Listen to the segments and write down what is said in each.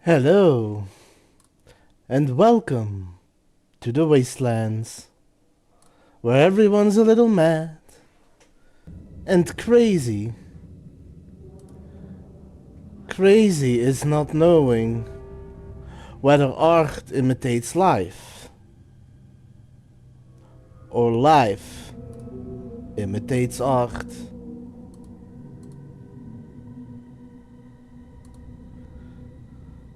Hello, and welcome to the Wastelands, where everyone's a little mad and crazy. Crazy is not knowing whether art imitates life, or life imitates art.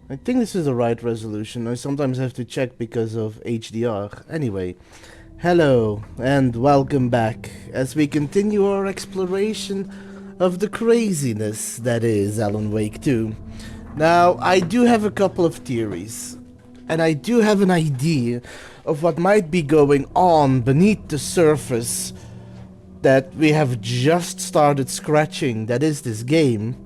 I think this is the right resolution. I sometimes have to check because of HDR. Anyway, hello and welcome back as we continue our exploration of the craziness that is Alan Wake 2. Now, I do have a couple of theories, and I do have an idea of what might be going on beneath the surface that we have just started scratching, that is this game.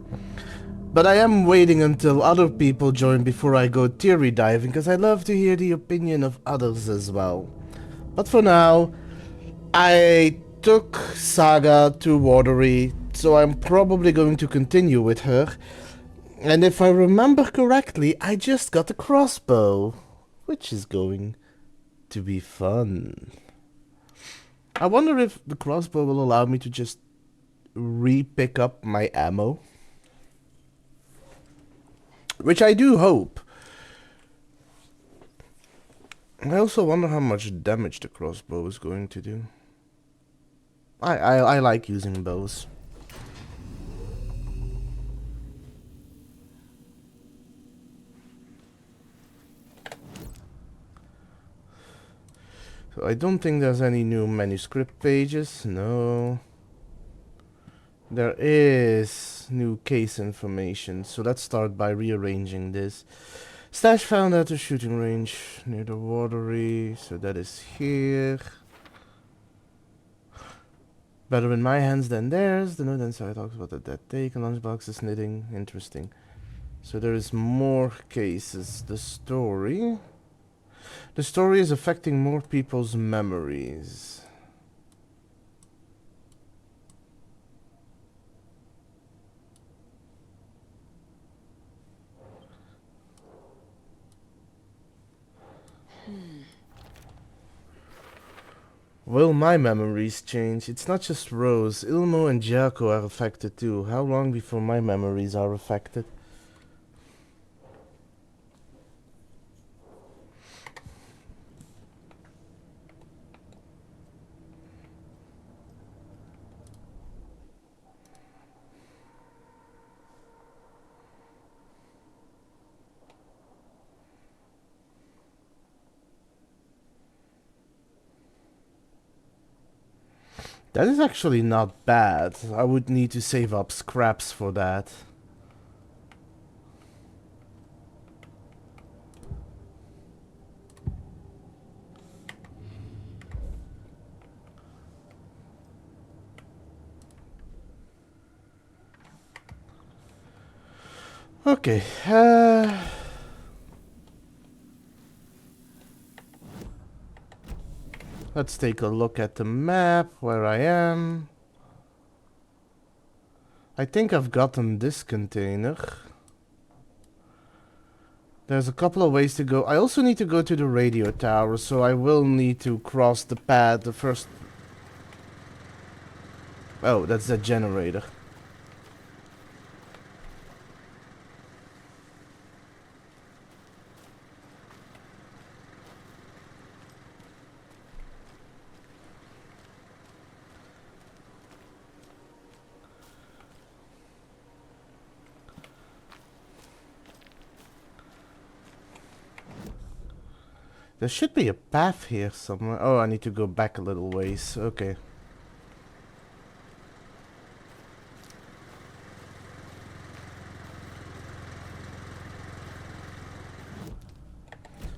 But I am waiting until other people join before I go theory diving, because I love to hear the opinion of others as well. But for now, I took Saga to Watery, so I'm probably going to continue with her. And if I remember correctly, I just got a crossbow, which is going to be fun. I wonder if the crossbow will allow me to just re-pick up my ammo. Which I do hope. I also wonder how much damage the crossbow is going to do. I like using bows. So I don't think there's any new manuscript pages, no. There is new case information, so let's start by rearranging this. Stash found at the shooting range near the watery, so that is here. Better in my hands than theirs. The note inside talks about the dead take and lunchbox is knitting. Interesting. So there is more cases. The story is affecting more people's memories. Will my memories change? It's not just Rose. Ilmo and Jaco are affected too. How long before my memories are affected? That is actually not bad. I would need to save up scraps for that. Okay, let's take a look at the map, where I am. I think I've gotten this container. There's a couple of ways to go. I also need to go to the radio tower, so I will need to cross the pad the first... Oh, that's the generator. There should be a path here somewhere. Oh, I need to go back a little ways. Okay.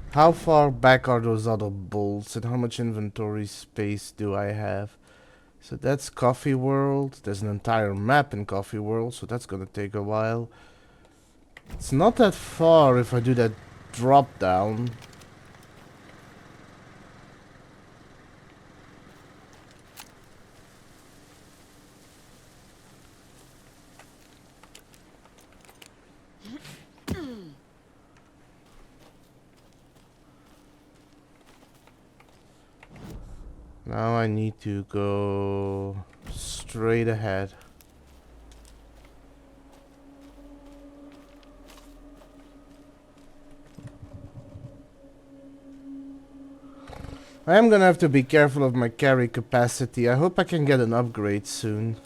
How far back are those other bolts and how much inventory space do I have? So that's Coffee World. There's an entire map in Coffee World, so that's gonna take a while. It's not that far if I do that drop down. Now I need to go straight ahead. I am gonna have to be careful of my carry capacity. I hope I can get an upgrade soon.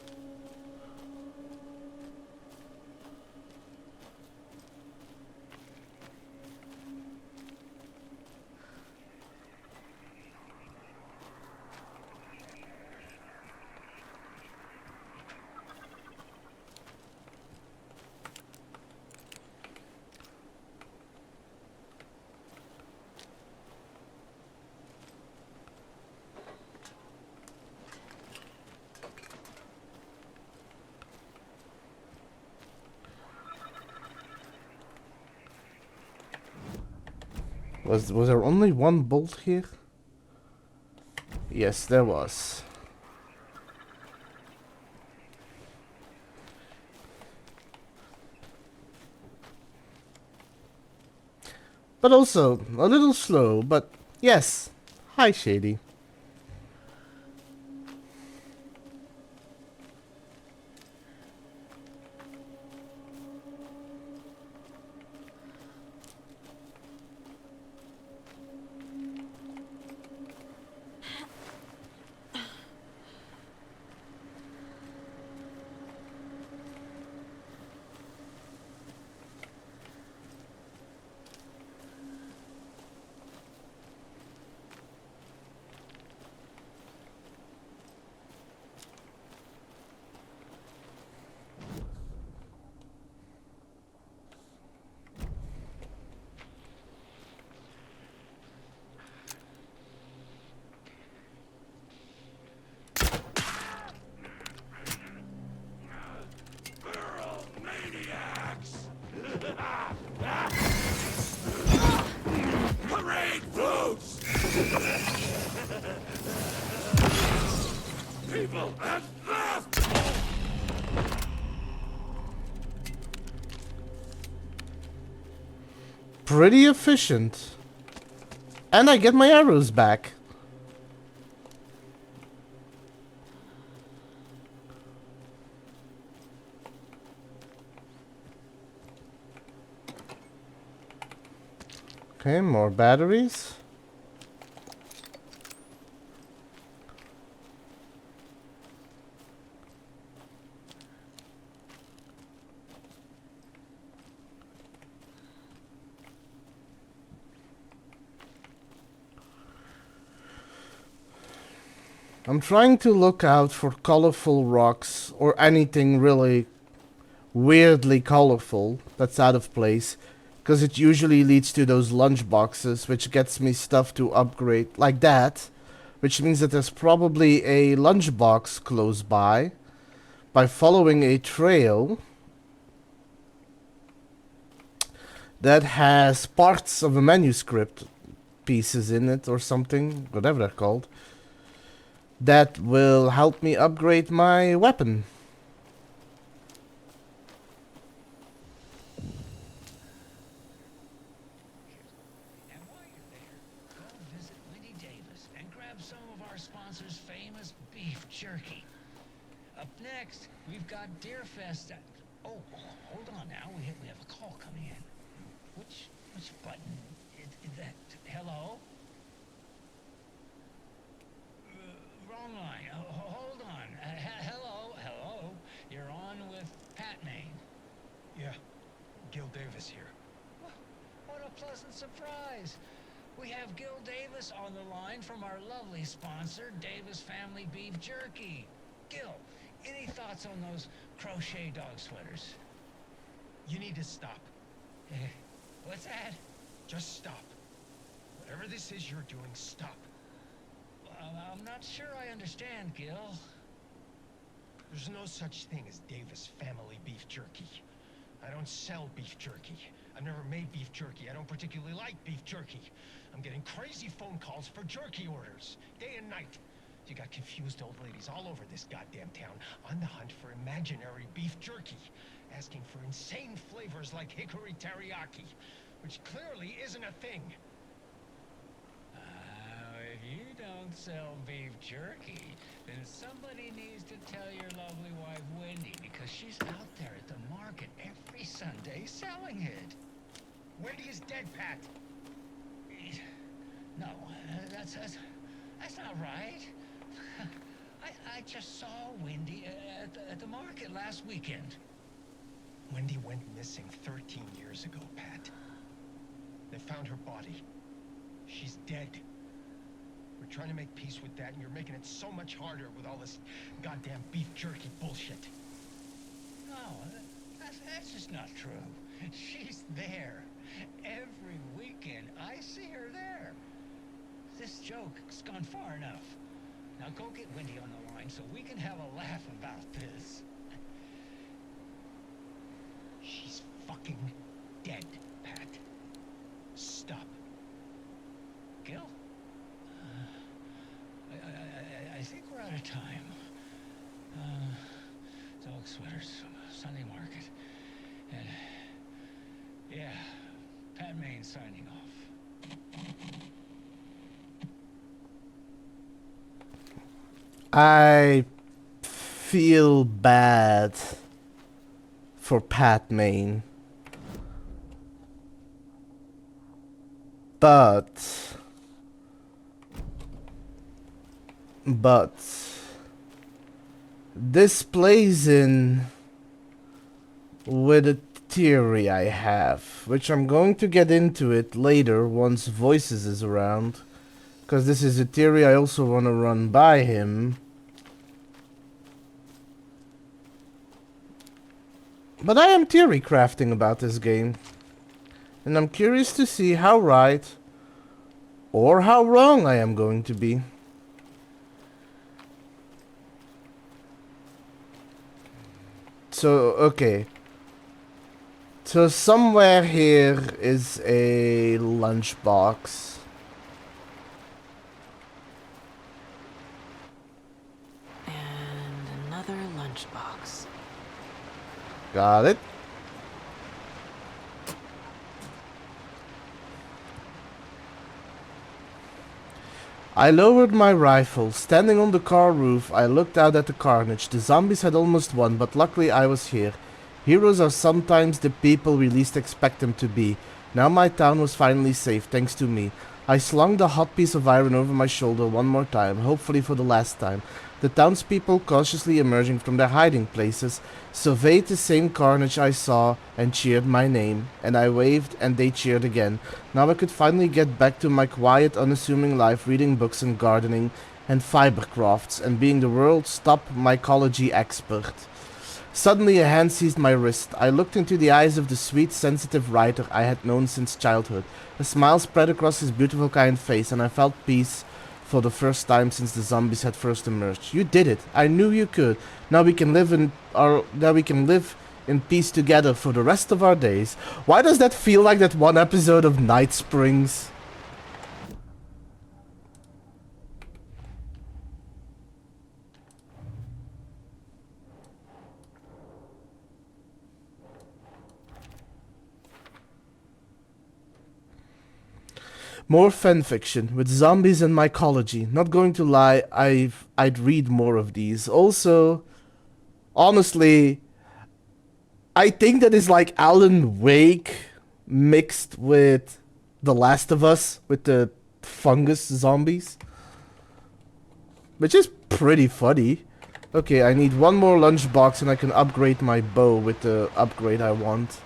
Was there only one bolt here? Yes, there was. But also, a little slow, but yes. Hi, Shady. Pretty efficient. And I get my arrows back. Okay, more batteries. I'm trying to look out for colorful rocks or anything really weirdly colorful that's out of place, because it usually leads to those lunch boxes, which gets me stuff to upgrade like that, which means that there's probably a lunchbox close by following a trail that has parts of a manuscript pieces in it or something, whatever they're called, that will help me upgrade my weapon. And while you're there, go visit Lady Davis and grab some of our sponsor's famous beef jerky. Up next, we've got Deerfest. Oh, hold on now. We have a call coming in. Which button is that? Hello? Wrong line. Hold on. Hello. You're on with Pat Maine. Yeah, Gil Davis here. What a pleasant surprise. We have Gil Davis on the line from our lovely sponsor, Davis Family Beef Jerky. Gil, any thoughts on those crochet dog sweaters? You need to stop. What's that? Just stop. Whatever this is you're doing, stop. I'm not sure I understand, Gil. There's no such thing as Davis Family Beef Jerky. I don't sell beef jerky. I've never made beef jerky. I don't particularly like beef jerky. I'm getting crazy phone calls for jerky orders, day and night. You got confused old ladies all over this goddamn town on the hunt for imaginary beef jerky, asking for insane flavors like hickory teriyaki, which clearly isn't a thing. you don't sell beef jerky, then somebody needs to tell your lovely wife Wendy, because she's out there at the market every Sunday selling it. Wendy is dead, Pat. No, that's not right. I just saw Wendy at the market last weekend. Wendy went missing 13 years ago, Pat. They found her body. She's dead. We're trying to make peace with that, and you're making it so much harder with all this goddamn beef jerky bullshit. No, that's just not true. She's there. Every weekend, I see her there. This joke's gone far enough. Now go get Wendy on the line so we can have a laugh about this. She's fucking dead, Pat. Stop. Gil? I think we're out of time. Dog sweaters, Sunday market. And, yeah, Pat Main signing off. I feel bad for Pat Main. But this plays in with a theory I have, which I'm going to get into it later once Voices is around, because this is a theory I also want to run by him. But I am theory crafting about this game, and I'm curious to see how right or how wrong I am going to be. So, okay. So somewhere here is a lunchbox. And another lunchbox. Got it. I lowered my rifle. Standing on the car roof, I looked out at the carnage. The zombies had almost won, but luckily I was here. Heroes are sometimes the people we least expect them to be. Now my town was finally safe, thanks to me. I slung the hot piece of iron over my shoulder one more time, hopefully for the last time. The townspeople, cautiously emerging from their hiding places, surveyed the same carnage I saw and cheered my name, and I waved and they cheered again. Now I could finally get back to my quiet, unassuming life, reading books and gardening and fiber crafts and being the world's top mycology expert. Suddenly a hand seized my wrist. I looked into the eyes of the sweet, sensitive writer I had known since childhood. A smile spread across his beautiful, kind face, and I felt peace for the first time since the zombies had first emerged. You did it. I knew you could. Now we can live in peace together for the rest of our days. Why does that feel like that one episode of Night Springs? More fanfiction with zombies and mycology. Not going to lie, I'd read more of these. Also, honestly, I think that is like Alan Wake mixed with The Last of Us with the fungus zombies, which is pretty funny. Okay, I need one more lunchbox and I can upgrade my bow with the upgrade I want.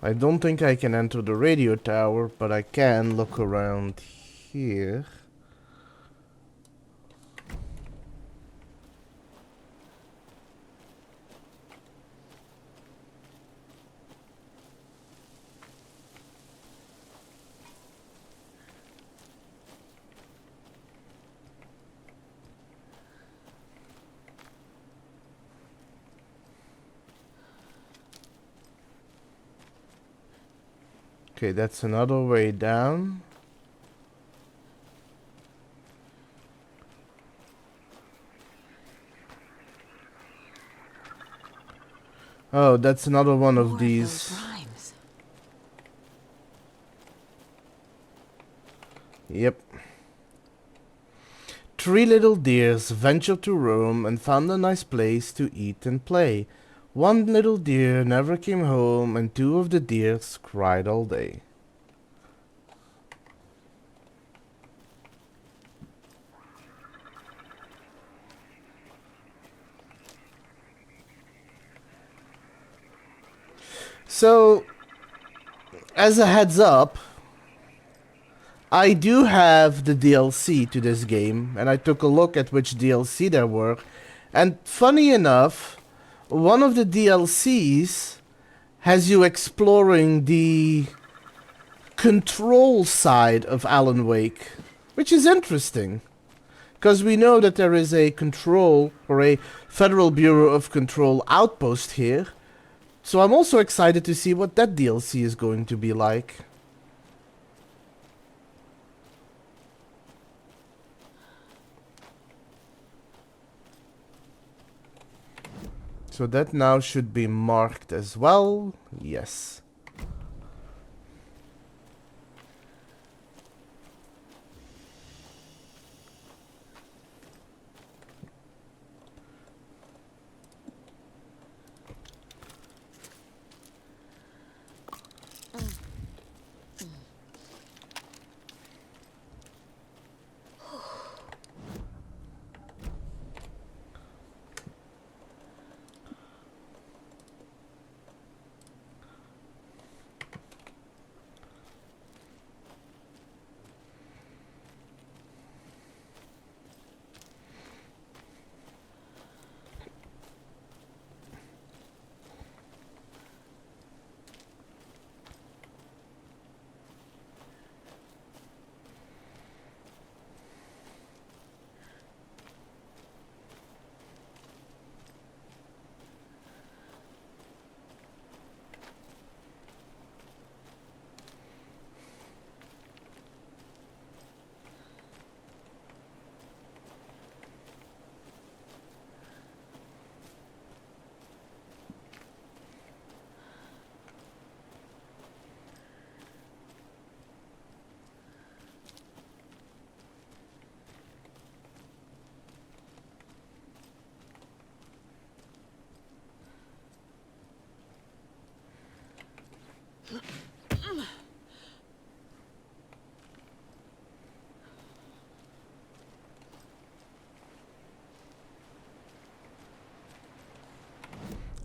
I don't think I can enter the radio tower, but I can look around here. Okay, that's another way down. Oh, that's another one More of of those these. rhymes. Yep. Three little deers ventured to roam and found a nice place to eat and play. One little deer never came home, and two of the deers cried all day. So, as a heads up, I do have the DLC to this game, and I took a look at which DLC there were. And funny enough, one of the DLCs has you exploring the control side of Alan Wake, which is interesting. Because we know that there is a control, or a Federal Bureau of Control outpost here. So I'm also excited to see what that DLC is going to be like. So that now should be marked as well. Yes.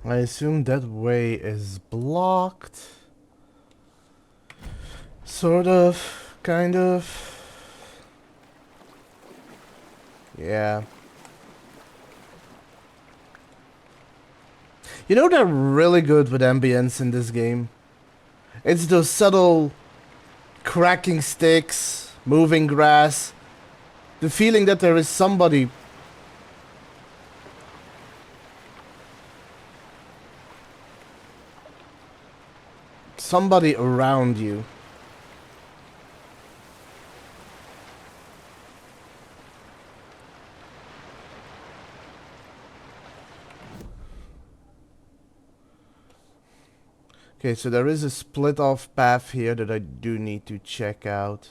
I assume that way is blocked. Sort of, kind of. Yeah. You know they're really good with ambience in this game. It's those subtle cracking sticks, moving grass, the feeling that there is somebody around you. Okay, so there is a split off path here that I do need to check out.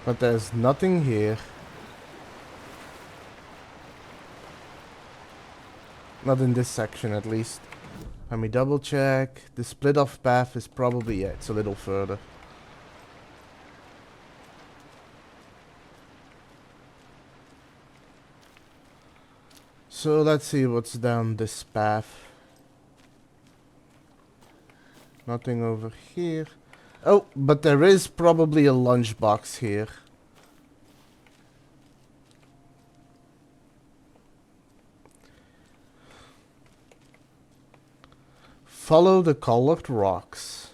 But there's nothing here. Not in this section, at least. Let me double check. The split off path is probably, yeah, it's a little further. So let's see what's down this path. Nothing over here. Oh, but there is probably a lunchbox here. Follow the colored rocks.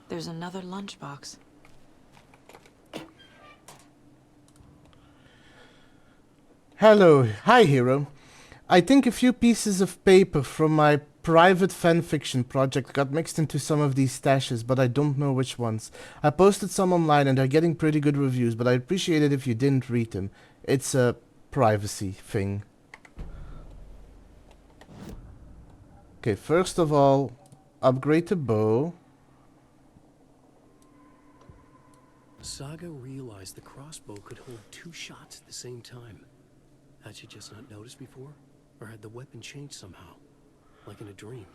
There's another lunchbox. Hello, hi hero. I think a few pieces of paper from my private fanfiction project got mixed into some of these stashes, but I don't know which ones. I posted some online and they're getting pretty good reviews, but I'd appreciate it if you didn't read them. It's a privacy thing. Okay, first of all, upgrade the bow. Saga realized the crossbow could hold 2 shots at the same time. Had she just not noticed before? Or had the weapon changed somehow? Like in a dream?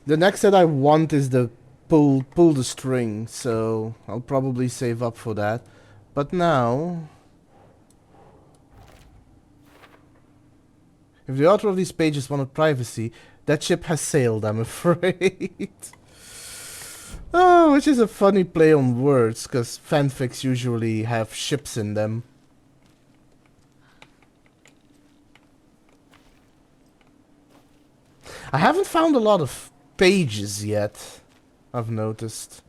The next that I want is the pull the string, so I'll probably save up for that. But now, if the author of these pages wanted privacy, that ship has sailed, I'm afraid. Oh, which is a funny play on words, because fanfics usually have ships in them. I haven't found a lot of pages yet, I've noticed.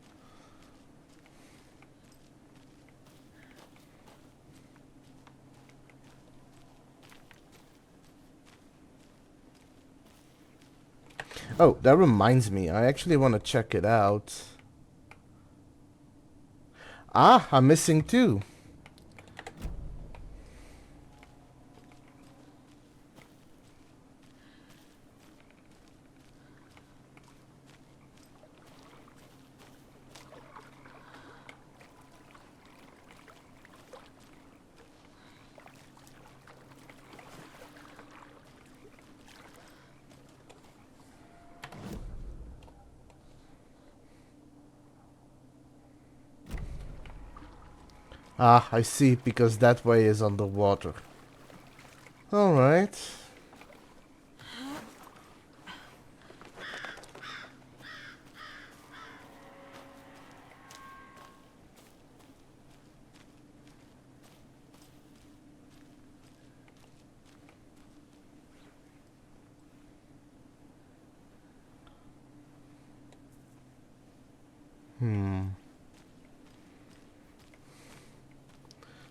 Oh, that reminds me, I actually want to check it out. Ah, I'm missing 2. Ah, I see, because that way is underwater. Alright.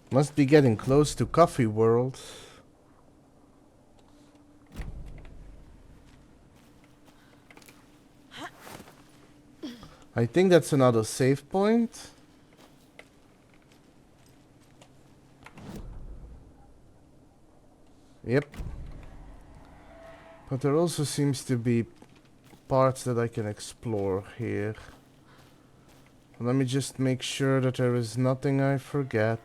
Must be getting close to Coffee World. I think that's another save point. Yep. But there also seems to be parts that I can explore here. Let me just make sure that there is nothing I forget.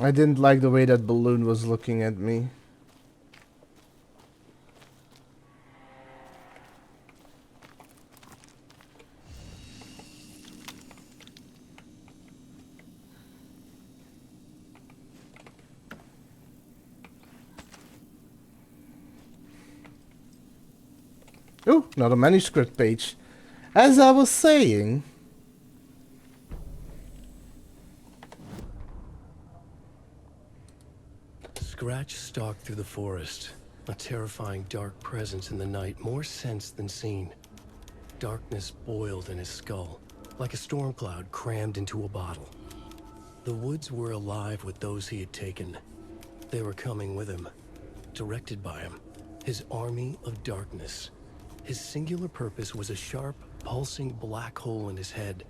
I didn't like the way that balloon was looking at me. Ooh, another manuscript page. As I was saying... Scratch stalked through the forest, a terrifying dark presence in the night, more sensed than seen. Darkness boiled in his skull, like a storm cloud crammed into a bottle. The woods were alive with those he had taken. They were coming with him, directed by him, his army of darkness. His singular purpose was a sharp, pulsing black hole in his head,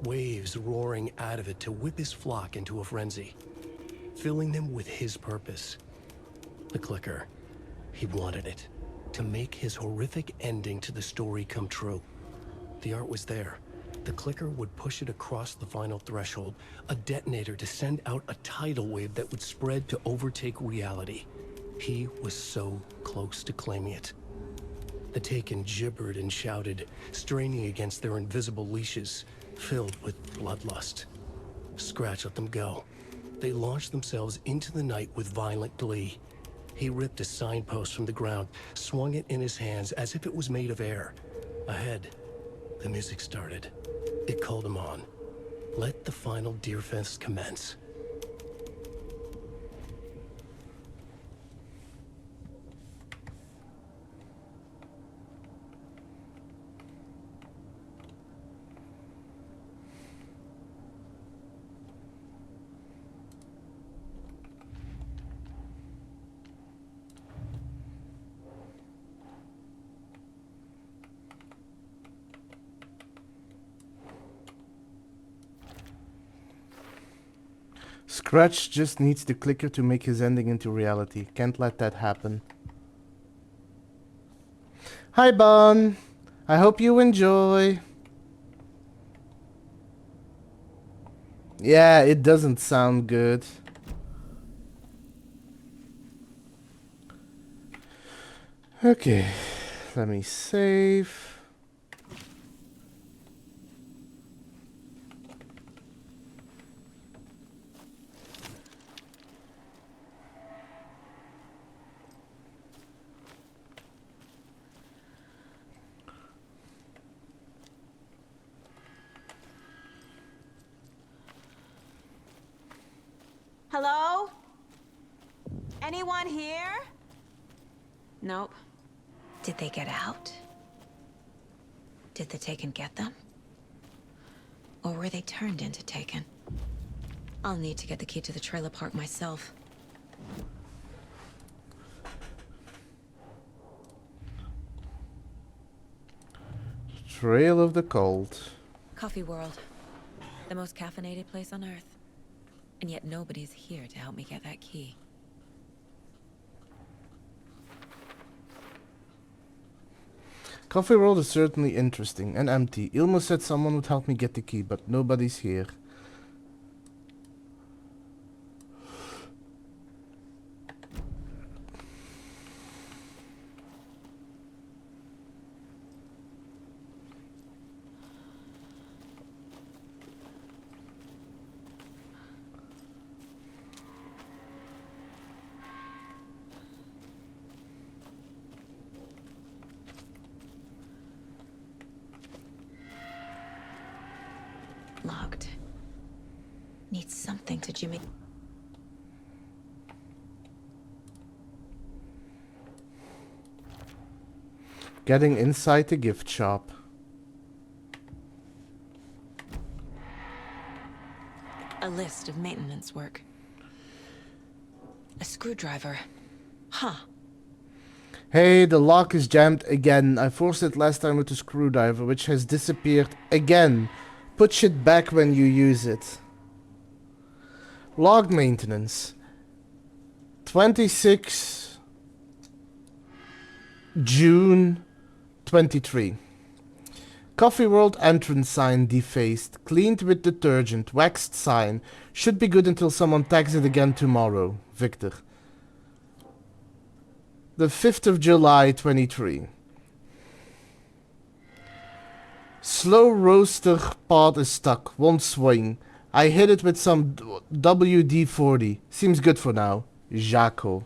waves roaring out of it to whip his flock into a frenzy, filling them with his purpose. The clicker. He wanted it, to make his horrific ending to the story come true. The art was there. The clicker would push it across the final threshold, a detonator to send out a tidal wave that would spread to overtake reality. He was so close to claiming it. The Taken gibbered and shouted, straining against their invisible leashes, filled with bloodlust. Scratch let them go. They launched themselves into the night with violent glee. He ripped a signpost from the ground, swung it in his hands as if it was made of air. Ahead, the music started. It called him on. Let the final Deerfest commence. Scratch just needs the clicker to make his ending into reality. Can't let that happen. Hi, Bon. I hope you enjoy. Yeah, it doesn't sound good. Okay, let me save. Hello? Anyone here? Nope. Did they get out? Did the Taken get them? Or were they turned into Taken? I'll need to get the key to the trailer park myself. Trail of the Cold. Coffee World. The most caffeinated place on Earth. And yet nobody's here to help me get that key. Coffee World is certainly interesting and empty. Ilmo said someone would help me get the key, but nobody's here. Locked. Needs something to Jimmy. Getting inside the gift shop. A list of maintenance work. A screwdriver. Huh. Hey, the lock is jammed again. I forced it last time with the screwdriver, which has disappeared again. Put shit back when you use it. Log maintenance. 26 June 23. Coffee World entrance sign defaced. Cleaned with detergent. Waxed sign. Should be good until someone tags it again tomorrow. Victor. The 5th of July 23. Slow roaster pod is stuck. Won't swing. I hit it with some WD-40. Seems good for now. Jaco.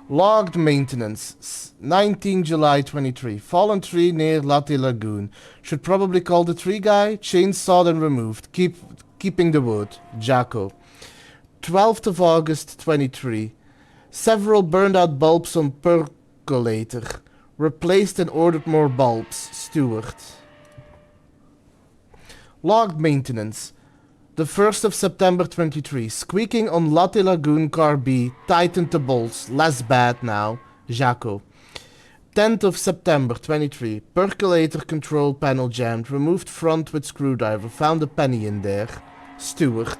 Logged maintenance. 19 July 23. Fallen tree near Latte Lagoon. Should probably call the tree guy. Chainsawed and removed. Keeping the wood. Jaco. 12th of August 23. Several burned out bulbs on percolator. Replaced and ordered more bulbs. Steward. Logged maintenance. The 1st of September 23. Squeaking on Latte Lagoon car B. Tightened the bolts. Less bad now. Jaco. 10th of September 23. Percolator control panel jammed. Removed front with screwdriver. Found a penny in there. Steward.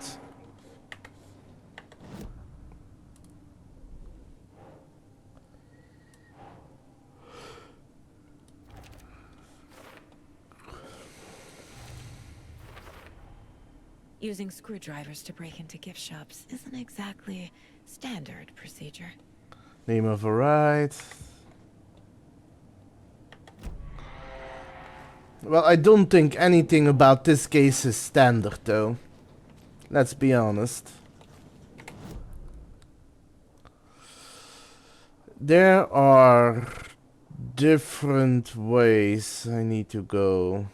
Using screwdrivers to break into gift shops isn't exactly standard procedure. Name of a ride. Well, I don't think anything about this case is standard, though. Let's be honest. There are different ways I need to go.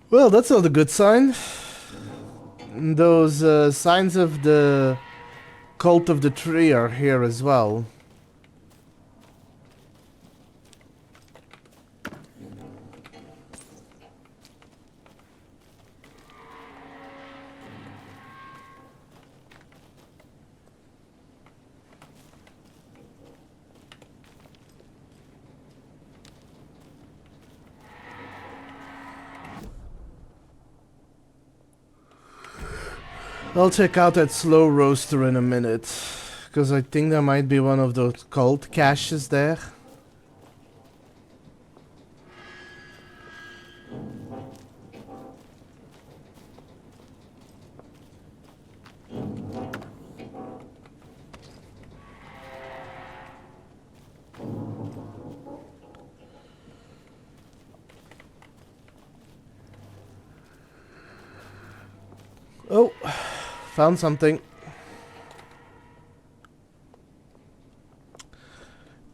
Well, that's not a good sign. Those signs of the cult of the tree are here as well. I'll check out that slow roaster in a minute, because I think there might be one of those cult caches there. Oh, found something.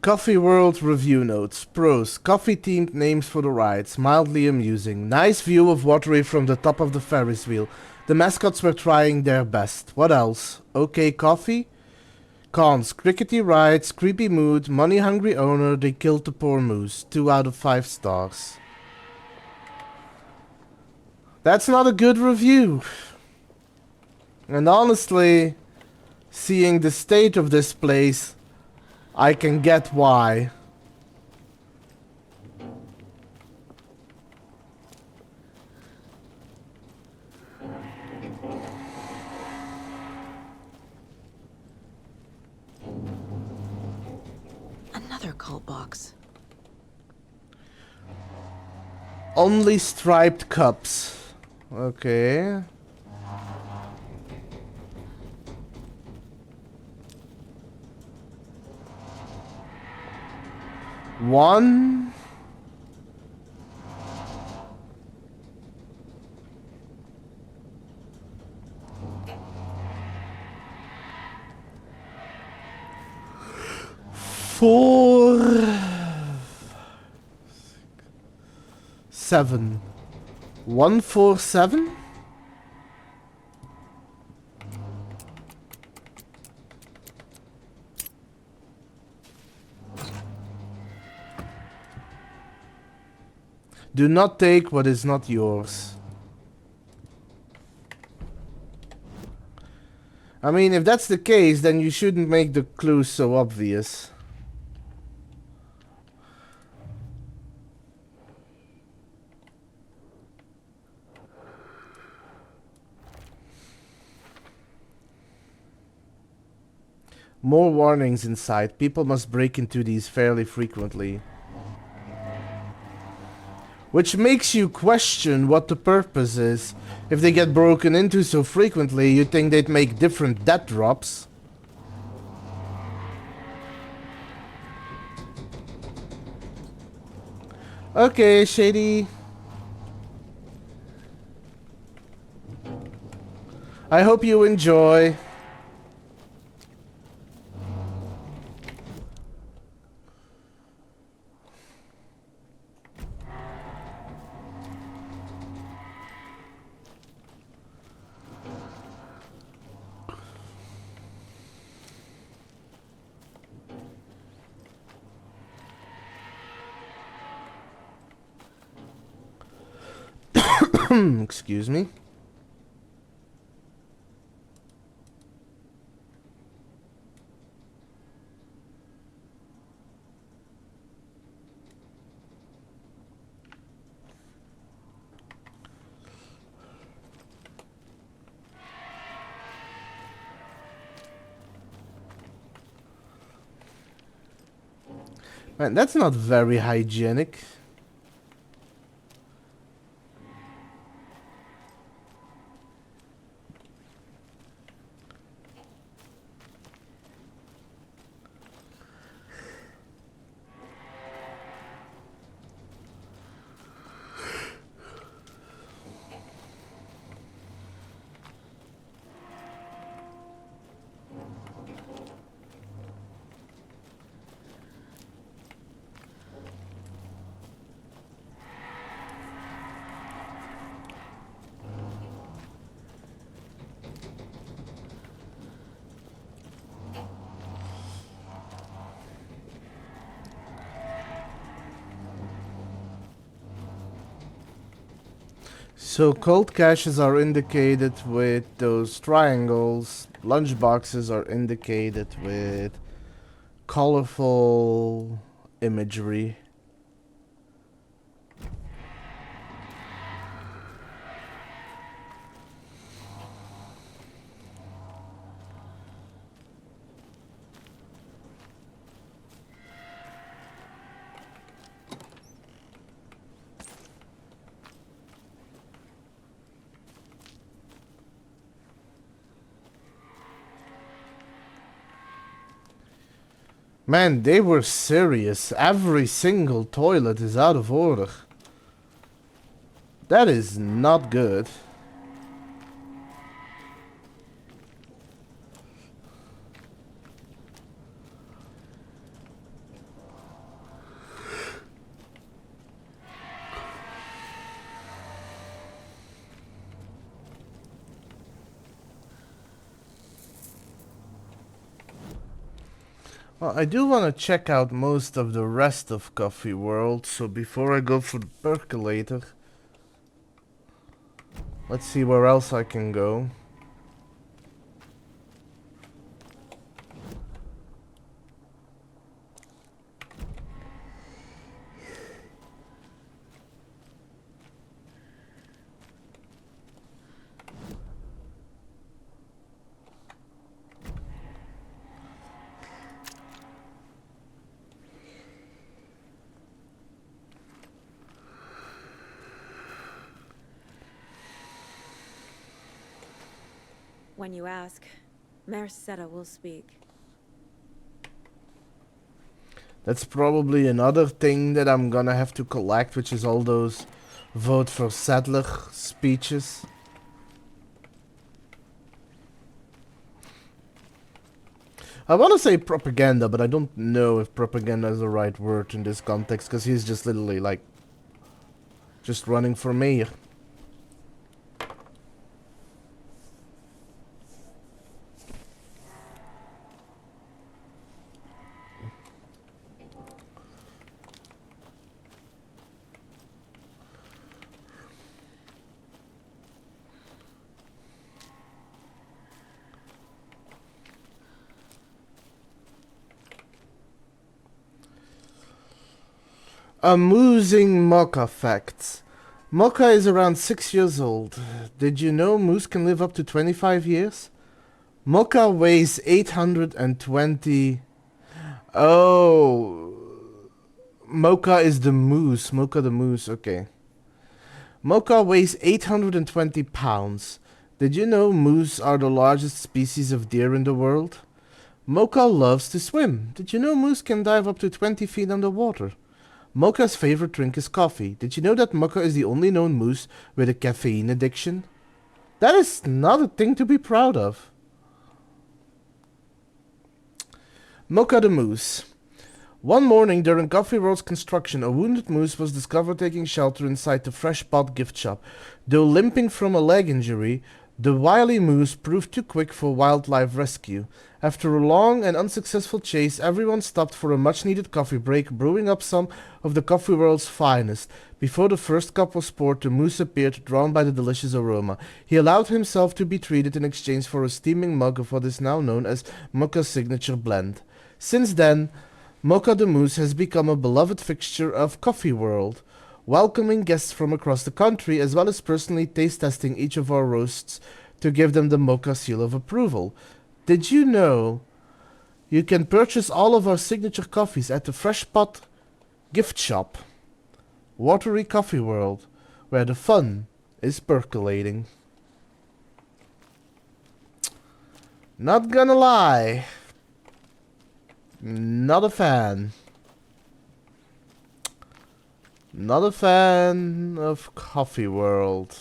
Coffee World review notes. Pros. Coffee themed names for the rides. Mildly amusing. Nice view of Watery from the top of the Ferris wheel. The mascots were trying their best. What else? Okay coffee? Cons. Crickety rides. Creepy mood. Money hungry owner. They killed the poor moose. 2 out of 5 stars. That's not a good review. And honestly, seeing the state of this place, I can get why. Another cult box. Only striped cups. Okay. One. Four. 7. 147? Do not take what is not yours. I mean, if that's the case, then you shouldn't make the clues so obvious. More warnings in sight. People must break into these fairly frequently. Which makes you question what the purpose is. If they get broken into so frequently, you'd think they'd make different death drops. Okay, Shady. I hope you enjoy. Excuse me. Man, that's not very hygienic. So cold caches are indicated with those triangles. Lunch boxes are indicated with colorful imagery. Man, they were serious. Every single toilet is out of order. That is not good. Well, I do want to check out most of the rest of Coffee World, so before I go for the percolator, let's see where else I can go. When you ask, Merceda will speak. That's probably another thing that I'm gonna have to collect, which is all those vote for settler speeches. I want to say propaganda, but I don't know if propaganda is the right word in this context, because he's just literally like just running for mayor. Amusing Mocha facts. Mocha is around 6 years old. Did you know moose can live up to 25 years? Mocha weighs 820... Oh... Mocha is the moose. Mocha the moose, okay. Mocha weighs 820 pounds. Did you know moose are the largest species of deer in the world? Mocha loves to swim. Did you know moose can dive up to 20 feet underwater? Mocha's favorite drink is coffee. Did you know that Mocha is the only known moose with a caffeine addiction? That is not a thing to be proud of. Mocha the moose. One morning during Coffee World's construction, a wounded moose was discovered taking shelter inside the Fresh Pot gift shop. Though limping from a leg injury, The wily moose proved too quick for wildlife rescue. After a long and unsuccessful chase, everyone stopped for a much-needed coffee break, brewing up some of the coffee world's finest. Before the first cup was poured, the moose appeared, drawn by the delicious aroma. He allowed himself to be treated in exchange for a steaming mug of what is now known as Mocha's signature blend. Since then, Mocha the Moose has become a beloved fixture of Coffee World, welcoming guests from across the country, as well as personally taste testing each of our roasts to give them the Mocha seal of approval. Did you know you can purchase all of our signature coffees at the Fresh Pot gift shop? Watery Coffee World, where the fun is percolating. Not gonna lie, not a fan. Not a fan of Coffee World.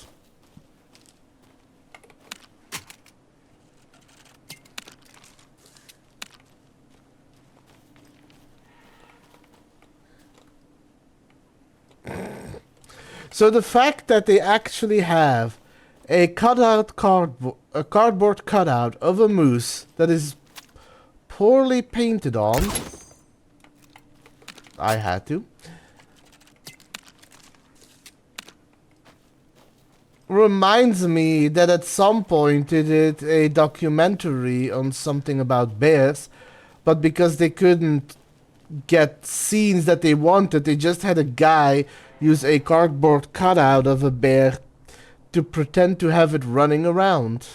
So the fact that they actually have a cardboard cutout of a moose that is poorly painted on, I had to, reminds me that at some point they did a documentary on something about bears, but because they couldn't get scenes that they wanted, they just had a guy use a cardboard cutout of a bear to pretend to have it running around.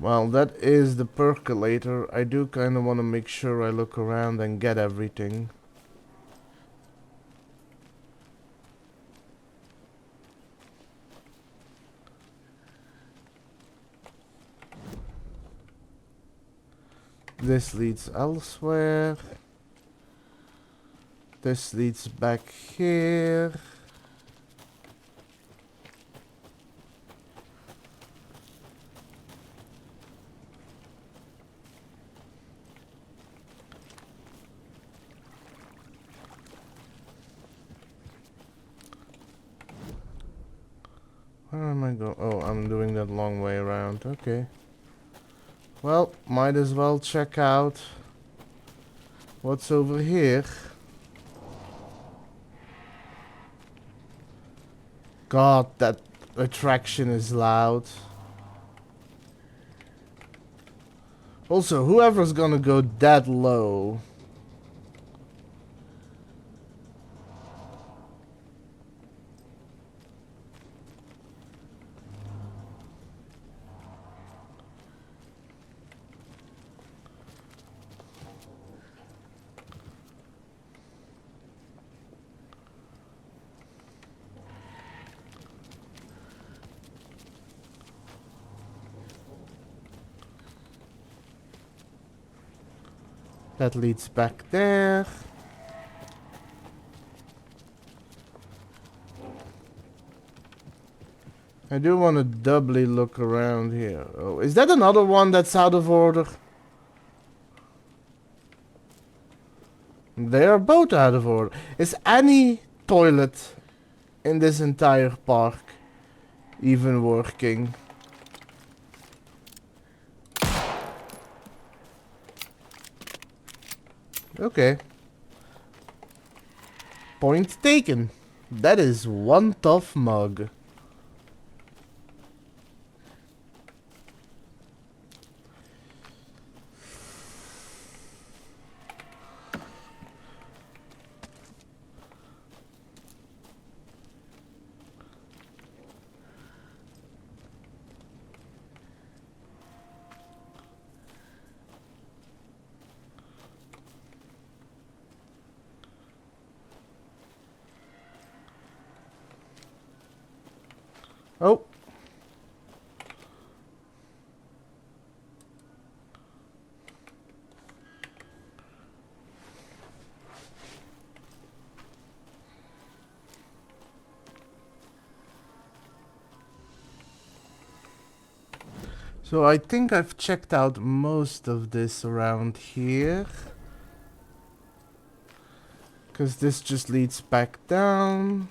Well, that is the percolator. I do kind of want to make sure I look around and get everything. This leads elsewhere. This leads back here. Where am I going? Oh, I'm doing that long way around. Okay. Well, might as well check out what's over here. God, that attraction is loud. Also, whoever's gonna go that low. That leads back there. I do want to doubly look around here. Oh, is that another one that's out of order? They are both out of order. Is any toilet in this entire park even working? Okay. Point taken. That is one tough mug. So I think I've checked out most of this around here. Because this just leads back down.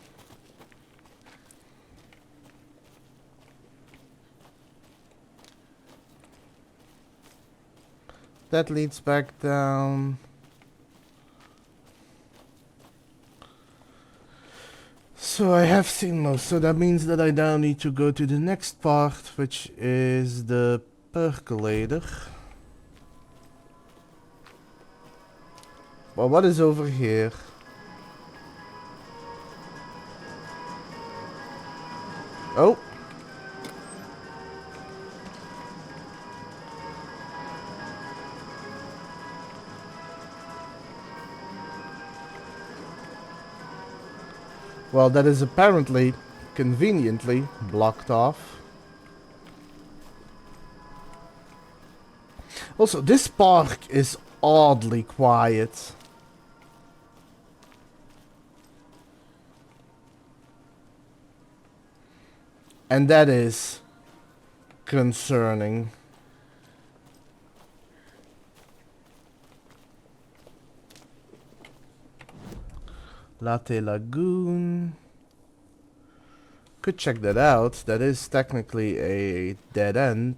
That leads back down. So I have seen most, so that means that I now need to go to the next part, which is the percolator. Well, what is over here? Oh! Well, that is apparently, conveniently, blocked off. Also, this park is oddly quiet. And that is concerning. Latte Lagoon. Could check that out. That is technically a dead end.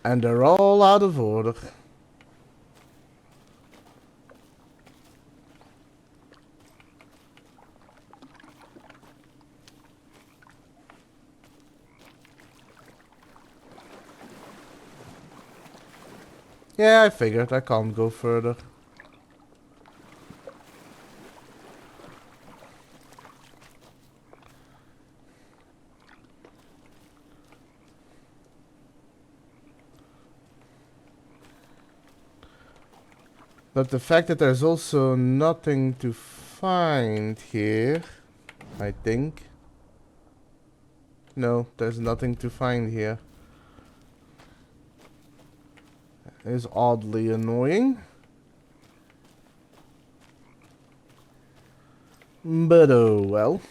And they're all out of order. Yeah, I figured I can't go further. But the fact that there's also nothing to find here, I think. No, there's nothing to find here. Is oddly annoying. But oh well.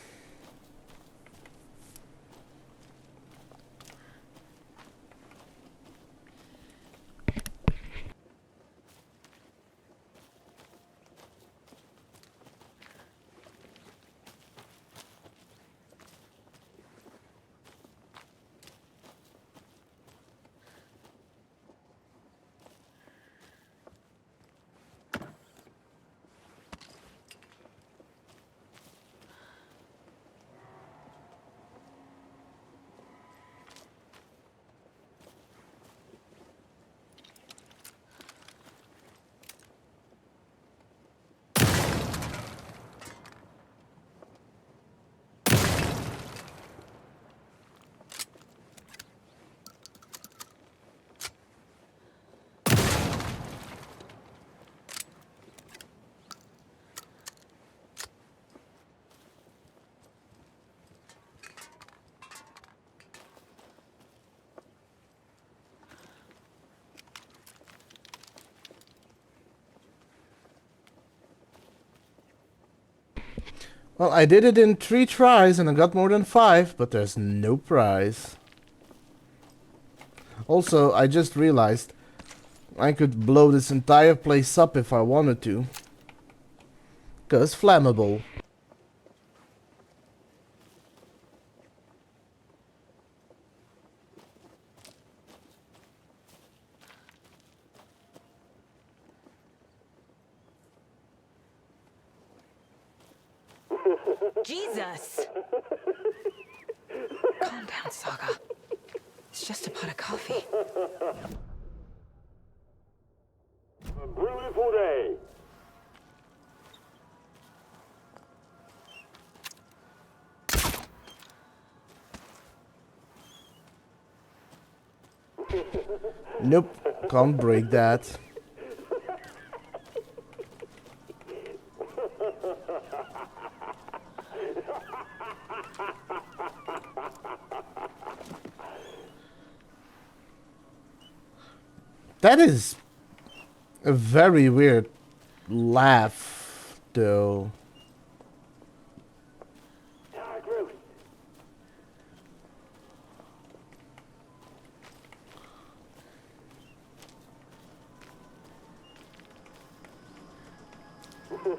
Well, I did it in 3 tries and I got more than 5, but there's no prize. Also, I just realized I could blow this entire place up if I wanted to. 'Cause flammable. Jesus! Calm down, Saga. It's just a pot of coffee. A beautiful day. Nope, can't break that. That is a very weird laugh, though. What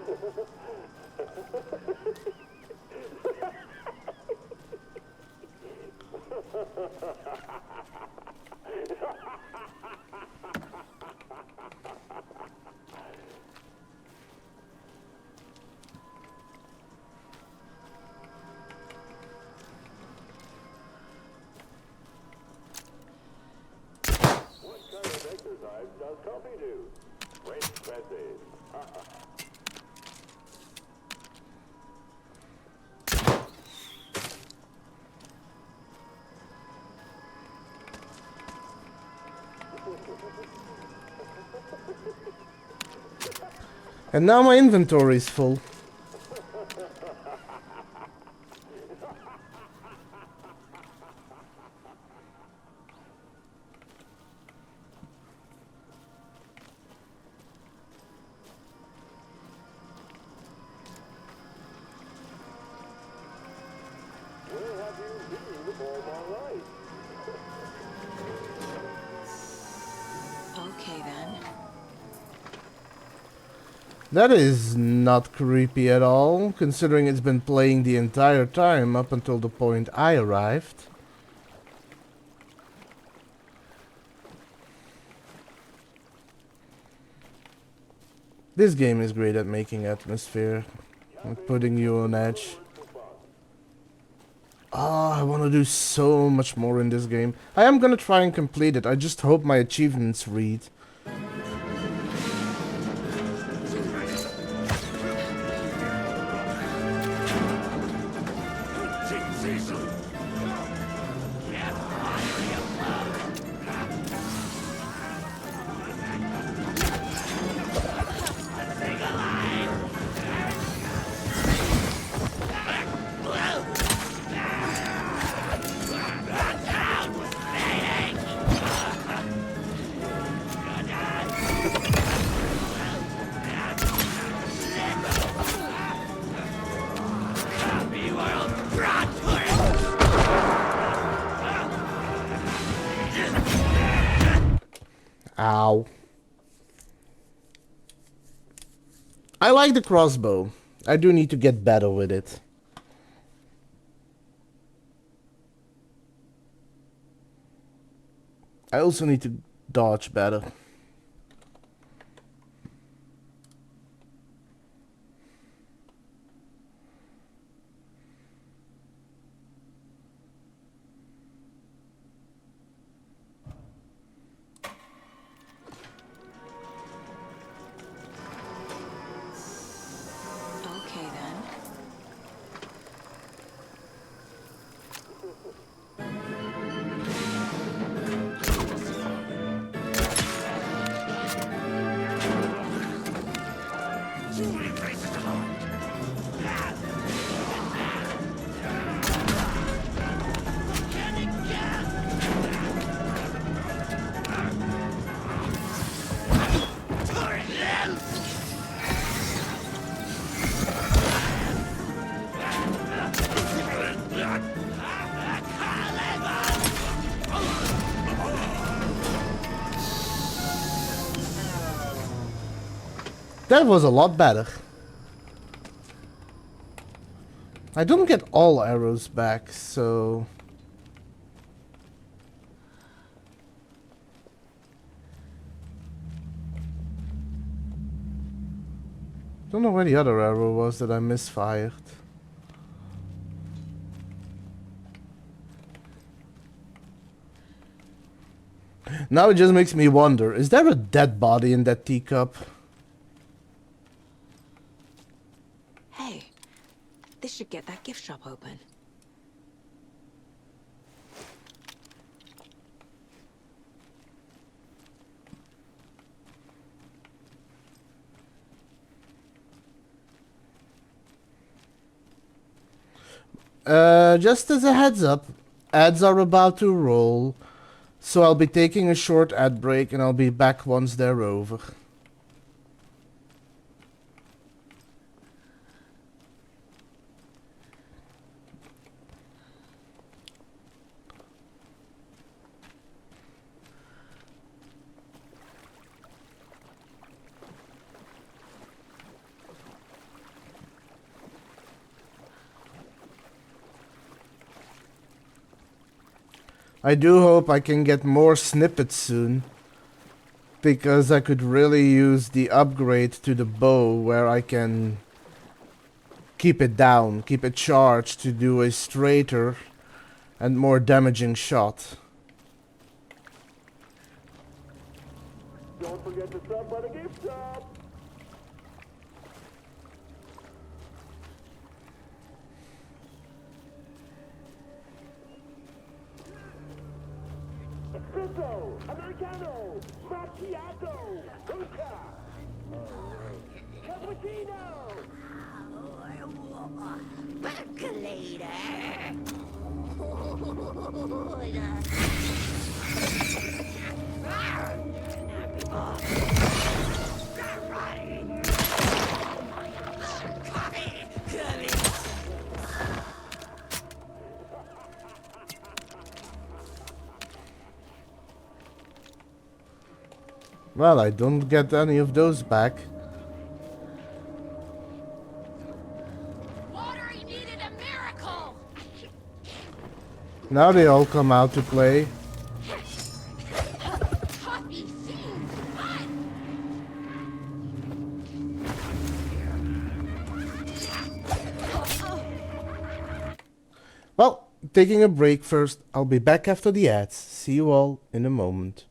kind of exercise does coffee do? French presses. And now my inventory is full. Where have you been all my life? Okay then. That is not creepy at all, considering it's been playing the entire time up until the point I arrived. This game is great at making atmosphere and putting you on edge. Oh, I want to do so much more in this game. I am gonna try and complete it. I just hope my achievements read. Ow. I like the crossbow. I do need to get better with it. I also need to dodge better. Okay then. That was a lot better. I don't get all arrows back, so... Don't know where the other arrow was that I misfired. Now it just makes me wonder, is there a dead body in that teacup? Hey, this should get that gift shop open. Just as a heads up, ads are about to roll, so I'll be taking a short ad break and I'll be back once they're over. I do hope I can get more snippets soon, because I could really use the upgrade to the bow where I can keep it down, keep it charged to do a straighter and more damaging shot. Don't forget to stop by the gift shop. Espresso, Americano, Macchiato, Hookah, Cappuccino. Well, I don't get any of those back. Water needed a miracle! Now they all come out to play. Well, taking a break first. I'll be back after the ads. See you all in a moment.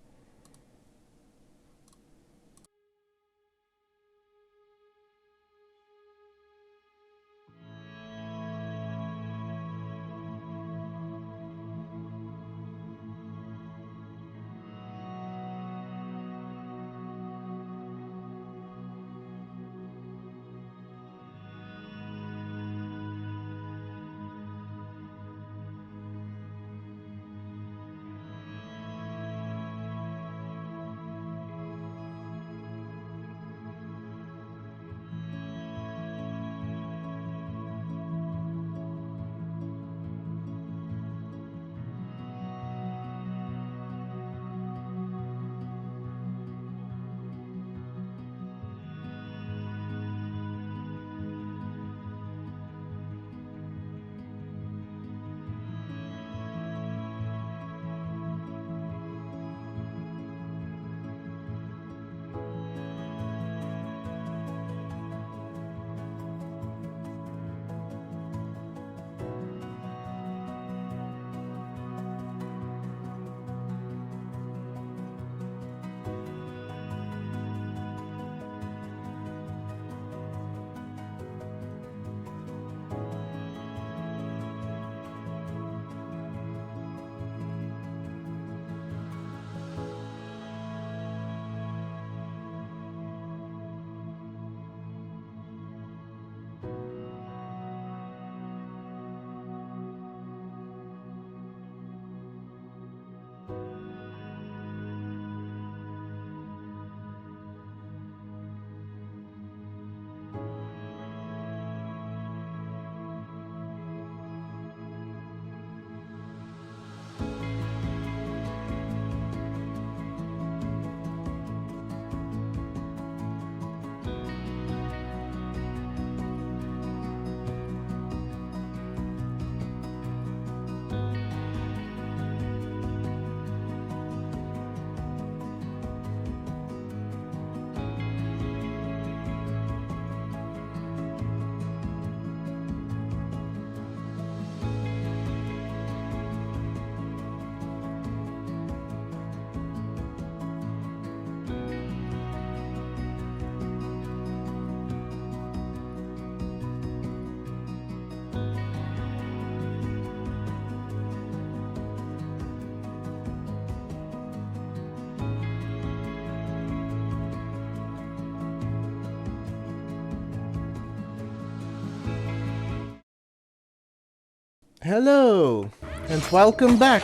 Hello, and welcome back.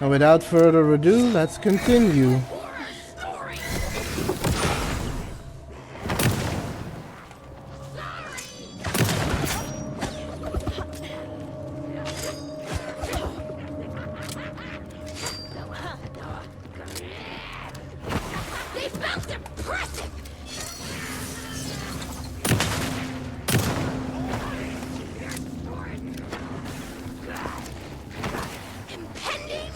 And without further ado, let's continue. They felt impressive! Impending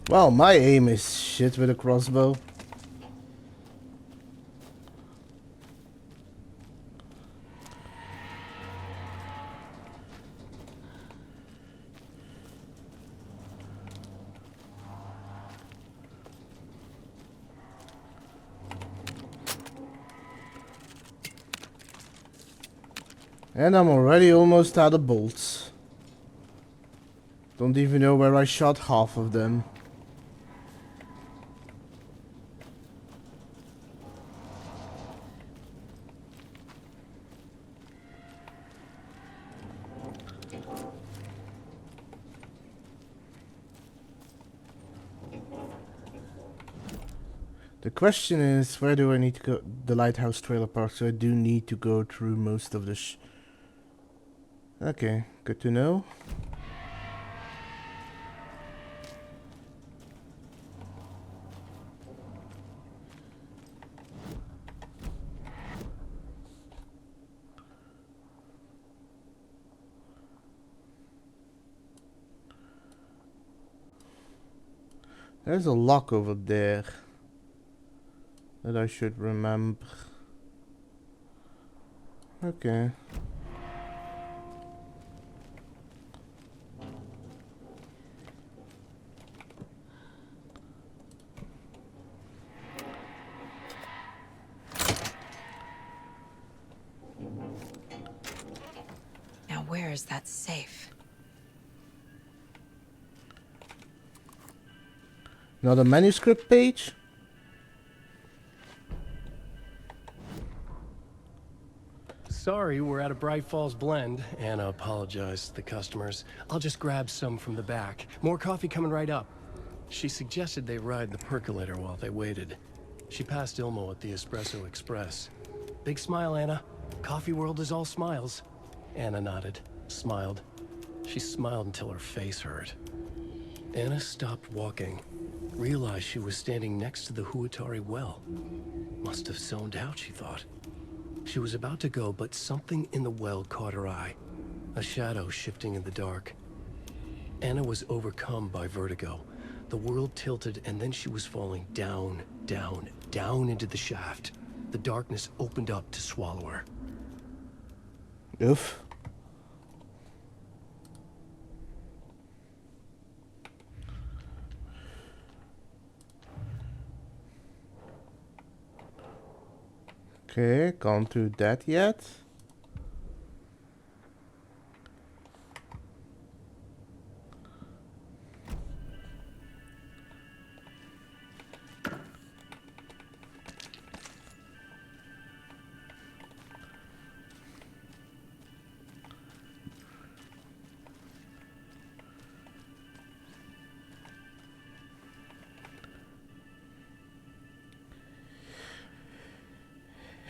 Well, my aim is shit with a crossbow. And I'm already almost out of bolts. Don't even know where I shot half of them. The question is, where do I need to go? The lighthouse trailer park, so I do need to go through most of the Okay, good to know. There's a lock over there that I should remember. Okay. Now where is that safe? Another manuscript page? Sorry, we're at a Bright Falls blend. Anna apologized to the customers. I'll just grab some from the back. More coffee coming right up. She suggested they ride the percolator while they waited. She passed Ilmo at the Espresso Express. Big smile, Anna. Coffee world is all smiles. Anna nodded, smiled. She smiled until her face hurt. Anna stopped walking. Realized she was standing next to the Huatari well. Must have zoned out, she thought. She was about to go, but something in the well caught her eye. A shadow shifting in the dark. Anna was overcome by vertigo. The world tilted, and then she was falling down, down, down into the shaft. The darkness opened up to swallow her. Oof. Okay, can't do that yet.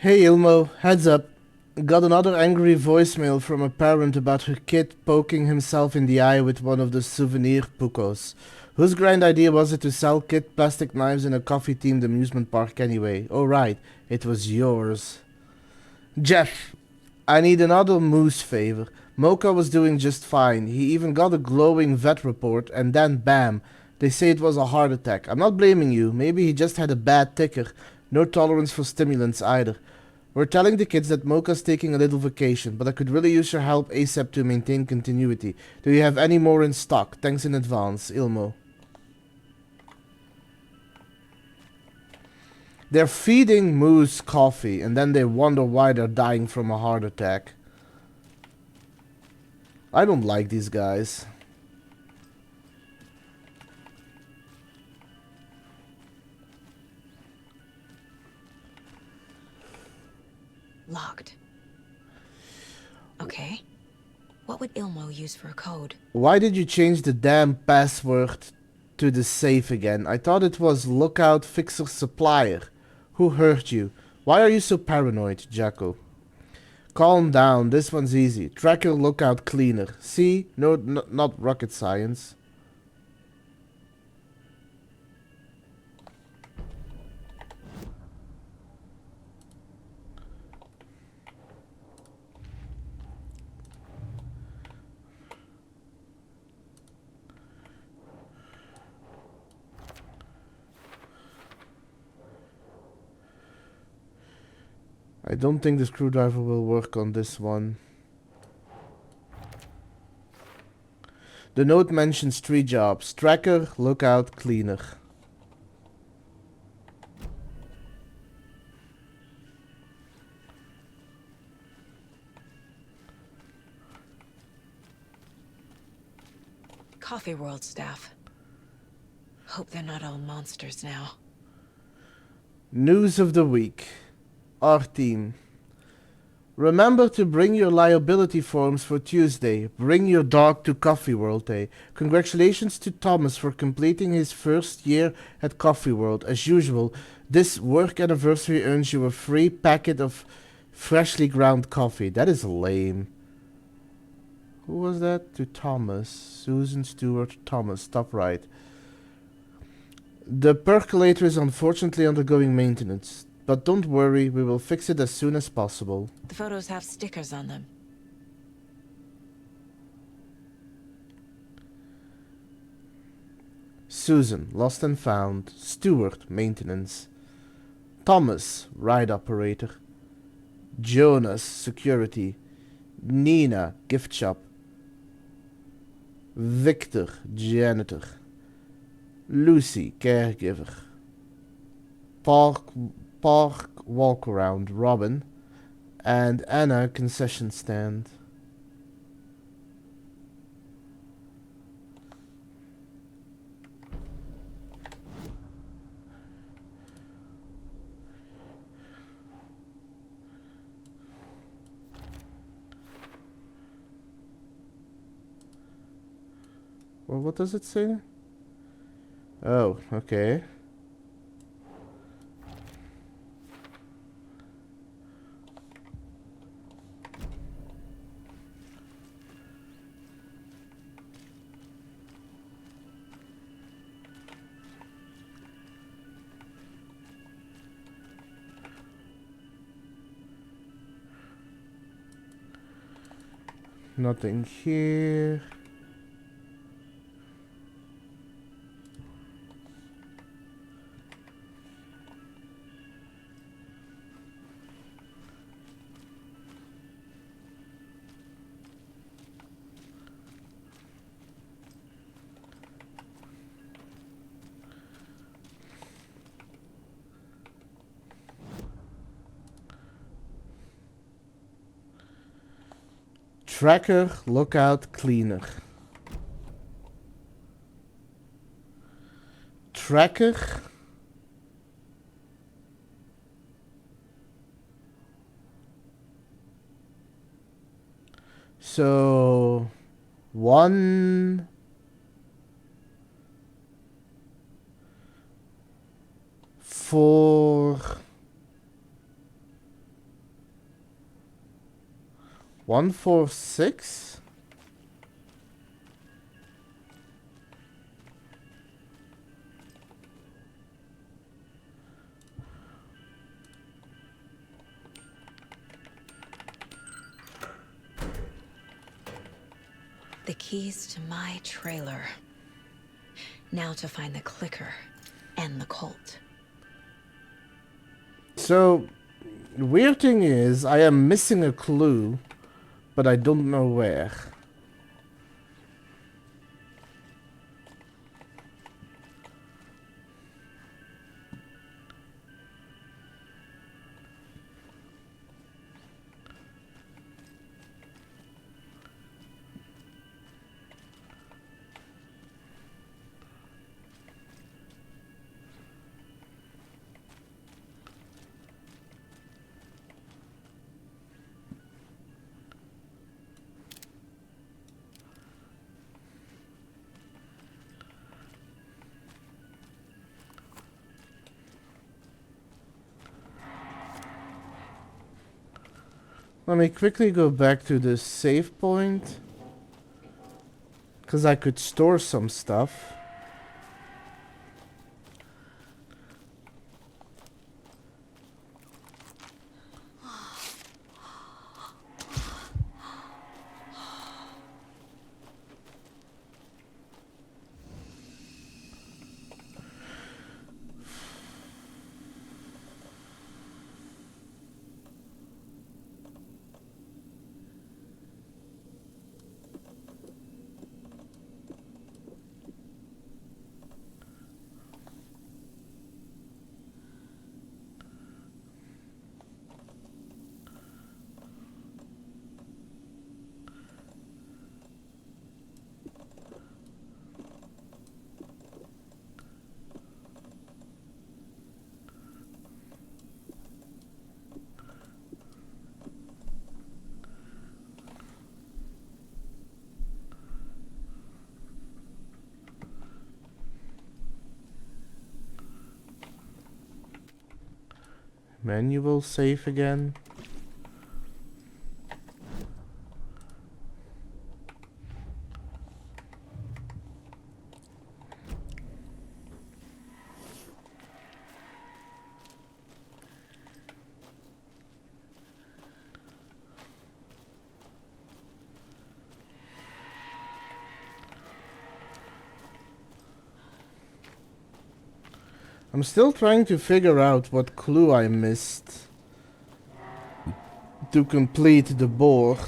Hey Ilmo, heads up. Got another angry voicemail from a parent about her kid poking himself in the eye with one of the souvenir pucos. Whose grand idea was it to sell kid plastic knives in a coffee-themed amusement park anyway? Oh right, it was yours. Jeff, I need another moose favor. Mocha was doing just fine. He even got a glowing vet report and then bam, they say it was a heart attack. I'm not blaming you. Maybe he just had a bad ticker. No tolerance for stimulants either. We're telling the kids that Mocha's taking a little vacation, but I could really use your help ASAP to maintain continuity. Do you have any more in stock? Thanks in advance, Ilmo. They're feeding moose coffee, and then they wonder why they're dying from a heart attack. I don't like these guys. Locked. Okay. What would Ilmo use for a code? Why did you change the damn password to the safe again? I thought it was Lookout Fixer Supplier. Who hurt you? Why are you so paranoid, Jacko? Calm down, this one's easy. Tracker Lookout Cleaner. See? No, not rocket science. I don't think the screwdriver will work on this one. The note mentions 3 jobs. Tracker, Lookout, Cleaner. Coffee World staff. Hope they're not all monsters now. News of the week. Our team. Remember to bring your liability forms for Tuesday. Bring your dog to Coffee World Day. Congratulations to Thomas for completing his first year at Coffee World. As usual, this work anniversary earns you a free packet of freshly ground coffee. That is lame. Who was that? To Thomas. Susan Stewart Thomas. Top right. The percolator is unfortunately undergoing maintenance. But don't worry, we will fix it as soon as possible. The photos have stickers on them. Susan, lost and found. Stewart, maintenance. Thomas, ride operator. Jonas, security. Nina, gift shop. Victor, janitor. Lucy, caregiver. Park walk around, Robin. And Anna, concession stand. Well, what does it say? Oh, okay. Nothing here. Tracker, lookout, cleaner. Tracker. So 1 4 1 4 6. The keys to my trailer. Now to find the clicker and the Colt. So the weird thing is I am missing a clue, but I don't know where. Let me quickly go back to the save point. Because I could store some stuff. Manual save again. I'm still trying to figure out what clue I missed to complete the board.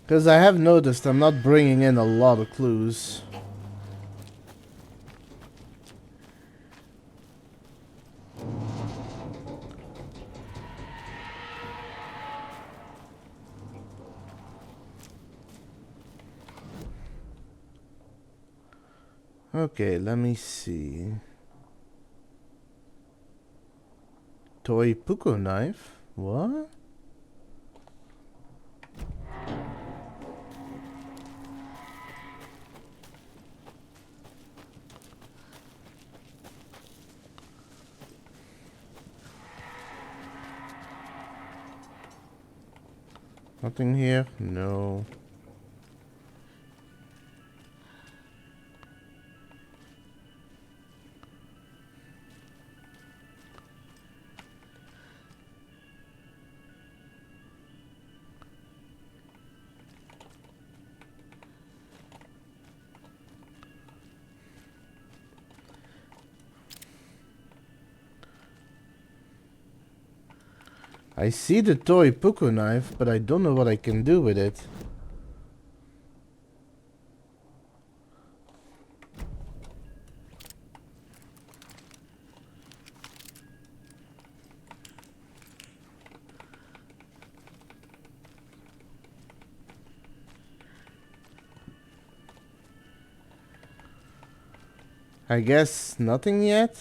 Because I have noticed I'm not bringing in a lot of clues. Okay, let me see. Toy puko knife? What? Nothing here? No. I see the toy puko knife, but I don't know what I can do with it. I guess nothing yet?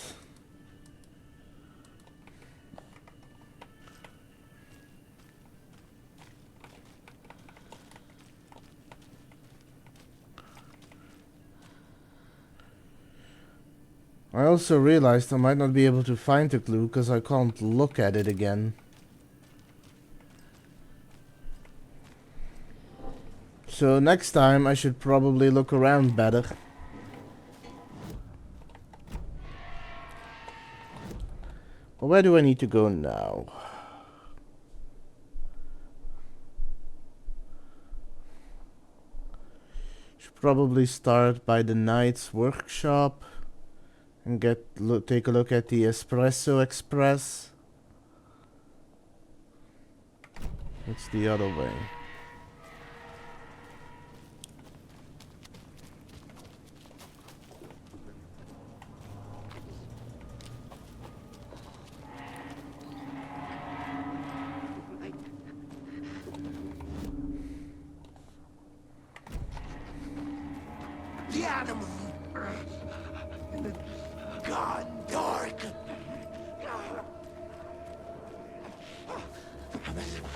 I also realized I might not be able to find the clue because I can't look at it again. So next time I should probably look around better. Well, where do I need to go now? Should probably start by the knight's workshop and take a look at the Espresso Express. It's the other way. The animal. Gone dark. Damn it.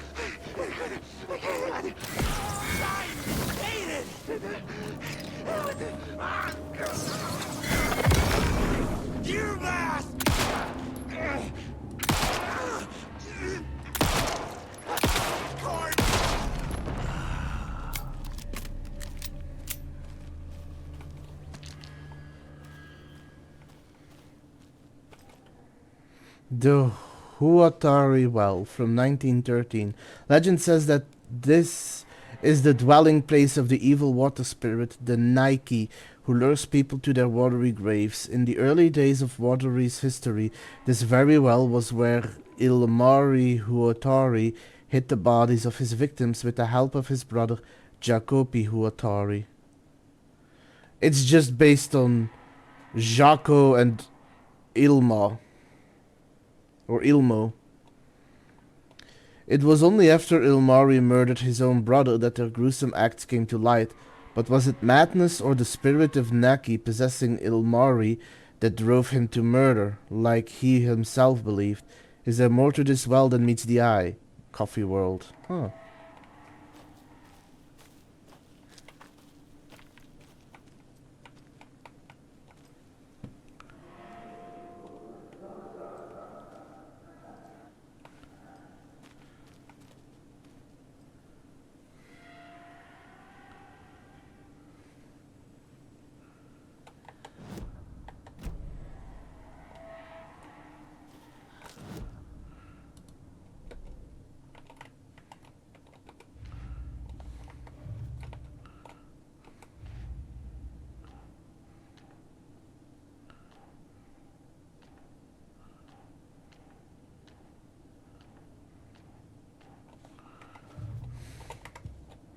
The Huatari Well from 1913. Legend says that this is the dwelling place of the evil water spirit, the Nike, who lures people to their watery graves. In the early days of Wateri's history, this very well was where Ilmari Huatari hid the bodies of his victims with the help of his brother Jacopi Huatari. It's just based on Jaco and Ilma. Or Ilmo. It was only after Ilmari murdered his own brother that their gruesome acts came to light, but was it madness or the spirit of Naki possessing Ilmari that drove him to murder, like he himself believed? Is there more to this well than meets the eye? Coffee World. Huh.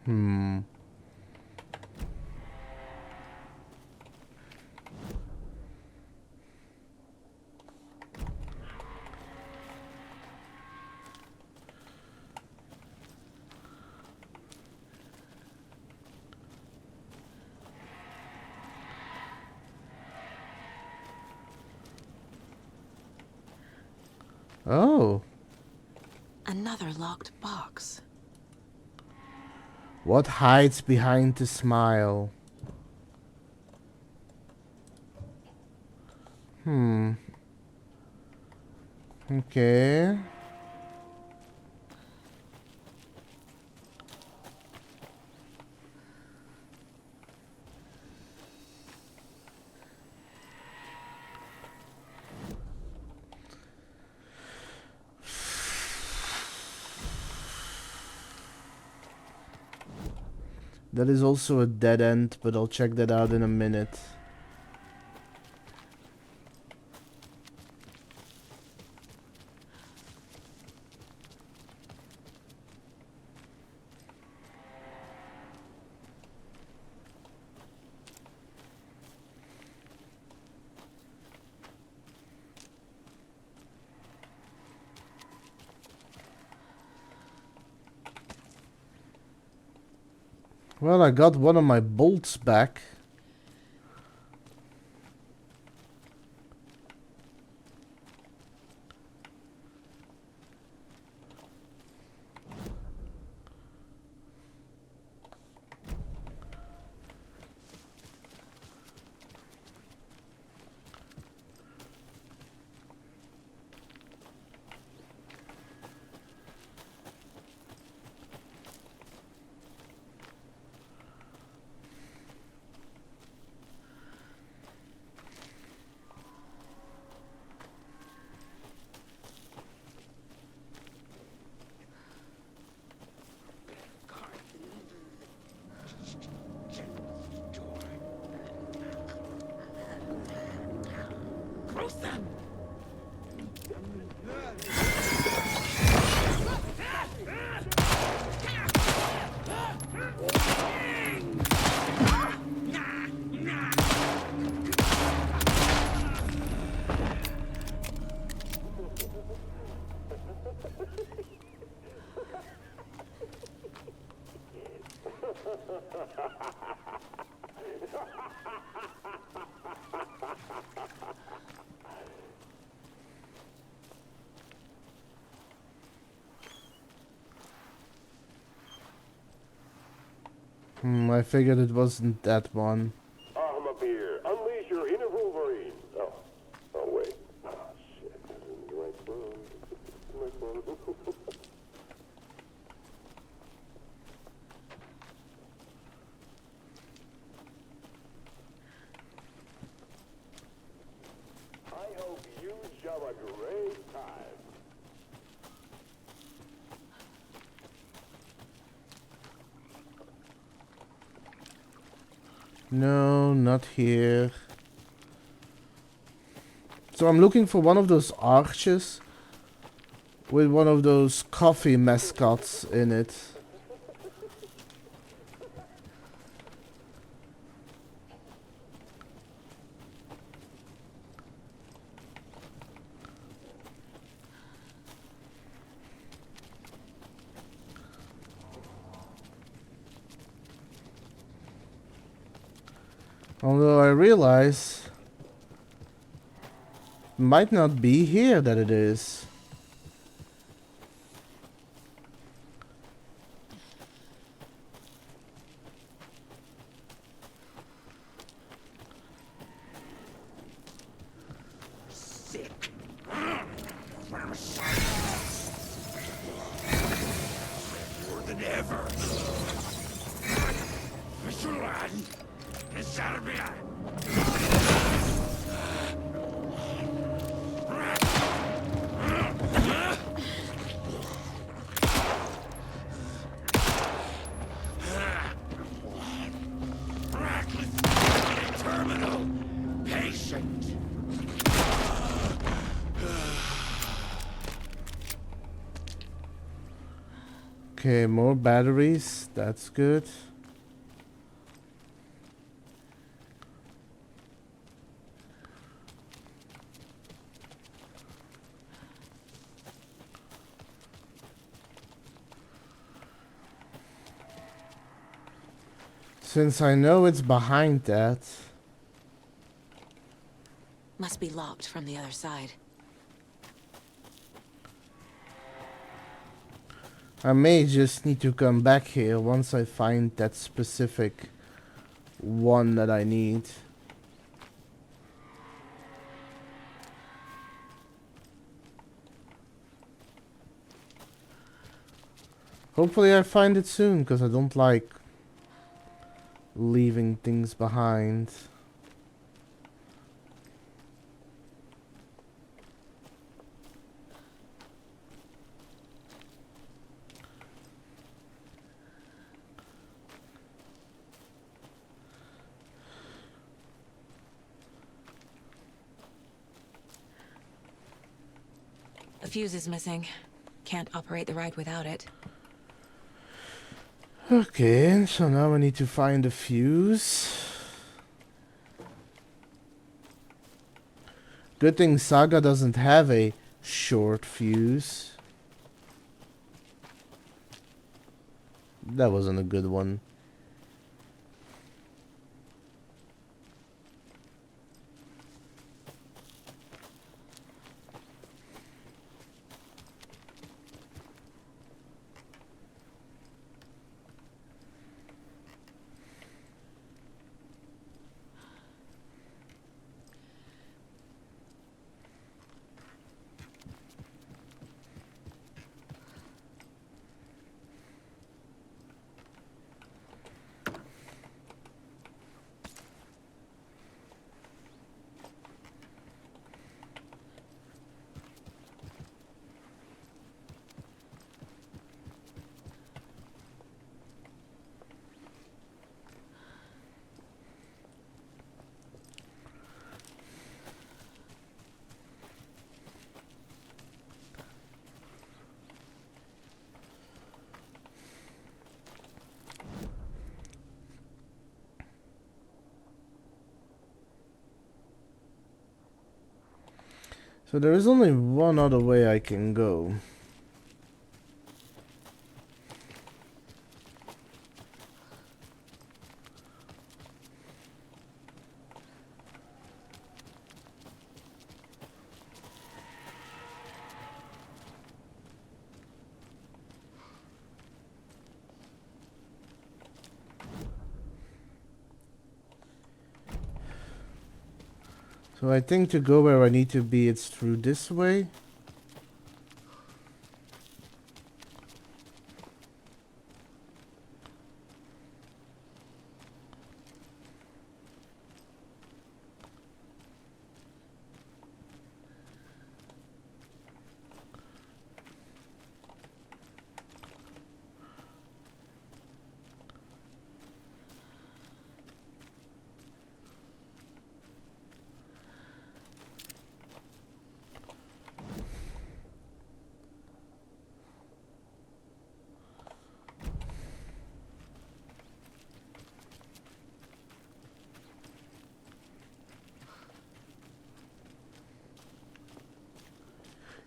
Hmm. Oh. Another locked box. What hides behind the smile? Hmm. Okay. That is also a dead end, but I'll check that out in a minute. Well, I got one of my bolts back. I figured it wasn't that one. Ahmapir, unleash your inner Wolverine. Oh wait. Oh shit. My phone. My phone. I hope you have a great time. No, not here. So I'm looking for one of those arches with one of those coffee mascots in it. Although I realize it might not be here that it is. Sick. More than ever. Terminal. Patient. Okay, more batteries. That's good. Since I know it's behind that, Must be locked from the other side. I may just need to come back here once I find that specific one that I need. Hopefully I find it soon, because I don't like leaving things behind. A fuse is missing. Can't operate the ride without it. Okay, so now I need to find a fuse. Good thing Saga doesn't have a short fuse. That wasn't a good one. So there is only one other way I can go. So I think to go where I need to be, it's through this way.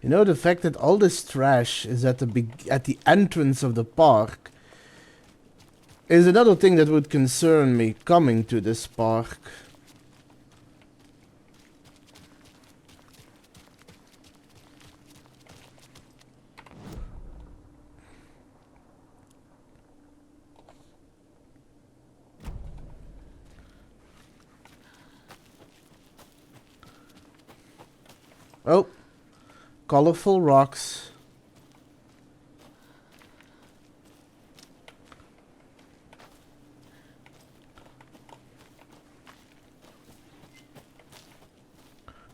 You know, the fact that all this trash is at the entrance of the park is another thing that would concern me coming to this park. Oh, colorful rocks.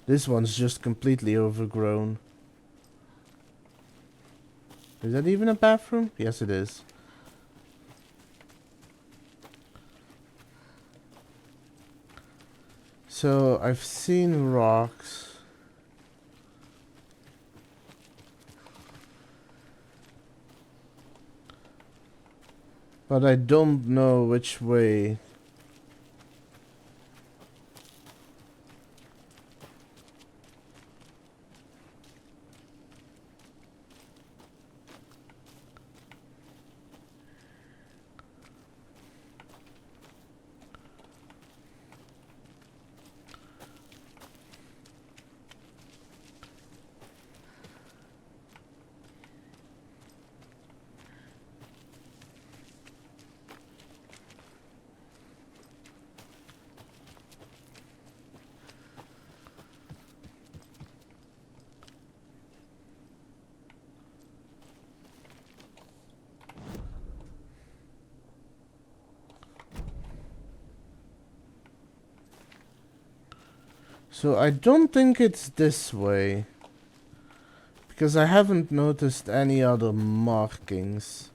This one's just completely overgrown. Is that even a bathroom? Yes, it is. So, I've seen rocks. But I don't know which way. So I don't think it's this way. Because I haven't noticed any other markings.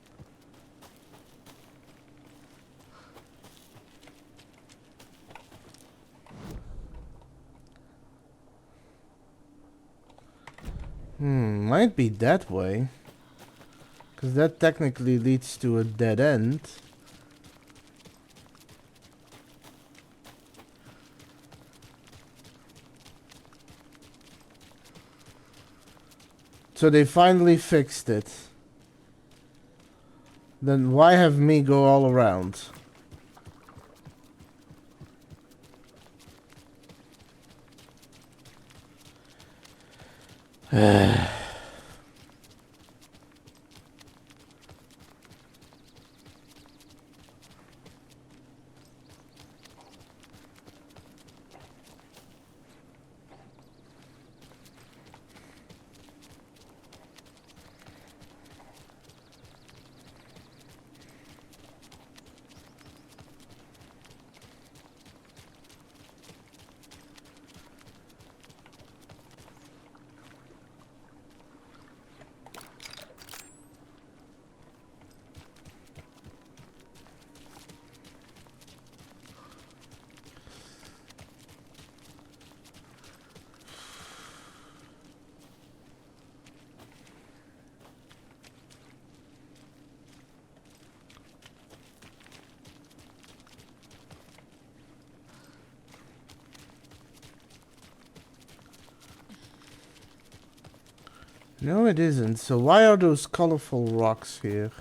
Might be that way. Because that technically leads to a dead end. So they finally fixed it. Then why have me go all around? No, it isn't. So why are those colorful rocks here?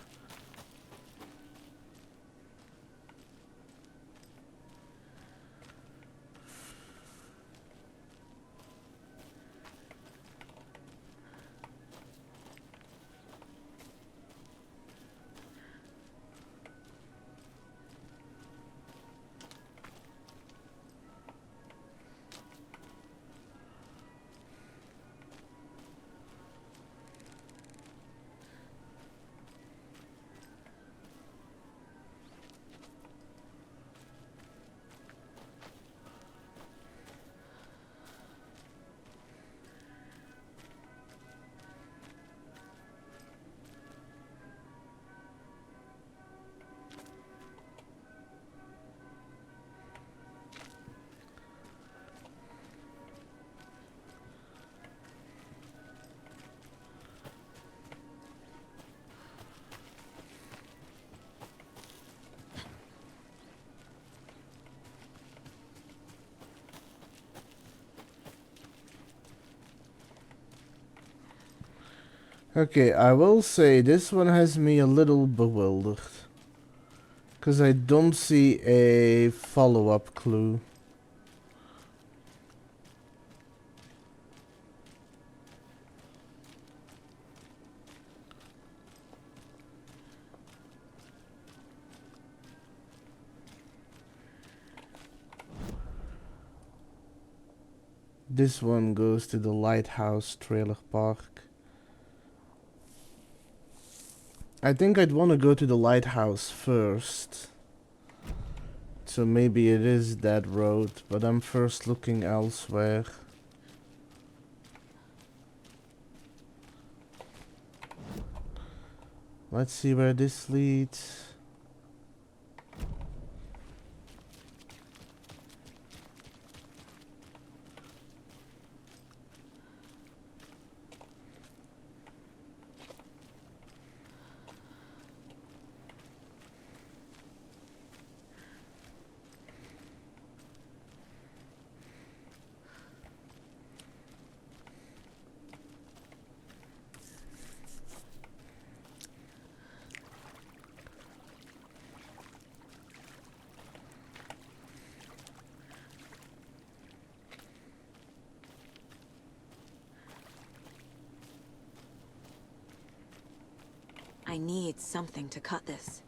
Okay, I will say this one has me a little bewildered. Because I don't see a follow-up clue. This one goes to the Lighthouse Trailer Park. I think I'd want to go to the lighthouse first. So maybe it is that road, but I'm first looking elsewhere. Let's see where this leads. I need something to cut this.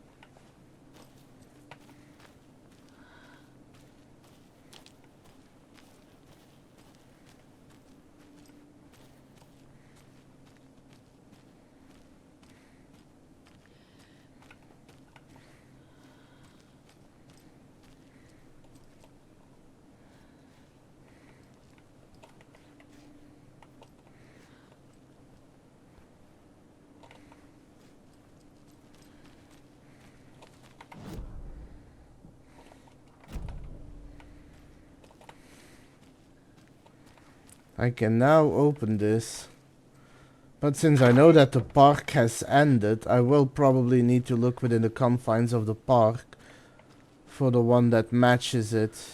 I can now open this. But since I know that the park has ended, I will probably need to look within the confines of the park for the one that matches it.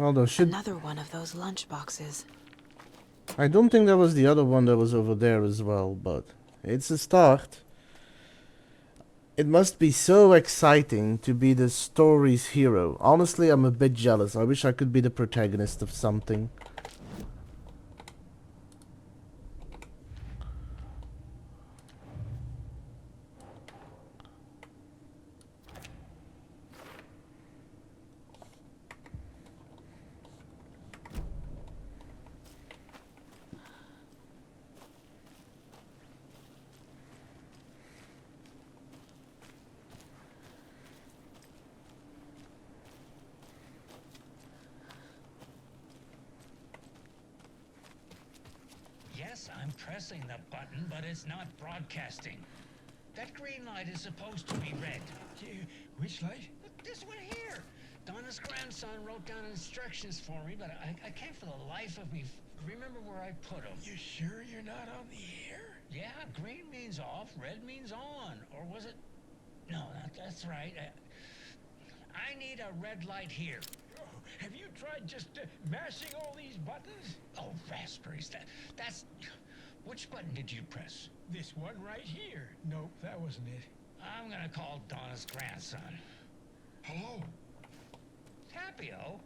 Although Another one of those lunch boxes. I don't think that was the other one that was over there as well, but it's a start. It must be so exciting to be the story's hero. Honestly, I'm a bit jealous. I wish I could be the protagonist of something. Yes, I'm pressing the button, but it's not broadcasting. That green light is supposed to be red. Which light? Look, this one here. Donna's grandson wrote down instructions for me, but I can't for the life of me remember where I put them. You sure you're not on the air? Yeah, green means off, red means on. Or was it? No, that's right. I need a red light here. Oh, have you tried just mashing all these buttons? Oh, raspberries. That's... Which button did you press? This one right here. Nope, that wasn't it. I'm gonna call Donna's grandson. Hello? Tapio?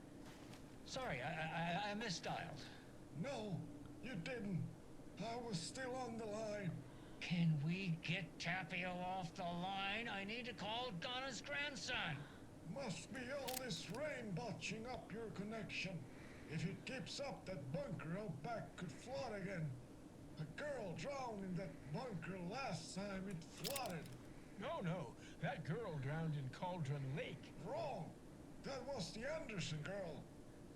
Sorry, I misdialed. No, you didn't. I was still on the line. Can we get Tapio off the line? I need to call Donna's grandson. Must be all this rain botching up your connection. If it keeps up, that bunker out back could flood again. A girl drowned in that bunker last time it flooded. No, that girl drowned in Cauldron Lake. Wrong. That was the Anderson girl.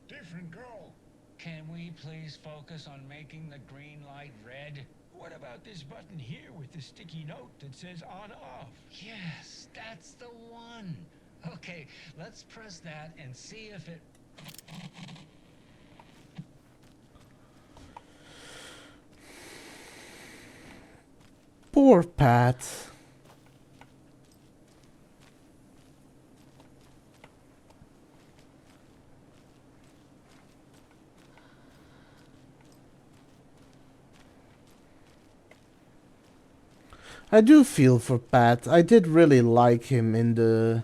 Different girl. Can we please focus on making the green light red? What about this button here with the sticky note that says on/off? Yes, that's the one. Okay, let's press that and see if it... Poor Pat. I do feel for Pat. I did really like him in the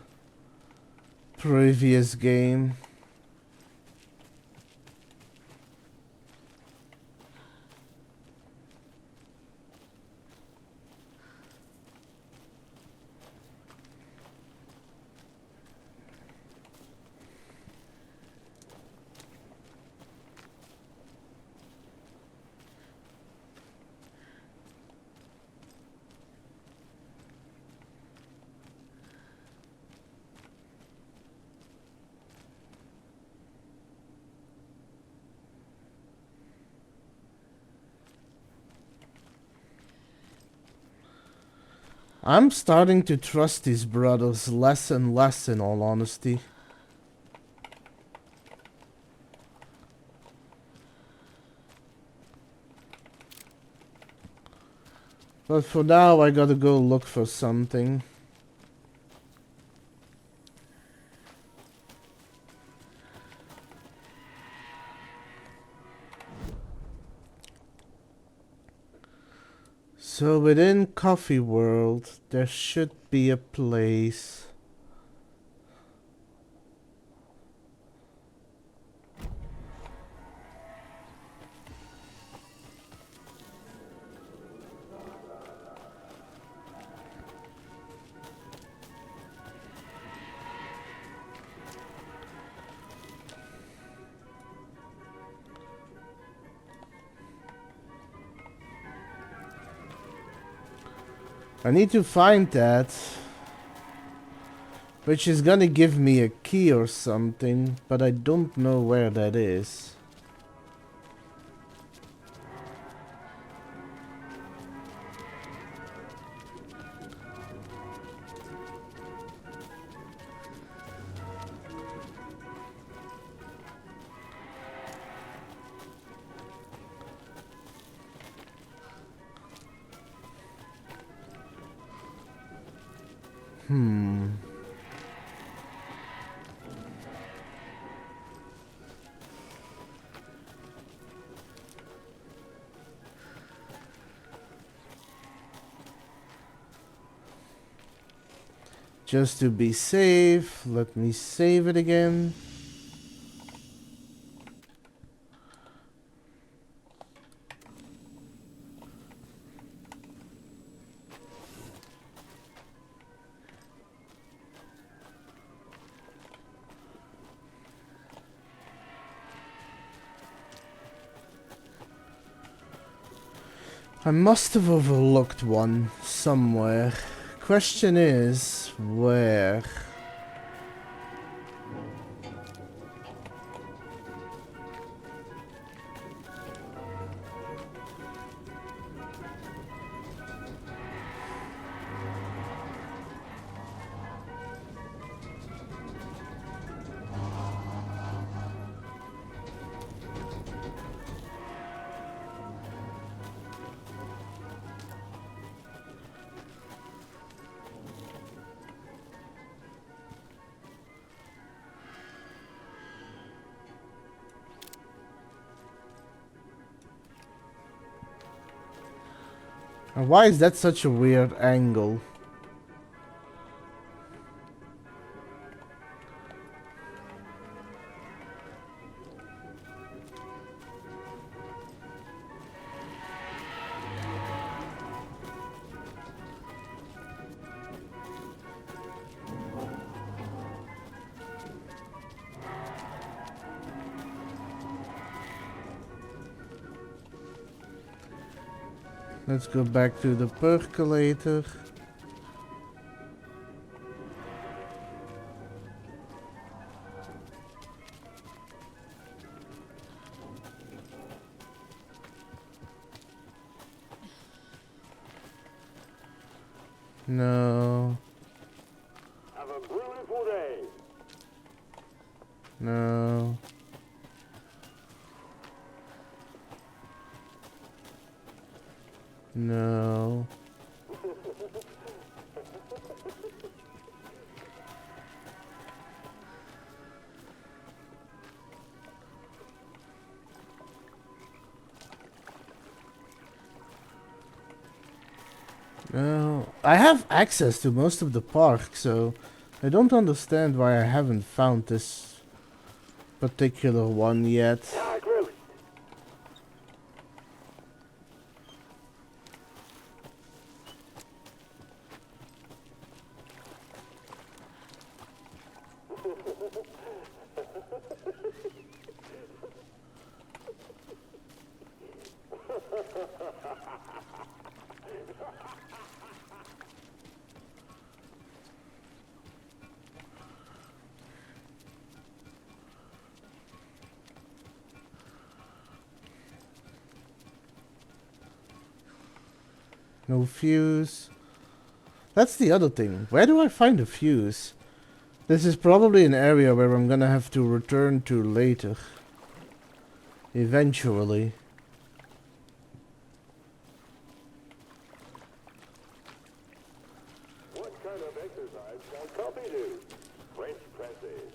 previous game. I'm starting to trust these brothers less and less, in all honesty. But for now, I gotta go look for something. So within Coffee World, there should be a place. I need to find that, which is gonna give me a key or something, but I don't know where that is. Just to be safe, let me save it again. I must have overlooked one somewhere. Question is, where? And why is that such a weird angle? Let's go back to the percolator. No. Have a beautiful day. No. No. I have access to most of the park, so I don't understand why I haven't found this particular one yet. Ah, gross. No fuse. That's the other thing. Where do I find a fuse? This is probably an area where I'm gonna have to return to later. Eventually. What kind of exercise can Copy do? French presses.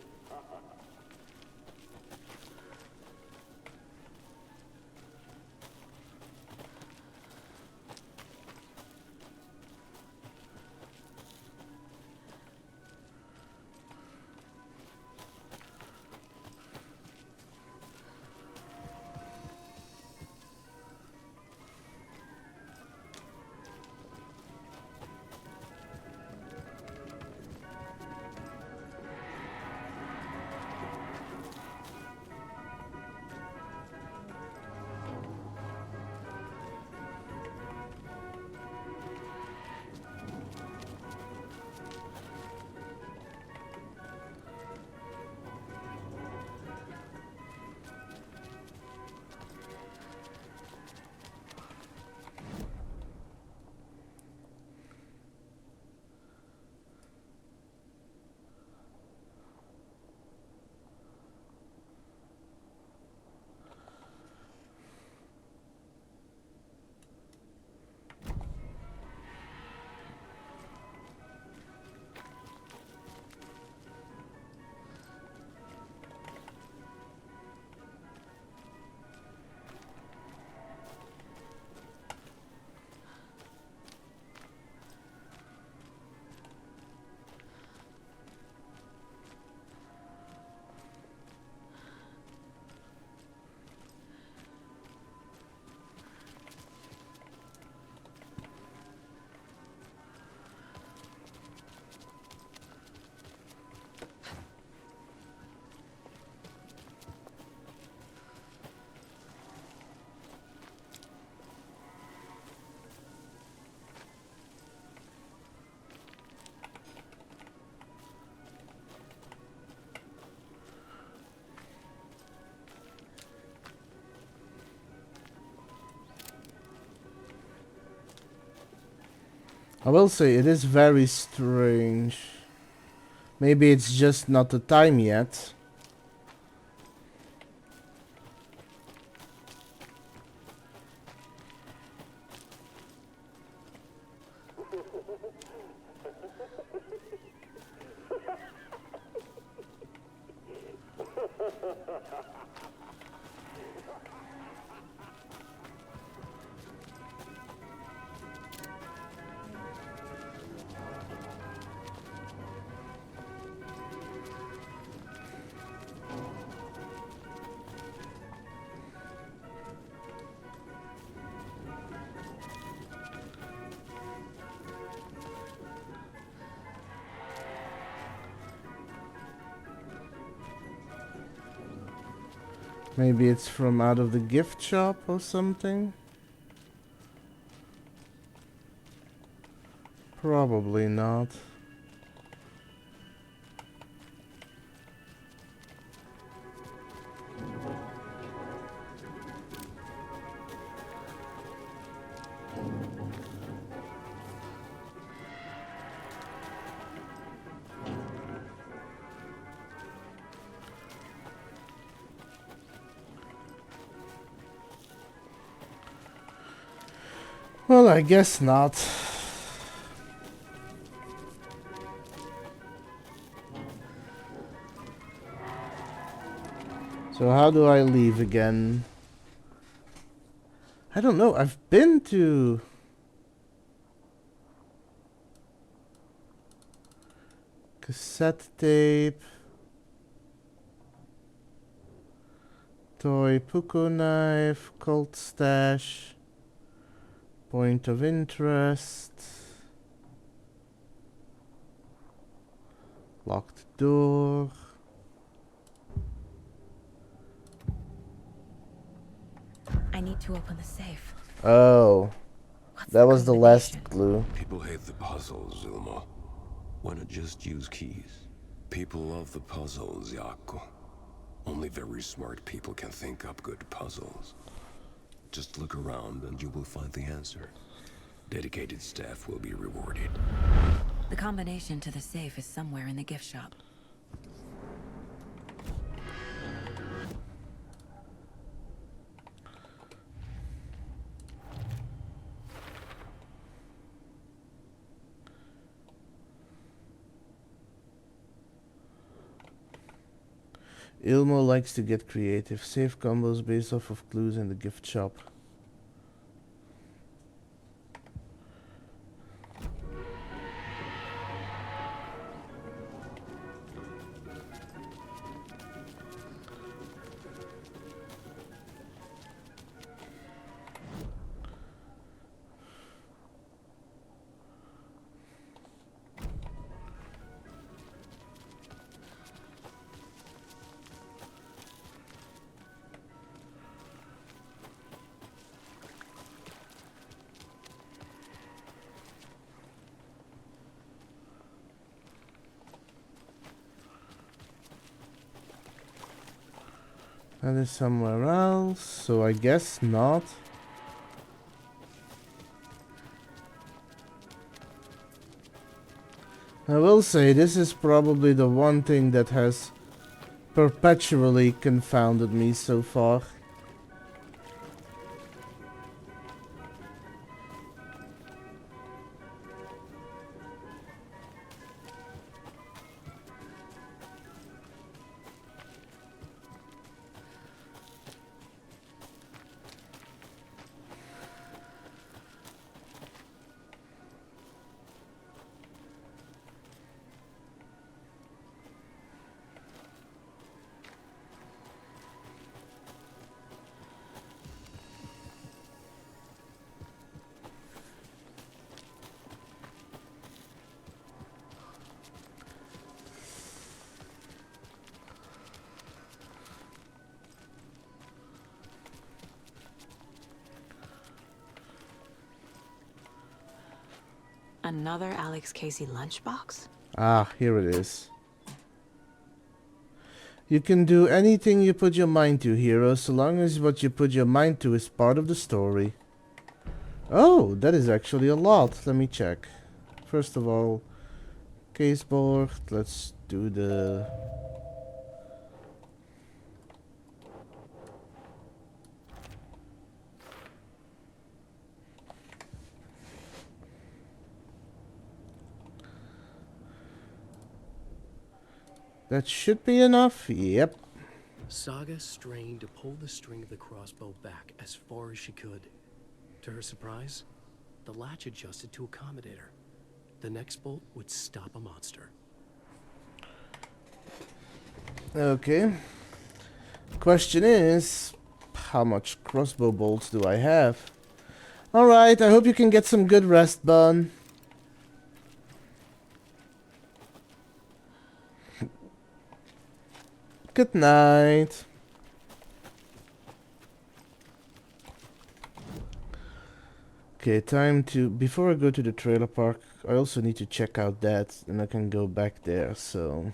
I will say it is very strange. Maybe it's just not the time yet. Maybe it's from out of the gift shop or something? Probably not. Well, I guess not. So how do I leave again? I don't know. I've been to... Cassette tape. Toy Puko knife. Cult stash. Point of interest. Locked door. I need to open the safe. Oh, What's that was the last combination? clue. People hate the puzzles, Ilma. Why not just use keys? People love the puzzles, Jaakko. Only very smart people can think up good puzzles. Just look around and you will find the answer. Dedicated staff will be rewarded. The combination to the safe is somewhere in the gift shop. Ilmo likes to get creative. Save combos based off of clues in the gift shop. That is somewhere else, so I guess not. I will say this is probably the one thing that has perpetually confounded me so far. Another Alex Casey lunchbox? Ah, here it is. You can do anything you put your mind to, hero, so long as what you put your mind to is part of the story. Oh, that is actually a lot. Let me check. First of all, caseboard. Let's do the... That should be enough. Yep. Saga strained to pull the string of the crossbow back as far as she could. To her surprise, the latch adjusted to accommodate her. The next bolt would stop a monster. Okay. Question is, how much crossbow bolts do I have? Alright, I hope you can get some good rest, Bun. Good night. Okay, time to... Before I go to the trailer park, I also need to check out that, and I can go back there, so...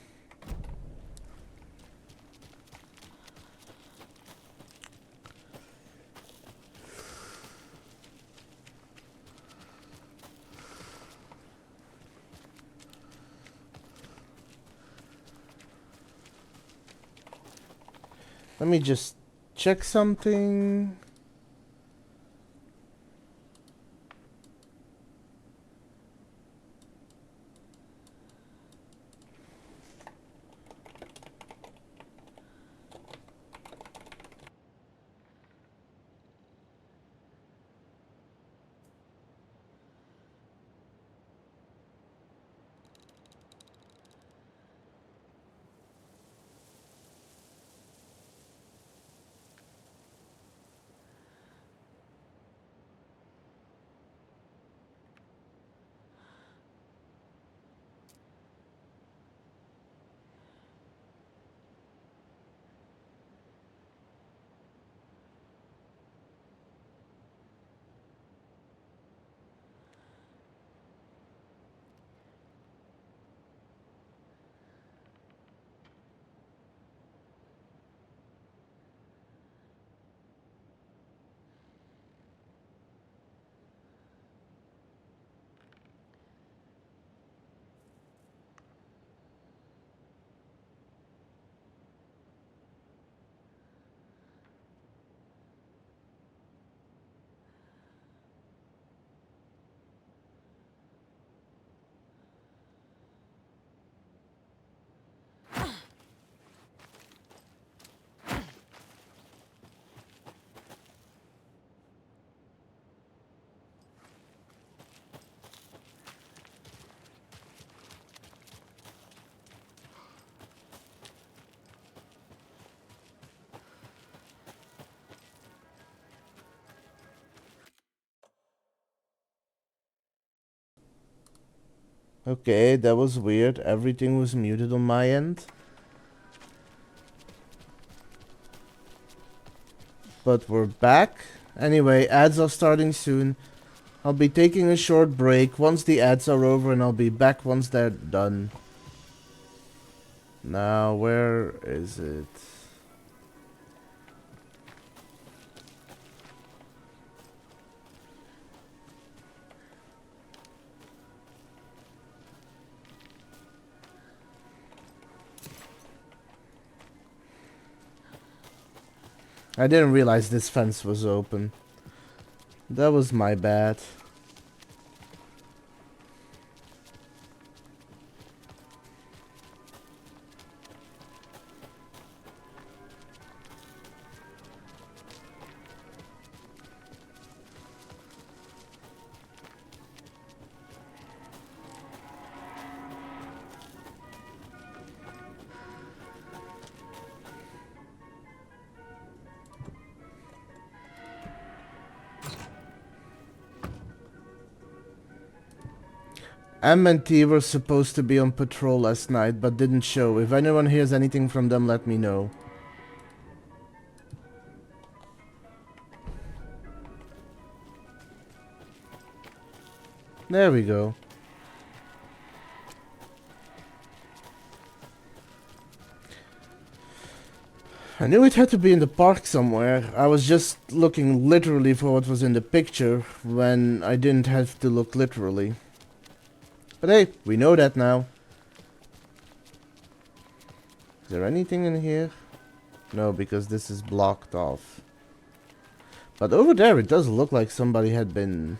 Let me just check something. Okay, that was weird. Everything was muted on my end. But we're back. Anyway, ads are starting soon. I'll be taking a short break once the ads are over, and I'll be back once they're done. Now, where is it? I didn't realize this fence was open. That was my bad. M and T were supposed to be on patrol last night, but didn't show. If anyone hears anything from them, let me know. There we go. I knew it had to be in the park somewhere. I was just looking literally for what was in the picture when I didn't have to look literally. But hey, we know that now. Is there anything in here? No, because this is blocked off. But over there it does look like somebody had been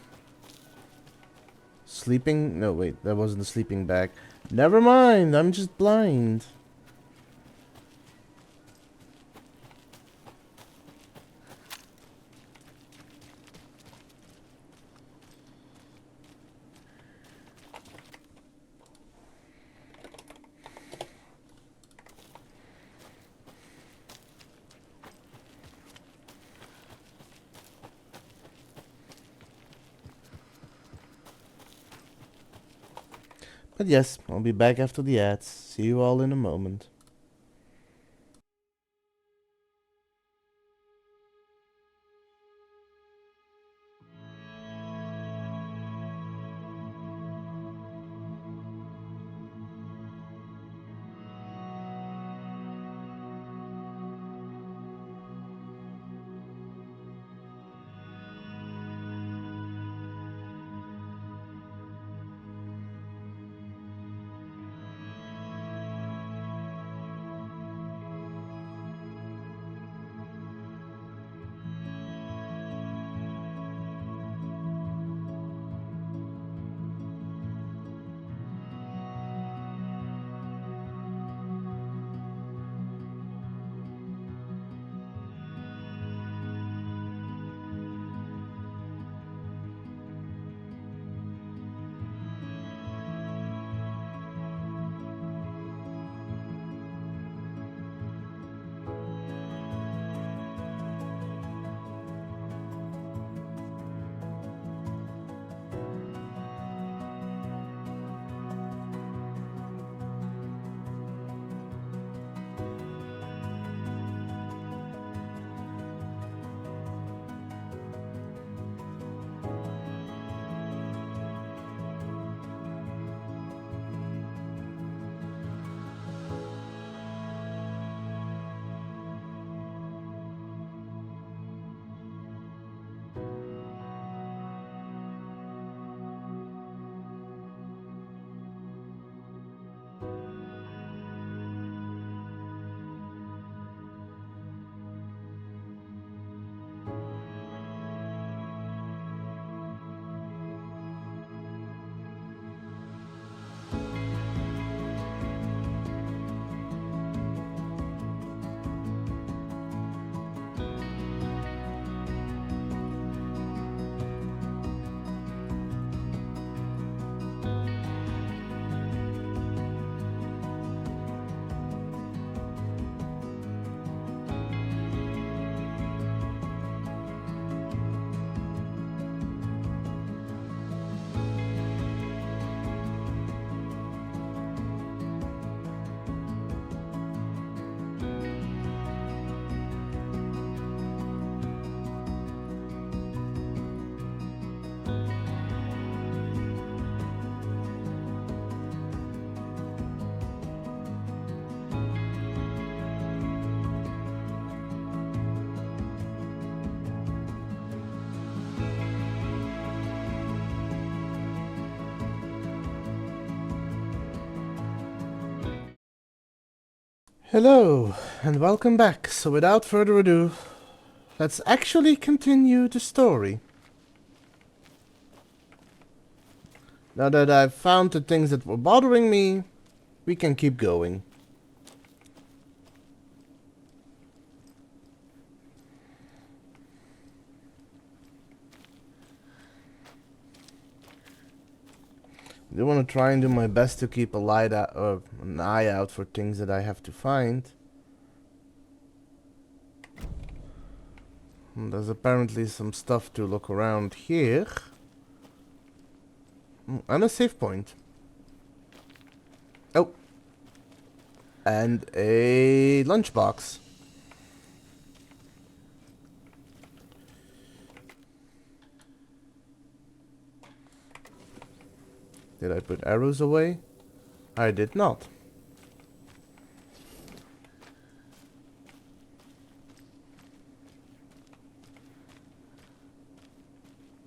sleeping. No, wait, that wasn't a sleeping bag. Never mind, I'm just blind. But yes, I'll be back after the ads. See you all in a moment. Hello, and welcome back. So without further ado, let's actually continue the story. Now that I've found the things that were bothering me, we can keep going. I do want to try and do my best to keep a light out, or an eye out for things that I have to find. And there's apparently some stuff to look around here. And a save point. Oh. And a lunchbox. Did I put arrows away? I did not.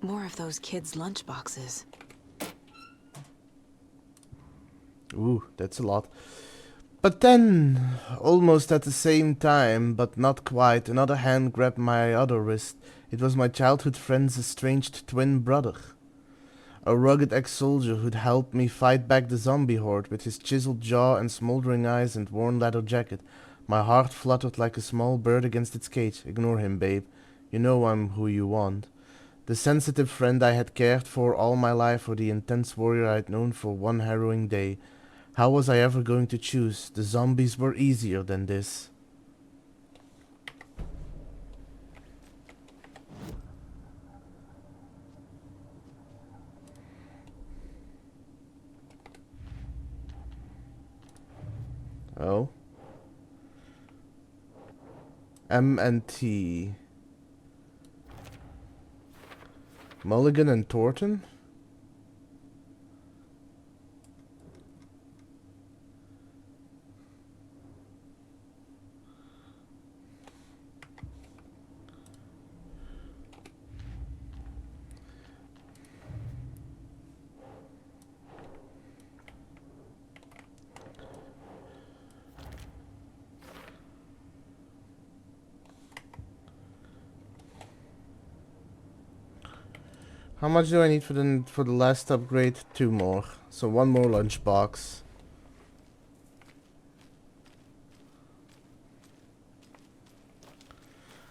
More of those kids' lunchboxes. Ooh, that's a lot. But then, almost at the same time, but not quite, another hand grabbed my other wrist. It was my childhood friend's estranged twin brother. A rugged ex-soldier who'd helped me fight back the zombie horde with his chiseled jaw and smoldering eyes and worn leather jacket. My heart fluttered like a small bird against its cage. Ignore him, babe. You know I'm who you want. The sensitive friend I had cared for all my life, or the intense warrior I'd known for one harrowing day. How was I ever going to choose? The zombies were easier than this. Oh. M and T. Mulligan and Thornton? How much do I need for the last upgrade? 2 more. So 1 more lunchbox.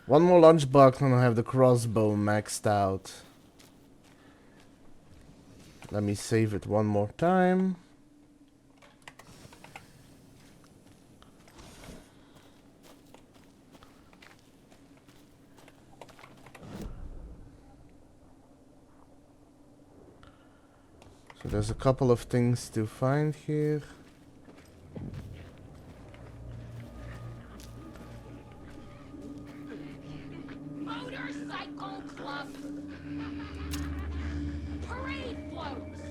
One more lunchbox and I have the crossbow maxed out. Let me save it one more time. So there's a couple of things to find here. Motorcycle Club Parade Floats.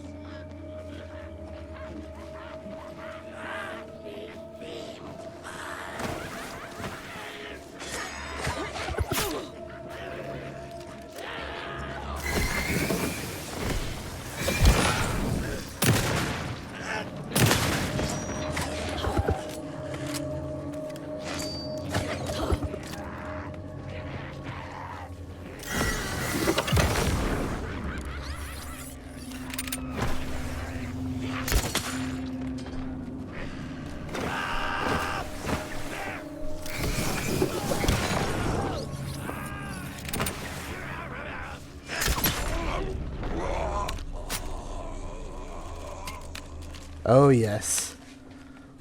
Oh yes.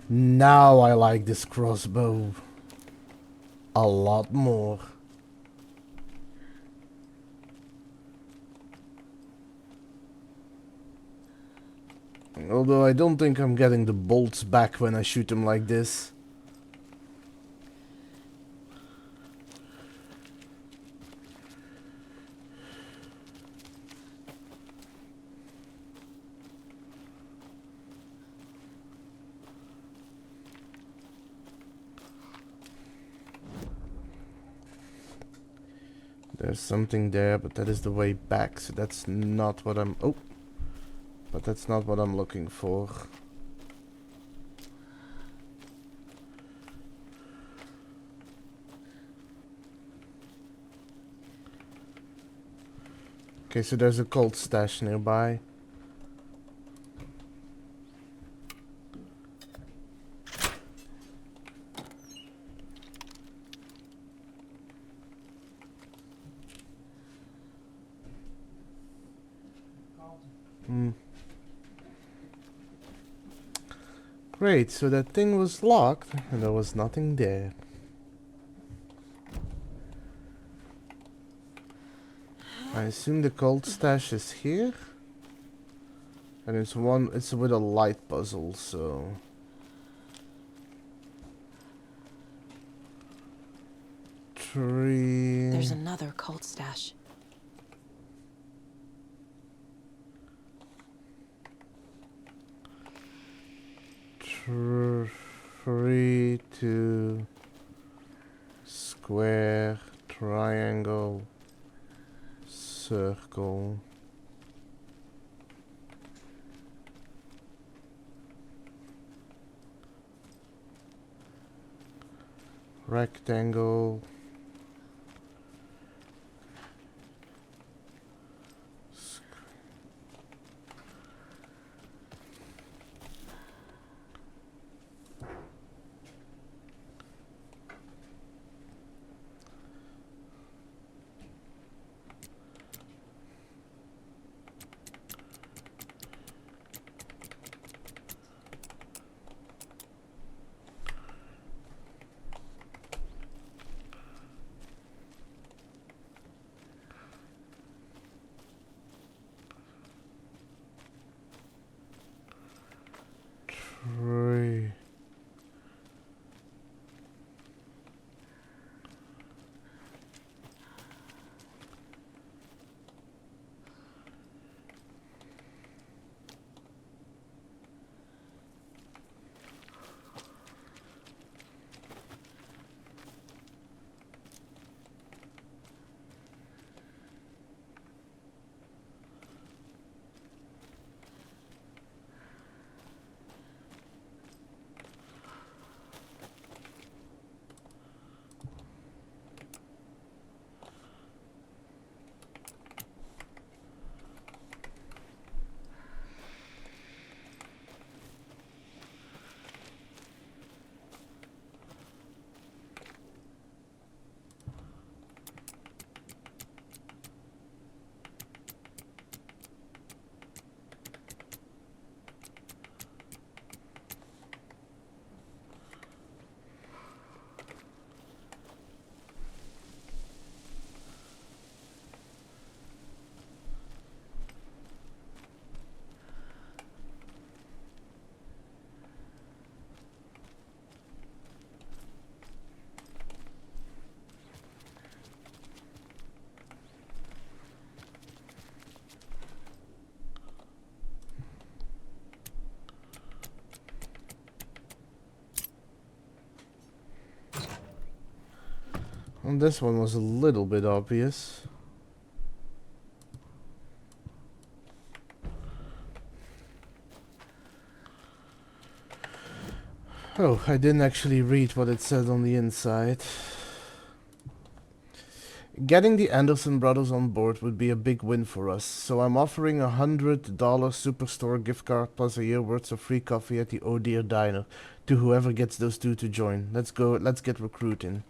Now I like this crossbow a lot more. Although I don't think I'm getting the bolts back when I shoot them like this. There's something there, but that is the way back, so that's not what I'm... Oh! But that's not what I'm looking for. Okay, so there's a cold stash nearby. Hmm. Great, so that thing was locked and there was nothing there. I assume the cold stash is here. And it's with a light puzzle, so tree. There's another cult stash. Three, two, square, triangle, circle. Rectangle. Three. And this one was a little bit obvious. Oh, I didn't actually read what it said on the inside. Getting the Anderson brothers on board would be a big win for us, so I'm offering $100 Superstore gift card plus a year worth of free coffee at the Oh Dear Diner to whoever gets those two to join. Let's get recruiting.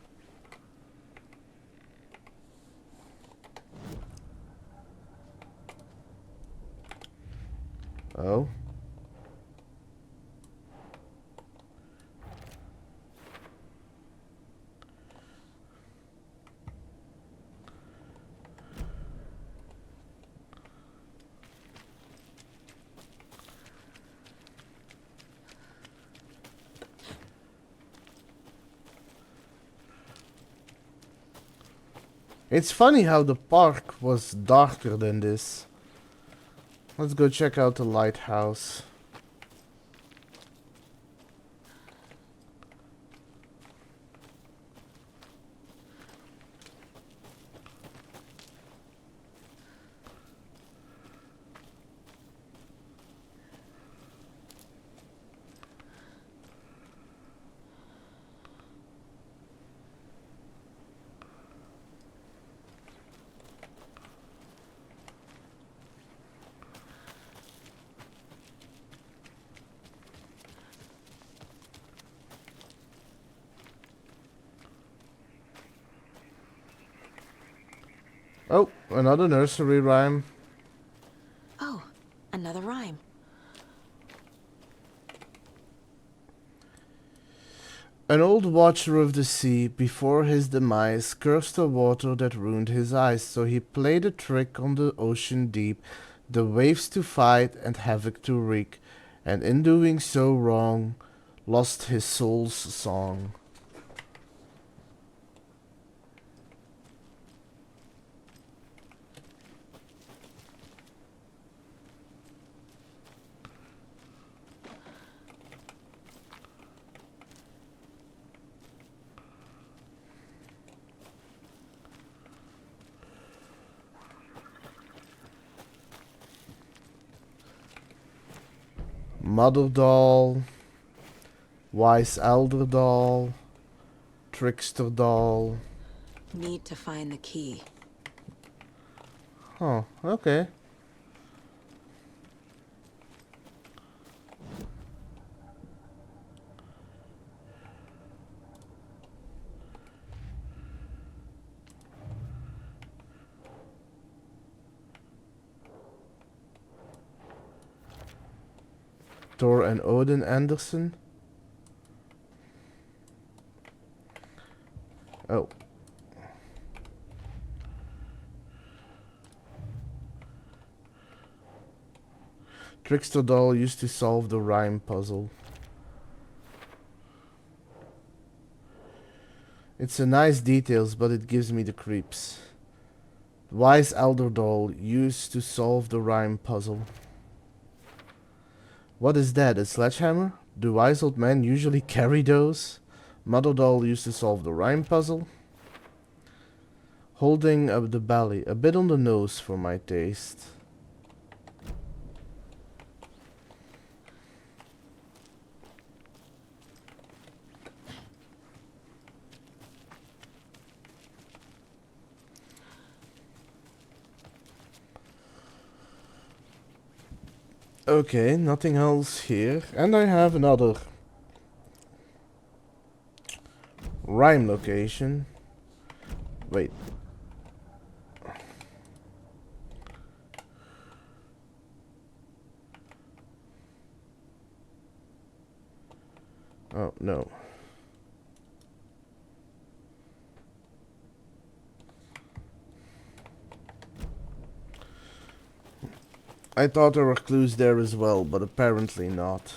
Oh? It's funny how the park was darker than this. Let's go check out the lighthouse. Oh, another nursery rhyme. Oh, another rhyme. An old watcher of the sea, before his demise, cursed the water that ruined his eyes, so he played a trick on the ocean deep, the waves to fight and havoc to wreak, and in doing so wrong, lost his soul's song. Mother doll, wise elder doll, trickster doll. Need to find the key. Huh, okay. Thor and Odin Anderson. Oh. Trickster doll used to solve the rhyme puzzle. It's a nice details, but it gives me the creeps. Wise elder doll used to solve the rhyme puzzle. What is that, a sledgehammer? Do wise old men usually carry those? Mother doll used to solve the rhyme puzzle. Holding up the belly, a bit on the nose for my taste. Okay, nothing else here. And I have another rhyme location. Wait. Oh, no. I thought there were clues there as well, but apparently not.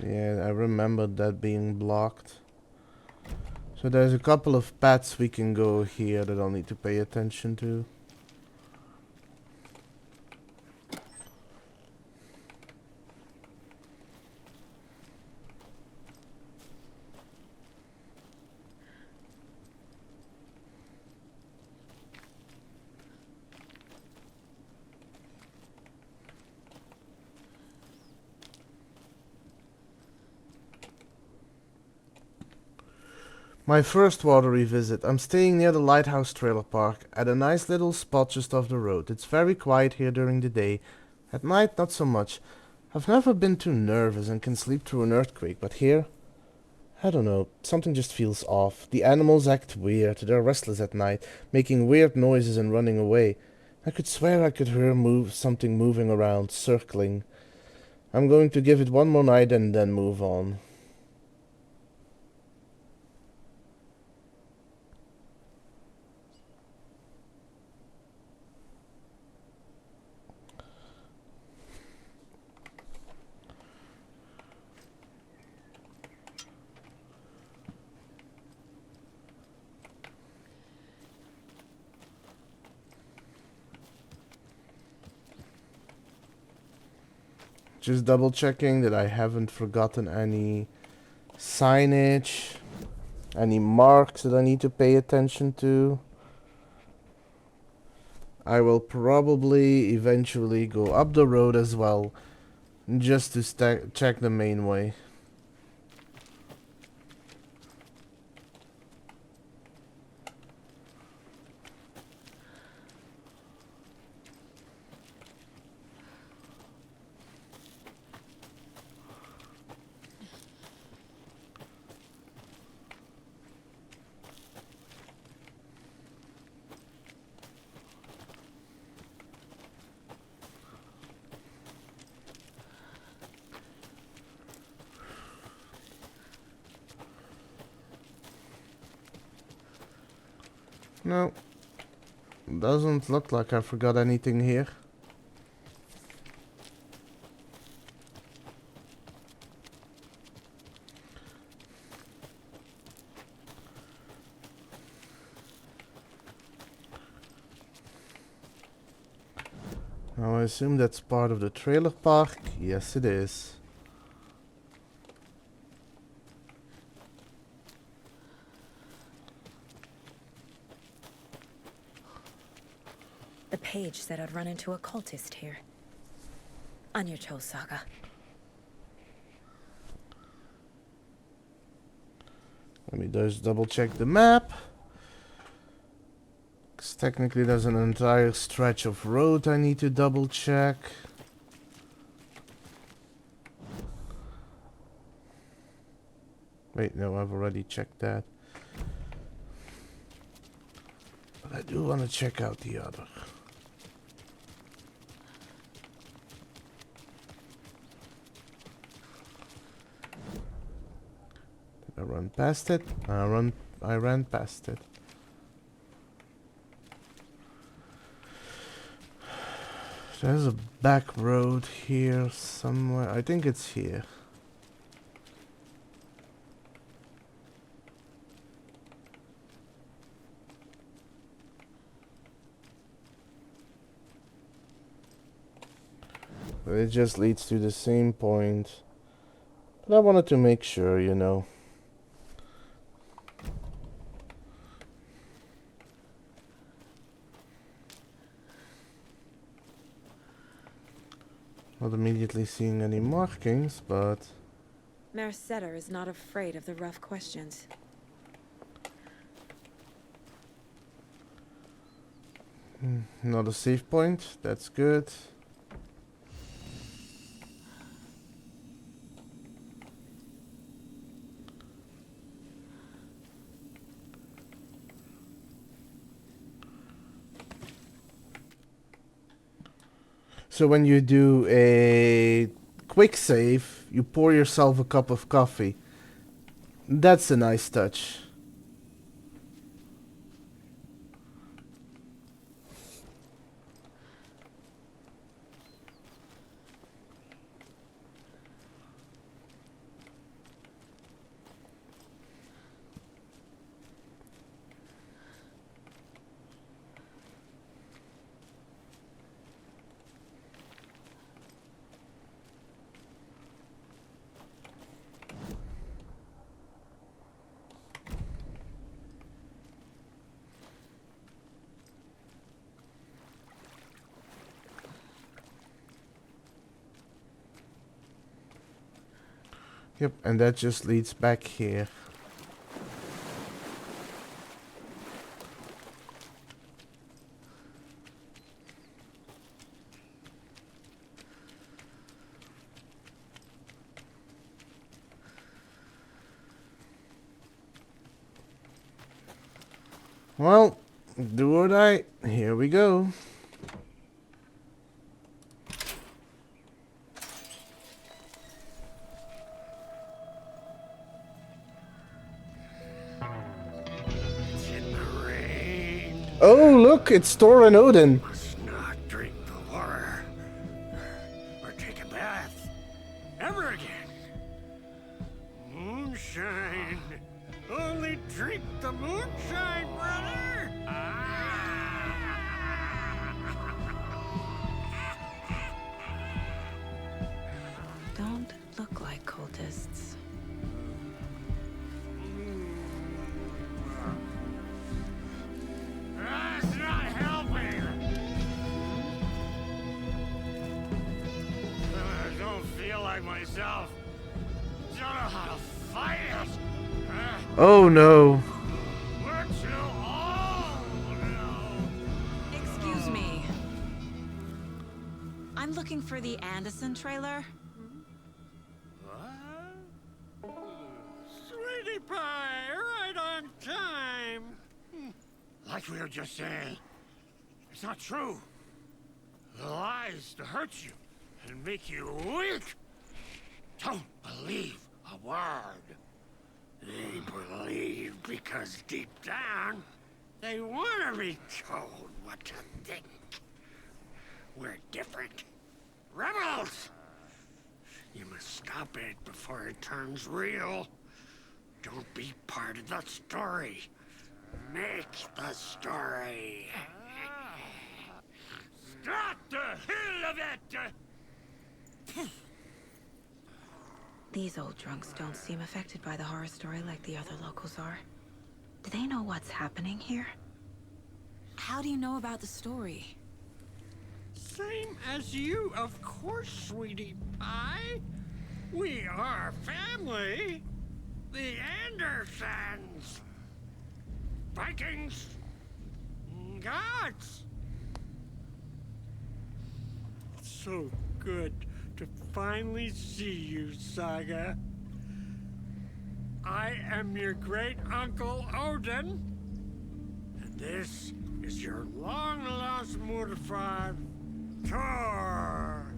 Yeah, I remembered that being blocked. So there's a couple of paths we can go here that I'll need to pay attention to. My first watery visit. I'm staying near the Lighthouse Trailer Park at a nice little spot just off the road. It's very quiet here during the day. At night, not so much. I've never been too nervous and can sleep through an earthquake, but here, I don't know, something just feels off. The animals act weird. They're restless at night, making weird noises and running away. I could swear I could hear something moving around, circling. I'm going to give it one more night and then move on. Just double checking that I haven't forgotten any signage, any marks that I need to pay attention to. I will probably eventually go up the road as well, just to check the main way. No, doesn't look like I forgot anything here. Now I assume that's part of the trailer park. Yes, it is. The page said I'd run into a cultist here. On your Cho saga. Let me just double check the map. 'Cause technically there's an entire stretch of road I need to double check. Wait, no, I've already checked that. But I do want to check out the other. Did I run past it? I ran past it. There's a back road here somewhere. I think it's here. But it just leads to the same point. But I wanted to make sure, you know. Not immediately seeing any markings, but... Mayor Setter is not afraid of the rough questions. Not a safe point. That's good. So when you do a quick save, you pour yourself a cup of coffee. That's a nice touch. Yep, and that just leads back here. Well, do or die. Here we go. Oh, look, it's Thor and Odin. Must not drink the water. Or take a bath. Ever again. Moonshine. Only drink the moonshine, brother. Don't look like cultists. That's not helping. yourself. Don't know how to fight it. Oh no. We're too old now. Excuse me. I'm looking for the Anderson trailer. What? Sweetie pie, right on time. Like we were just saying, it's not true. The lies to hurt you and make you weak. Don't believe a word. They believe because deep down, they want to be told what to think. We're different. Rebels! You must stop it before it turns real. Don't be part of the story. Make the story. Stop the hell of it! These old drunks don't seem affected by the horror story like the other locals are. Do they know what's happening here? How do you know about the story? Same as you, of course, sweetie pie. We are family. The Andersons. Vikings. Gods. So good to finally see you, Saga. I am your great uncle Odin. And this is your long-lost mortified Thor.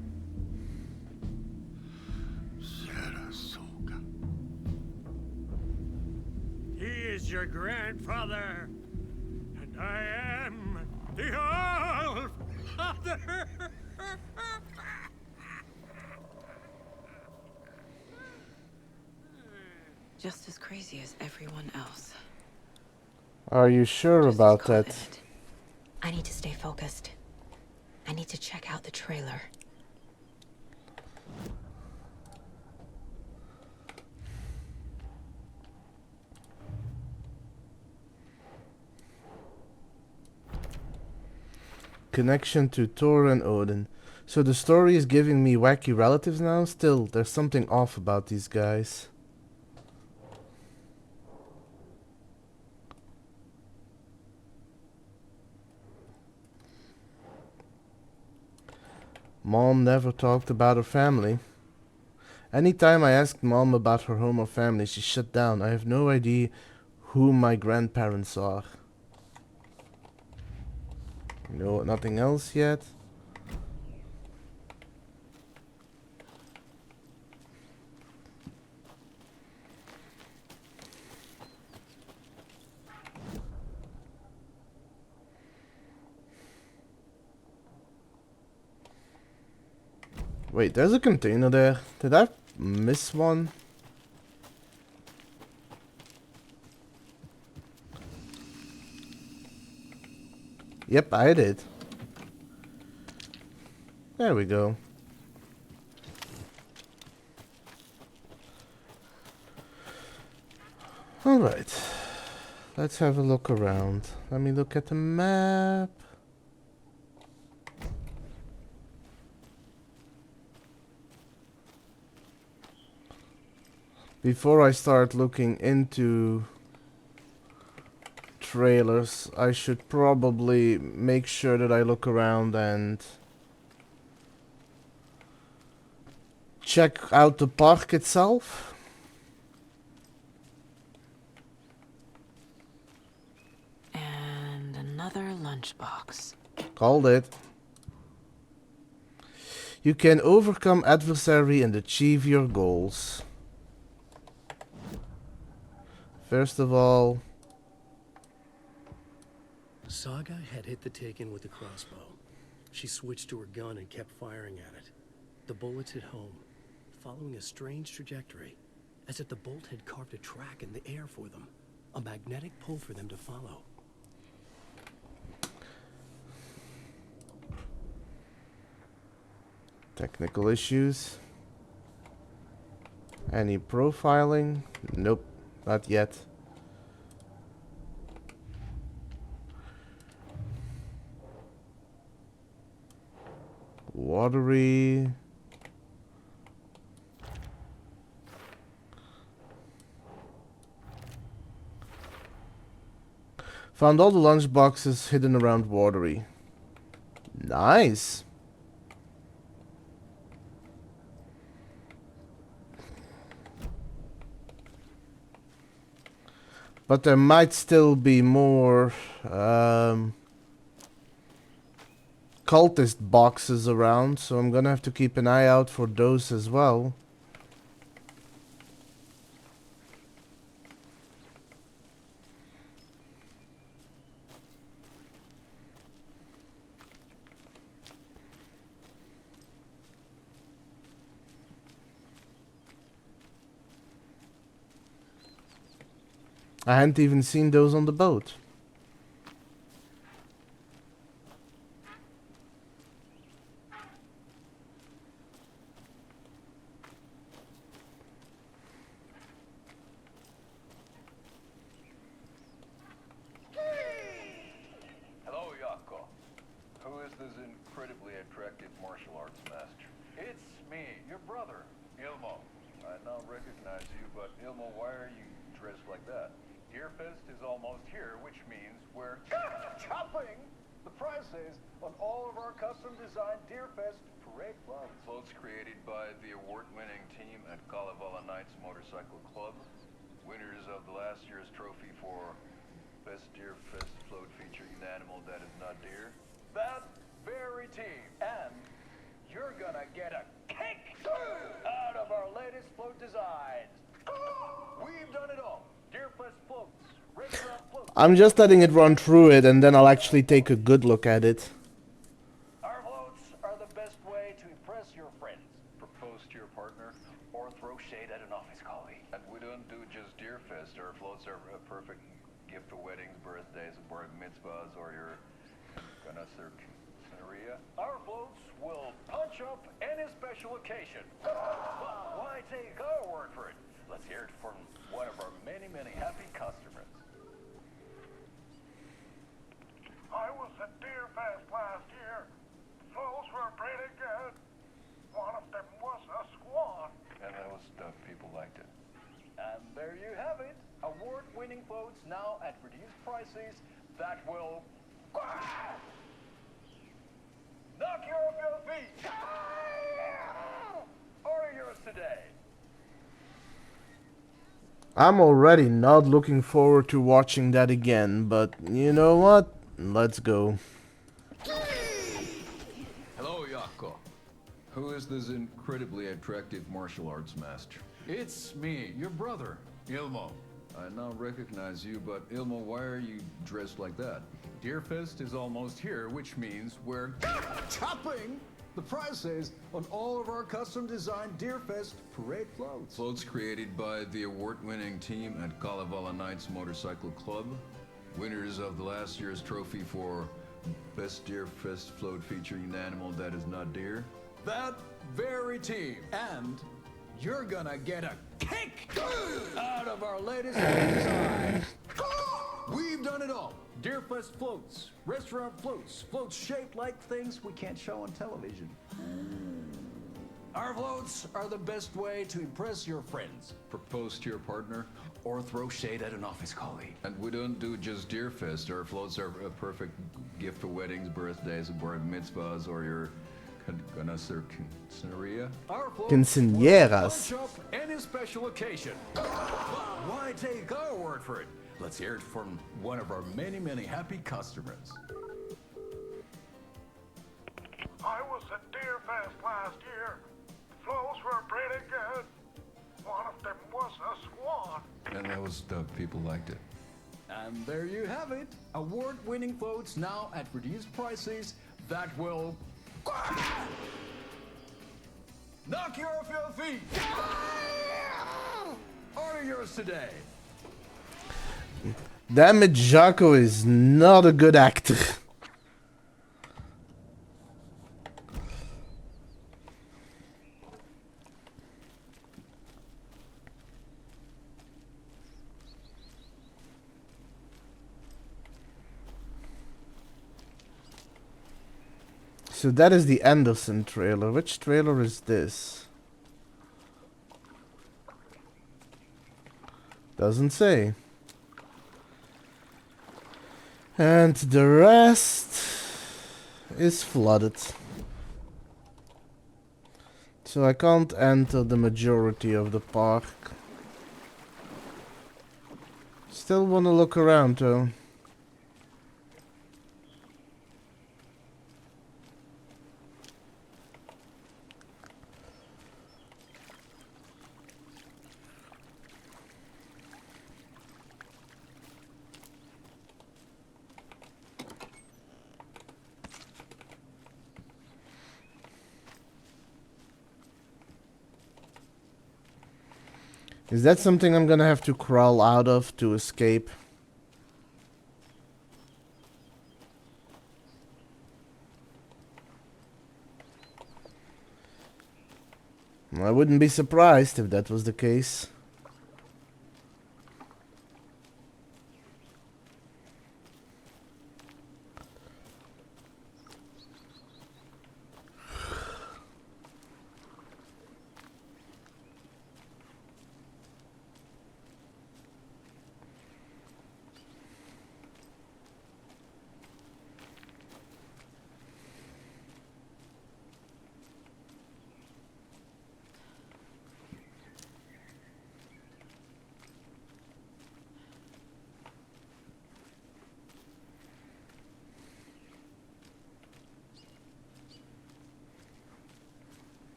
Sarasota. He is your grandfather, and I am the All-Father. Just as crazy as everyone else. Are you sure Just as about that? confident. I need to stay focused. I need to check out the trailer. Connection to Thor and Odin. So the story is giving me wacky relatives now? Still, there's something off about these guys. Mom never talked about her family. Anytime I asked Mom about her home or family, she shut down. I have no idea who my grandparents are. No, nothing else yet. Wait, there's a container there. Did I miss one? Yep, I did. There we go. Alright. Let's have a look around. Let me look at the map. Before I start looking into trailers, I should probably make sure that I look around and check out the park itself. And another lunchbox. Called it. You can overcome adversary and achieve your goals. First of all, Saga had hit the Taken with a crossbow. She switched to her gun and kept firing at it. The bullets hit home, following a strange trajectory, as if the bolt had carved a track in the air for them, a magnetic pull for them to follow. technical issues. Any profiling? Nope, not yet. Watery. Found all the lunch boxes hidden around Watery. Nice. But there might still be more cultist boxes around, so I'm gonna have to keep an eye out for those as well. I hadn't even seen those on the boat. Hello, Yako. Who is this incredibly attractive martial arts master? It's me, your brother, Ilmo. I now recognize you, but Ilmo, why are you dressed like that? Deerfest is almost here, which means we're chopping the prices on all of our custom-designed Deerfest parade floats. Floats created by the award-winning team at Kalevala Knights Motorcycle Club, winners of the last year's trophy for Best Deerfest float featuring an animal that is not deer. That very team. And you're gonna get a kick out of our latest float designs. We've done it all. Deerfest floats, restaurant floats. I'm just letting it run through it and then I'll actually take a good look at it. Our floats are the best way to impress your friends. Propose to your partner or throw shade at an office colleague. And we don't do just Deerfest. Our floats are a perfect gift for weddings, birthdays, bar mitzvahs, or your scenario. Our floats will punch up any special occasion. But why take our word for it? Let's hear it from one of our many, many happy customers. I was at Deerfest last year. Floats were pretty good. One of them was a swan. And those people liked it. And there you have it. Award-winning floats now at reduced prices that will knock you off your feet. Order yours today. I'm already not looking forward to watching that again, but you know what? Let's go. Hello, Yako. Who is this incredibly attractive martial arts master? It's me, your brother, Ilmo. I now recognize you, but Ilmo, why are you dressed like that? Deerfest is almost here, which means we're chopping the prices on all of our custom-designed Deerfest parade floats. Floats created by the award-winning team at Kalevala Knights Motorcycle Club, winners of the last year's trophy for Best Deerfest float featuring an animal that is not deer. That very team. And you're gonna get a kick out of our latest designs. We've done it all. Deerfest floats, restaurant floats, floats shaped like things we can't show on television. Our floats are the best way to impress your friends, propose to your partner, or throw shade at an office colleague. And we don't do just Deerfest. Our floats are a perfect gift for weddings, birthdays, bar mitzvahs, or your scenario. Our floats Quinceañeras. will punch up any special occasion. Why take our word for it? Let's hear it from one of our many, many happy customers. I was at Deerfest last year. Floats were pretty good. One of them was a swan. And those people liked it. And there you have it. Award-winning floats now at reduced prices that will knock you off your feet. Order yours today. Damn it, Jaco is not a good actor. So that is the Anderson trailer. Which trailer is this? Doesn't say. And the rest is flooded. So I can't enter the majority of the park. Still want to look around though. Is that something I'm gonna have to crawl out of to escape? I wouldn't be surprised if that was the case.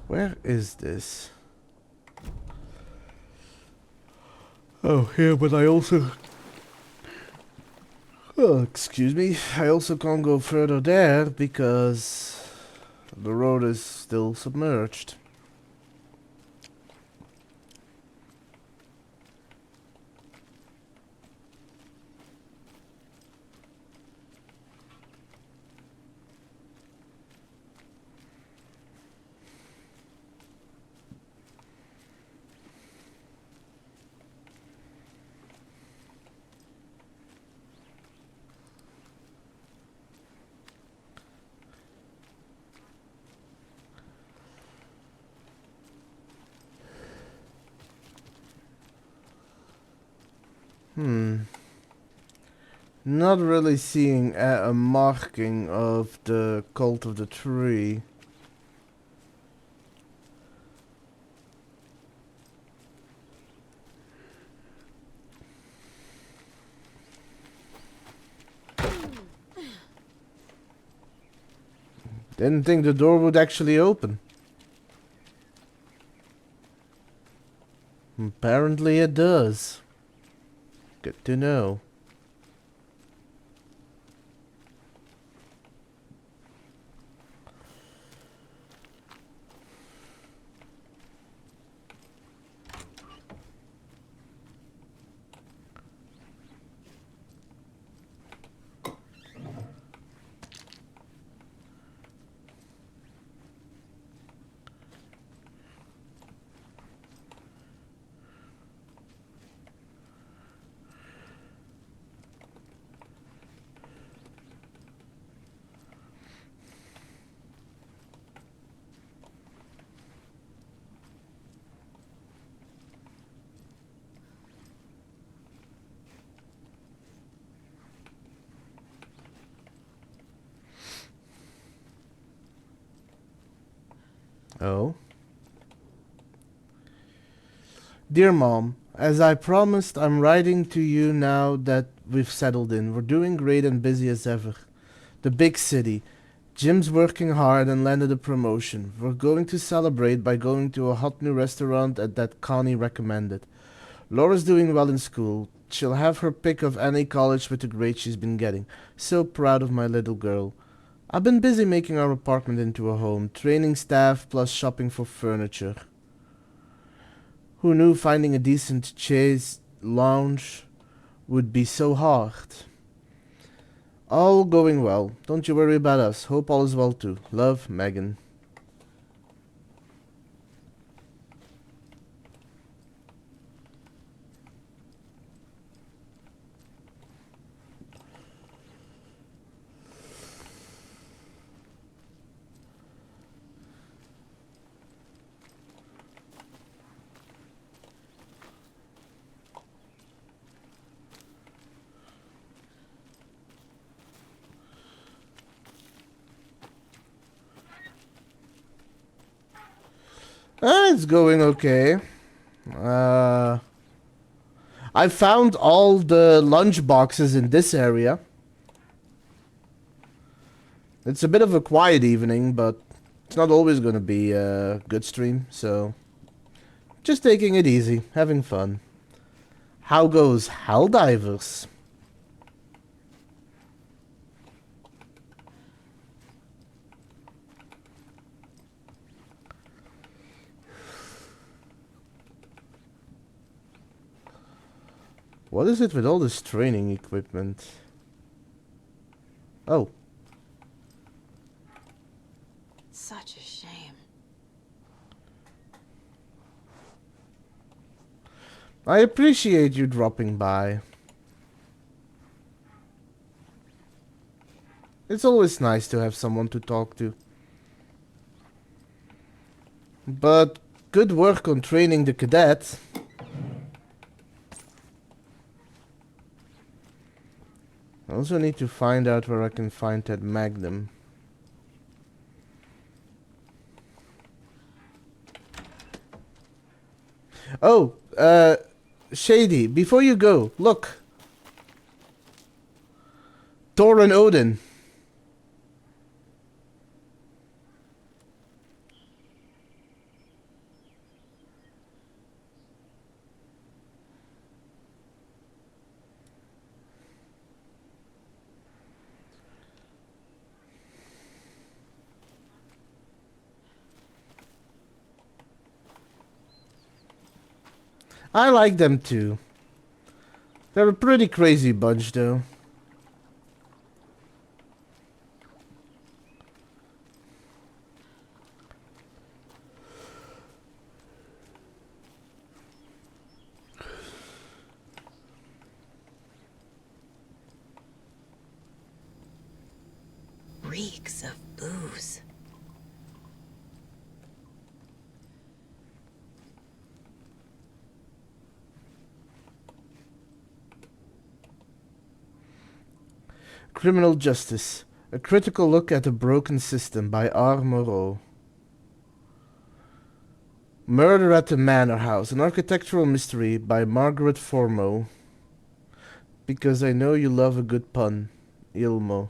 Where is this? Oh, here, but I also... Oh, excuse me. I also can't go further there because the road is still submerged. Not really seeing a marking of the cult of the tree. Didn't think the door would actually open. Apparently it does. Good to know. Oh. Dear Mom, as I promised, I'm writing to you now that we've settled in. We're doing great and busy as ever. The big city. Jim's working hard and landed a promotion. We're going to celebrate by going to a hot new restaurant that Connie recommended. Laura's doing well in school. She'll have her pick of any college with the grades she's been getting. So proud of my little girl. I've been busy making our apartment into a home, training staff plus shopping for furniture. Who knew finding a decent chaise lounge would be so hard? All going well. Don't you worry about us. Hope all is well too. Love, Megan. It's going okay. I found all the lunch boxes in this area. It's a bit of a quiet evening, but it's not always gonna be a good stream, so just taking it easy, having fun. How goes Helldivers? What is it with all this training equipment? Oh. Such a shame. I appreciate you dropping by. It's always nice to have someone to talk to. But good work on training the cadets. I also need to find out where I can find that magnum. Oh, Shady, before you go, look. Thor and Odin. I like them too. They're a pretty crazy bunch though. Reeks of booze. Criminal Justice. A critical look at a broken system by R. Moreau. Murder at the Manor House. An architectural mystery by Margaret Formo. Because I know you love a good pun. Ilmo.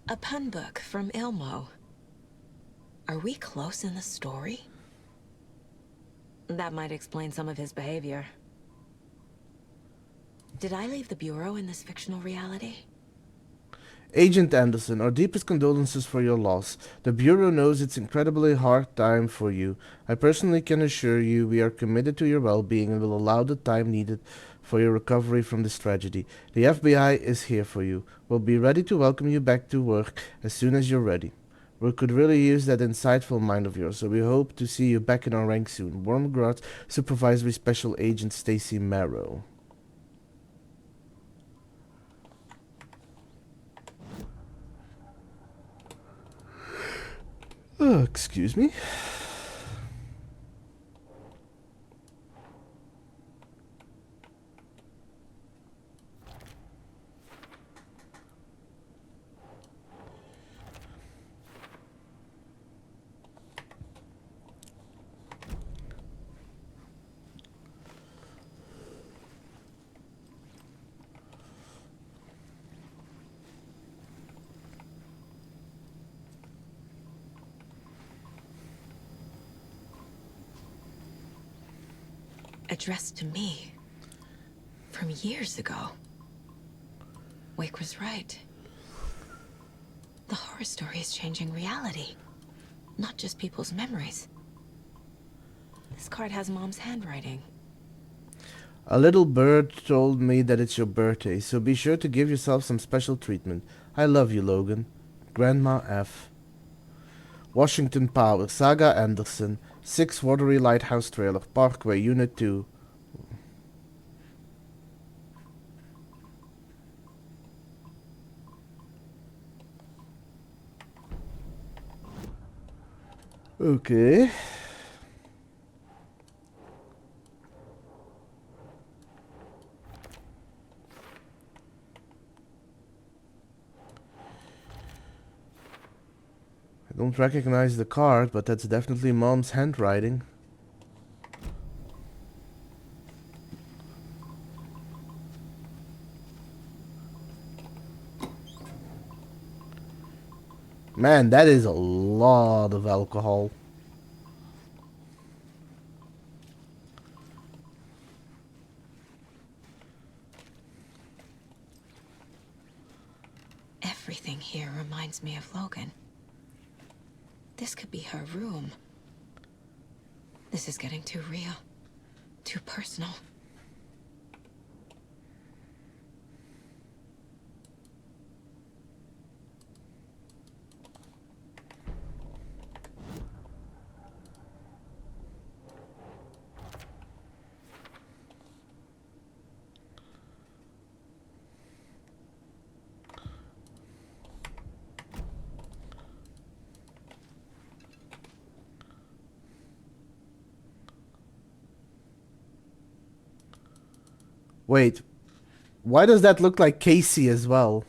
A pun book from Ilmo. Are we close in the story? That might explain some of his behavior. Did I leave the Bureau in this fictional reality? Agent Anderson, our deepest condolences for your loss. The Bureau knows it's incredibly hard time for you. I personally can assure you we are committed to your well-being and will allow the time needed for your recovery from this tragedy. The FBI is here for you. We'll be ready to welcome you back to work as soon as you're ready. We could really use that insightful mind of yours, so we hope to see you back in our ranks soon. Warm regards, Supervisory Special Agent Stacy Marrow. Excuse me. Addressed to me. From years ago. Wake was right. The horror story is changing reality. Not just people's memories. This card has Mom's handwriting. A little bird told me that it's your birthday, so be sure to give yourself some special treatment. I love you, Logan. Grandma F. Washington Power, Saga Anderson, 6 Watery Lighthouse Trailer, Parkway, Unit 2. Okay. Don't recognize the card, but that's definitely Mom's handwriting. Man, that is a lot of alcohol. Everything here reminds me of Logan. This could be her room. This is getting too real. Too personal. Wait, why does that look like Casey as well?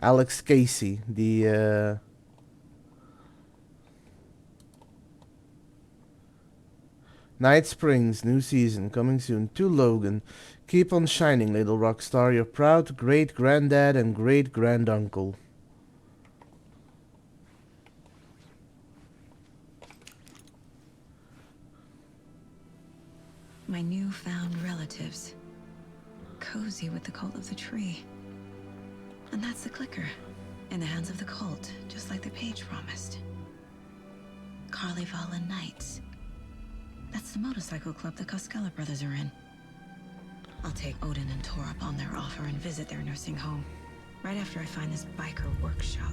Alex Casey, the Night Springs, new season, coming soon. To Logan. Keep on shining, little rock star. Your proud great-granddad and great-granduncle. My newfound relatives. Cozy with the cult of the tree. And that's the clicker. In the hands of the cult, just like the page promised. Carnival and Knights. That's the motorcycle club the Costello brothers are in. I'll take Odin and Tor up on their offer and visit their nursing home. Right after I find this biker workshop.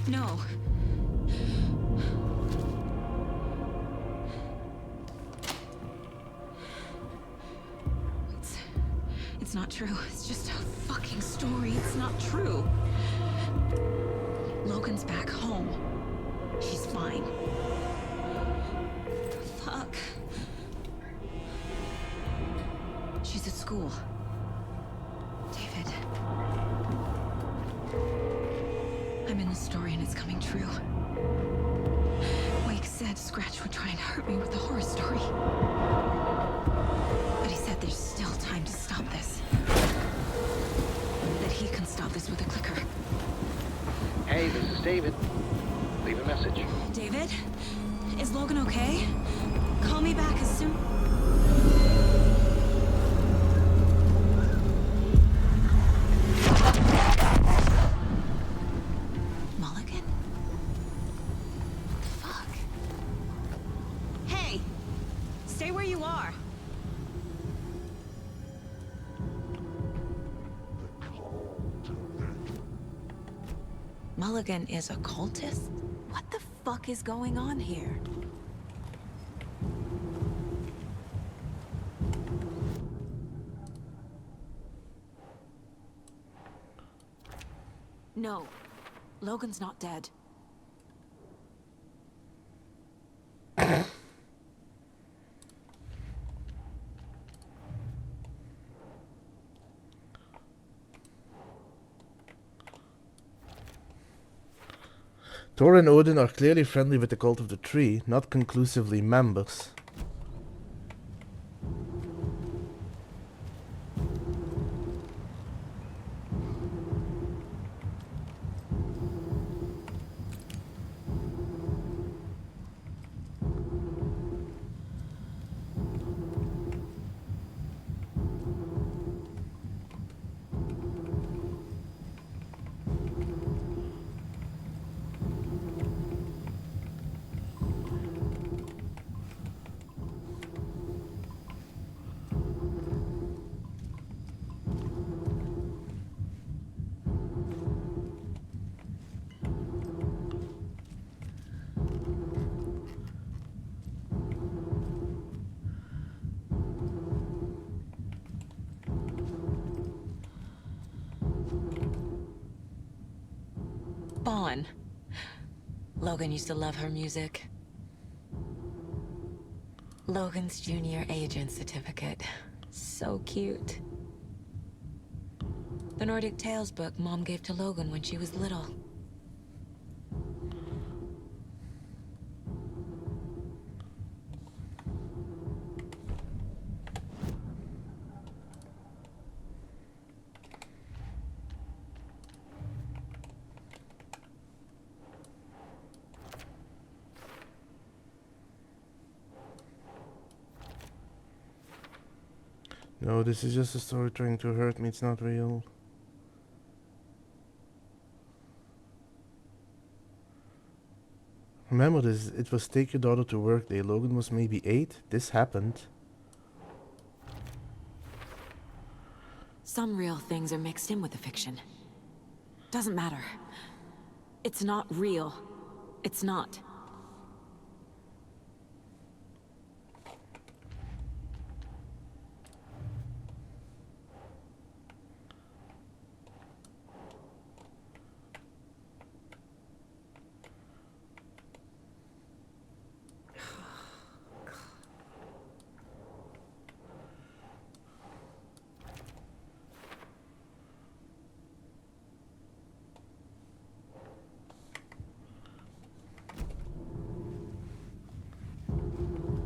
No. It's not true. It's just a fucking story. It's not true. Logan's back home. She's fine. Fuck. She's at school. David. I'm in the story and it's coming true. Wake said Scratch would try and hurt me with the horror story. But he said there's still time to stop this. That he can stop this with a clicker. Hey, this is David. Leave a message. David? Is Logan okay? Call me back as soon... Mulligan? What the fuck? Hey! Stay where you are! Mulligan is a cultist? What the fuck is going on here? No. Logan's not dead. Thor and Odin are clearly friendly with the Cult of the Tree, not conclusively members. one. Logan used to love her music. Logan's junior agent certificate. So cute. The Nordic Tales book Mom gave to Logan when she was little. No, this is just a story trying to hurt me. It's not real. Remember this, it was Take Your Daughter to Work Day. Logan was maybe 8. This happened. Some real things are mixed in with the fiction. Doesn't matter. It's not real. It's not.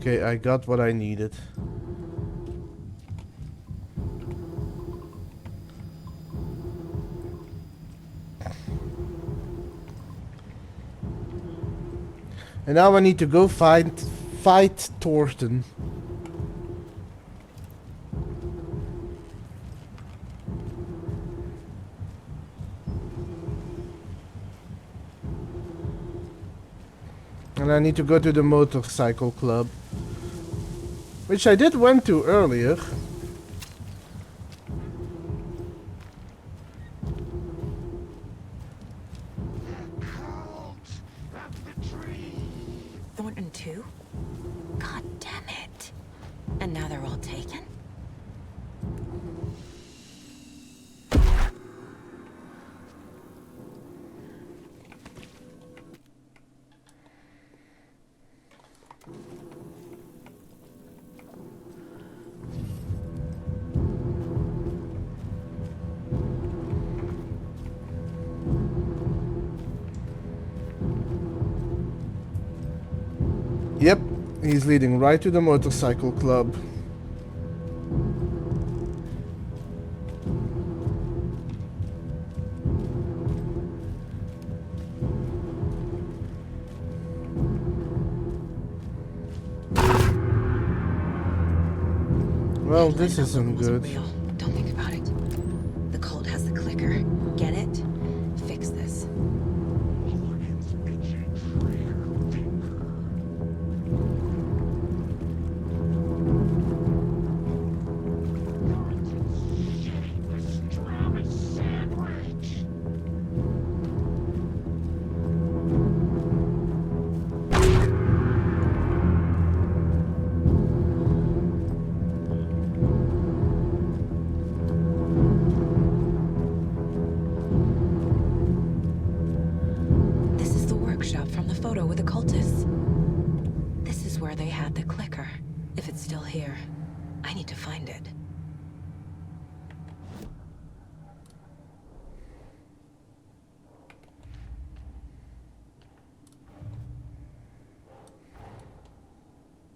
Okay, I got what I needed. And now I need to go fight Thornton. And I need to go to the motorcycle club, which I did went to earlier. Thornton too? God damn it. And now they're all taken? Yep, he's leading right to the motorcycle club. Well, this isn't good. Don't think about it. The cult has the clicker. Get it? Fix this.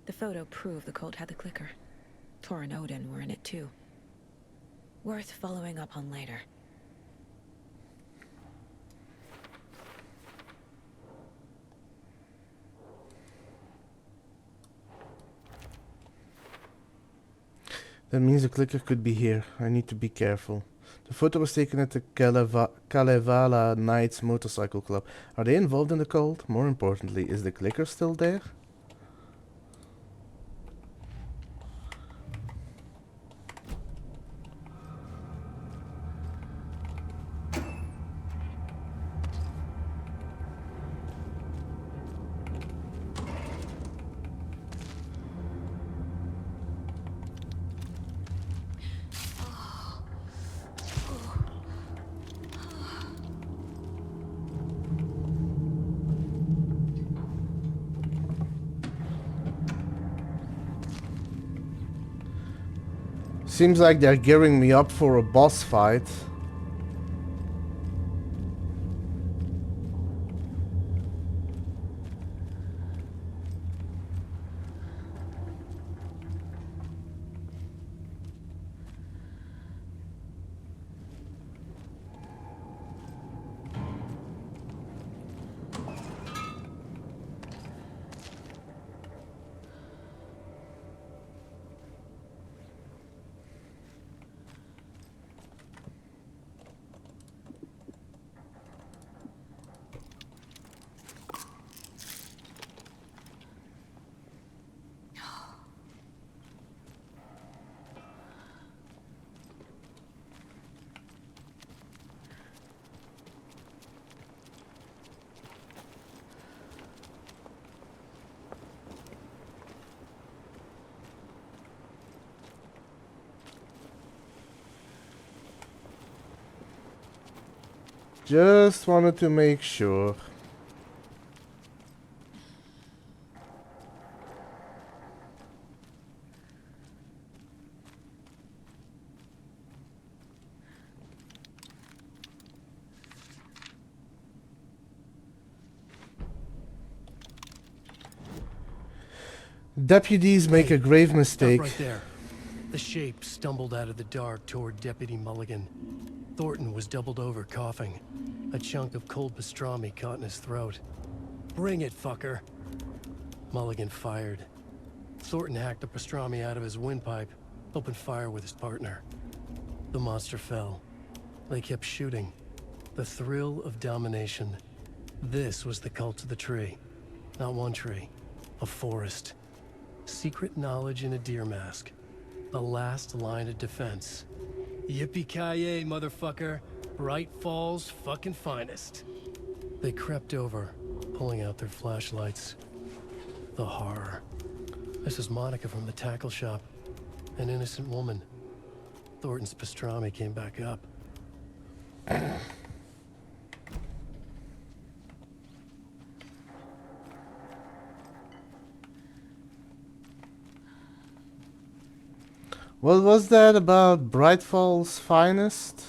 The photo proved the cult had the clicker. Tor and Odin were in it too. Worth following up on later. That means the clicker could be here. I need to be careful. The photo was taken at the Kalevala Knights Motorcycle Club. Are they involved in the cult? More importantly, is the clicker still there? Seems like they're gearing me up for a boss fight. Just wanted to make sure. Deputies make a grave mistake. Stop right there. The shape stumbled out of the dark toward Deputy Mulligan. Thornton was doubled over, coughing. A chunk of cold pastrami caught in his throat. Bring it, fucker. Mulligan fired. Thornton hacked the pastrami out of his windpipe, opened fire with his partner. The monster fell. They kept shooting. The thrill of domination. This was the cult of the tree. Not one tree. A forest. Secret knowledge in a deer mask. The last line of defense. Yippee-ki-yay, motherfucker. Bright Falls' fucking finest. They crept over, pulling out their flashlights. The horror. This is Monica from the tackle shop. An innocent woman. Thornton's pastrami came back up. What was that about Bright Falls' finest?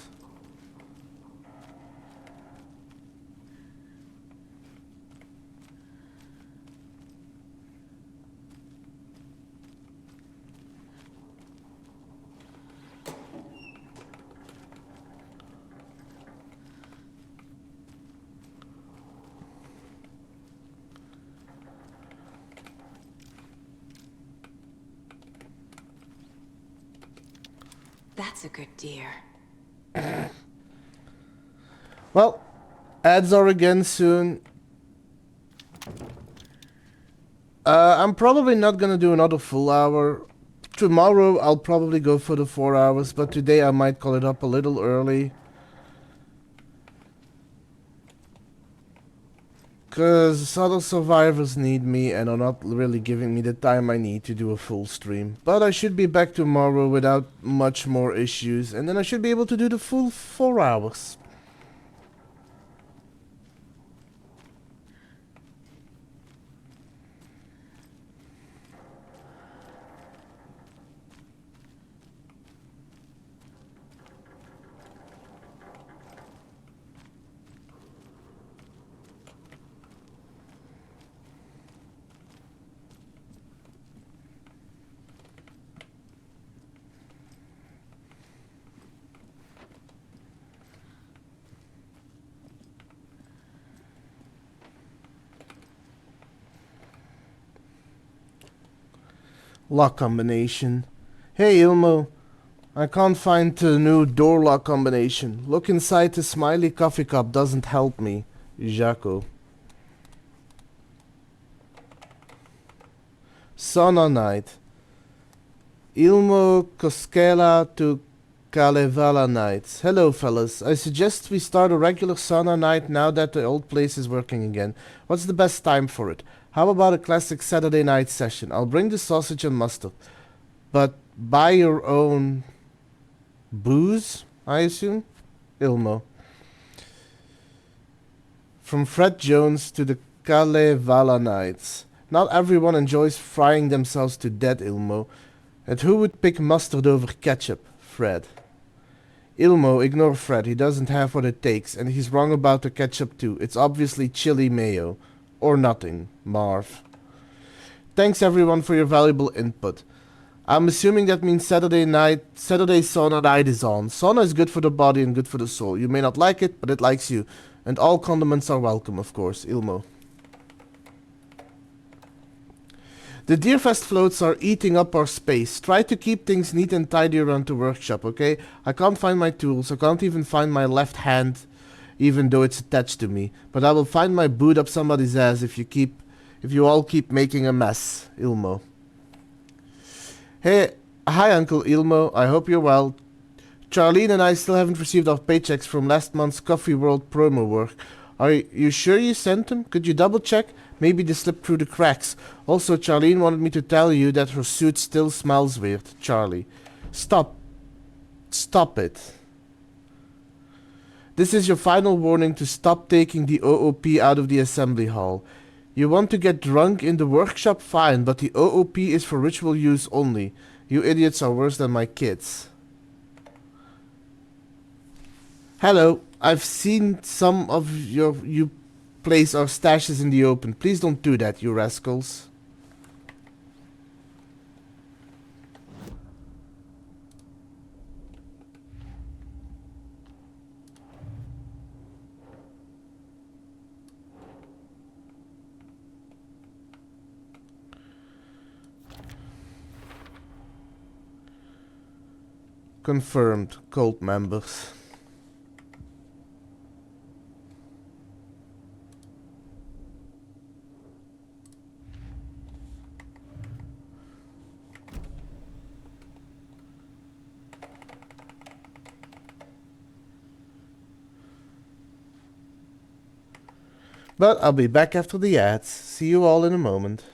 That's a good deer. Well, ads are again soon. I'm probably not gonna do another full hour. Tomorrow I'll probably go for the 4 hours, but today I might call it up a little early. Because other survivors need me and are not really giving me the time I need to do a full stream. But I should be back tomorrow without much more issues, and then I should be able to do the full 4 hours. Lock combination. Hey Ilmo, I can't find the new door lock combination. Look inside the smiley coffee cup doesn't help me. Jaco. Sauna night. Ilmo Koskela to Kalevala nights. Hello fellas, I suggest we start a regular sauna night now that the old place is working again. What's the best time for it? How about a classic Saturday night session? I'll bring the sausage and mustard. But buy your own booze, I assume? Ilmo. From Fred Jones to the Kalevala nights. Not everyone enjoys frying themselves to death, Ilmo. And who would pick mustard over ketchup? Fred. Ilmo, ignore Fred. He doesn't have what it takes, and he's wrong about the ketchup too. It's obviously chili mayo. Or nothing. Marv. Thanks everyone for your valuable input. I'm assuming that means Saturday sauna night is on. Sauna is good for the body and good for the soul. You may not like it, but it likes you. And all condiments are welcome, of course. Ilmo. The Deerfest floats are eating up our space. Try to keep things neat and tidy around the workshop, okay? I can't find my tools. I can't even find my left hand, even though it's attached to me. But I will find my boot up somebody's ass if you all keep making a mess. Ilmo. Hey, hi Uncle Ilmo. I hope you're well. Charlene and I still haven't received our paychecks from last month's Coffee World promo work. Are you sure you sent them? Could you double check? Maybe they slipped through the cracks. Also, Charlene wanted me to tell you that her suit still smells weird. Charlie. Stop. Stop it. This is your final warning to stop taking the OOP out of the assembly hall. You want to get drunk in the workshop? Fine, but the OOP is for ritual use only. You idiots are worse than my kids. Hello, I've seen some of you place our stashes in the open. Please don't do that, you rascals. Confirmed, cult members. But I'll be back after the ads. See you all in a moment.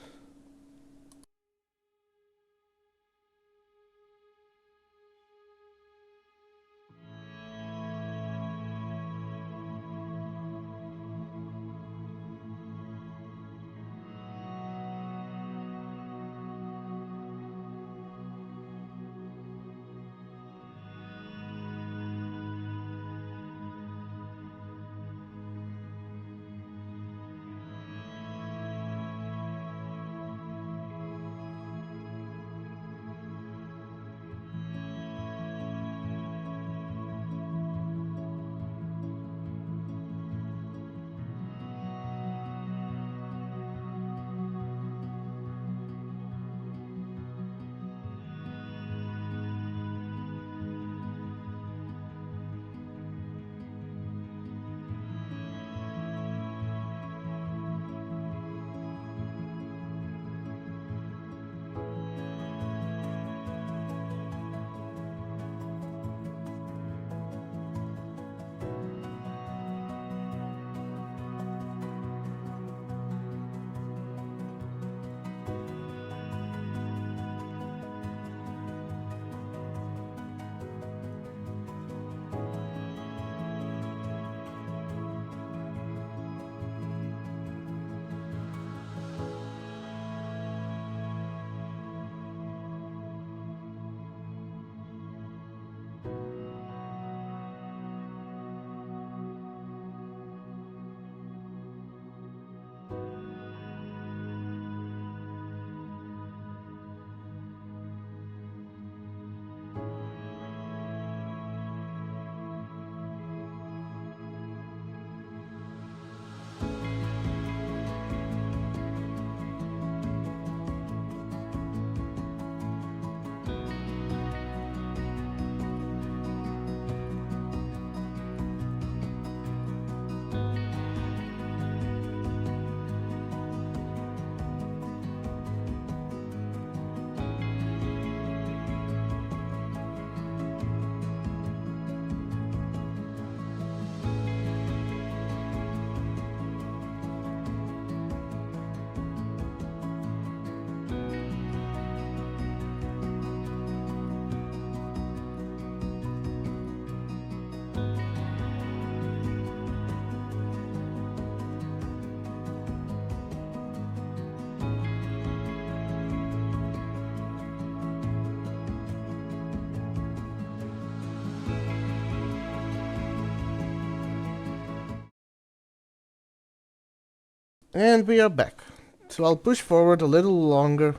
And we are back. So I'll push forward a little longer,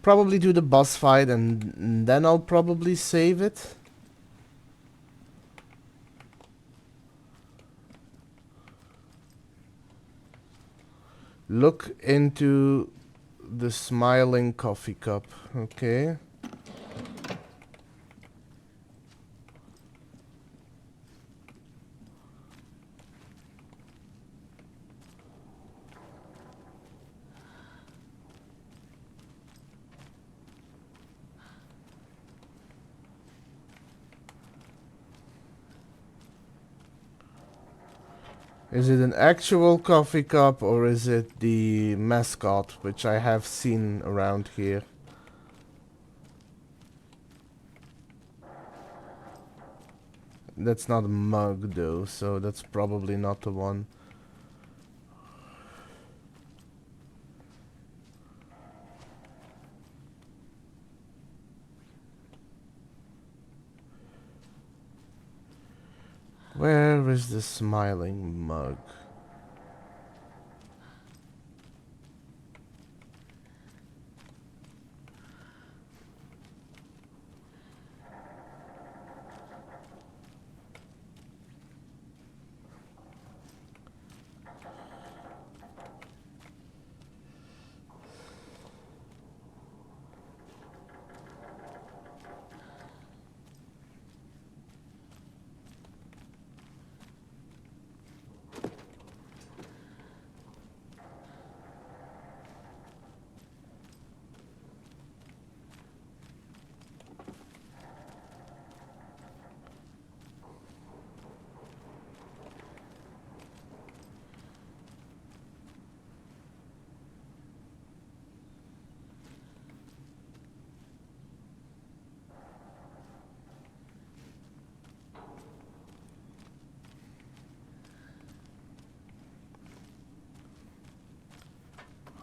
probably do the boss fight, and then I'll probably save it. Look into the smiling coffee cup. Okay. Is it an actual coffee cup or is it the mascot, which I have seen around here? That's not a mug though, so that's probably not the one. Where is the smiling mug?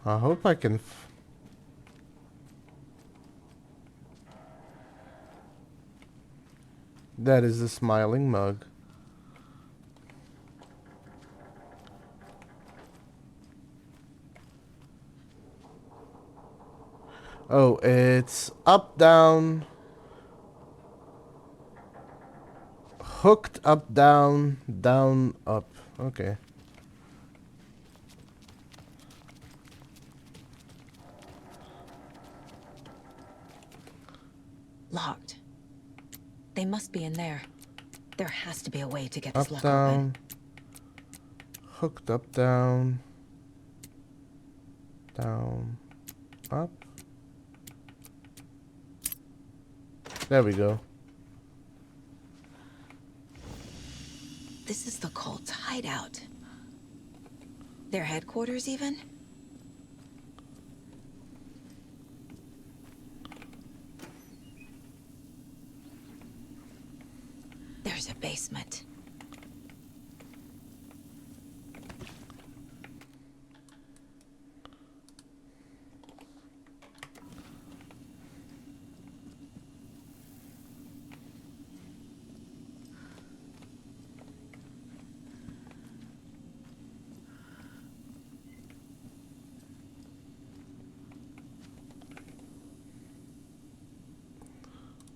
I hope I can that is the smiling mug. Oh, it's up, down, hooked, up, down, down, up. Okay. Locked. They must be in there. There has to be a way to get this Up, lock down. open. Hooked, up, down. Down. Up. There we go. This is the cult's hideout. Their headquarters, even? There's a basement.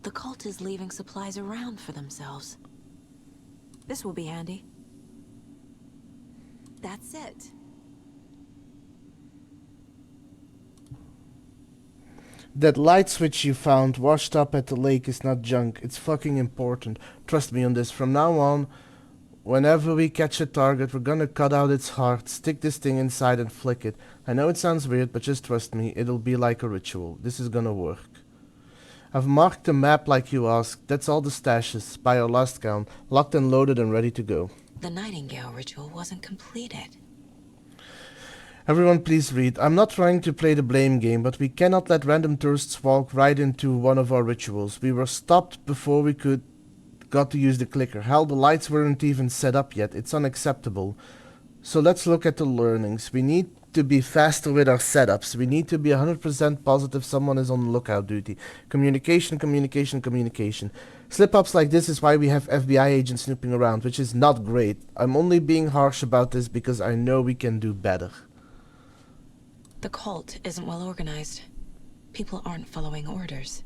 The cult is leaving supplies around for themselves. This will be handy. That's it. That light switch you found washed up at the lake is not junk. It's fucking important. Trust me on this. From now on, whenever we catch a target, we're gonna cut out its heart, stick this thing inside and flick it. I know it sounds weird, but just trust me, it'll be like a ritual. This is gonna work. I've marked the map like you asked. That's all the stashes, by our last count, locked and loaded and ready to go. The Nightingale ritual wasn't completed. Everyone please read. I'm not trying to play the blame game, but we cannot let random tourists walk right into one of our rituals. We were stopped before we got to use the clicker. Hell, the lights weren't even set up yet. It's unacceptable. So let's look at the learnings. We need to be faster with our setups. We need to be 100% positive someone is on lookout duty. Communication, communication, communication. Slip-ups like this is why we have FBI agents snooping around, which is not great. I'm only being harsh about this because I know we can do better. The cult isn't well organized. People aren't following orders.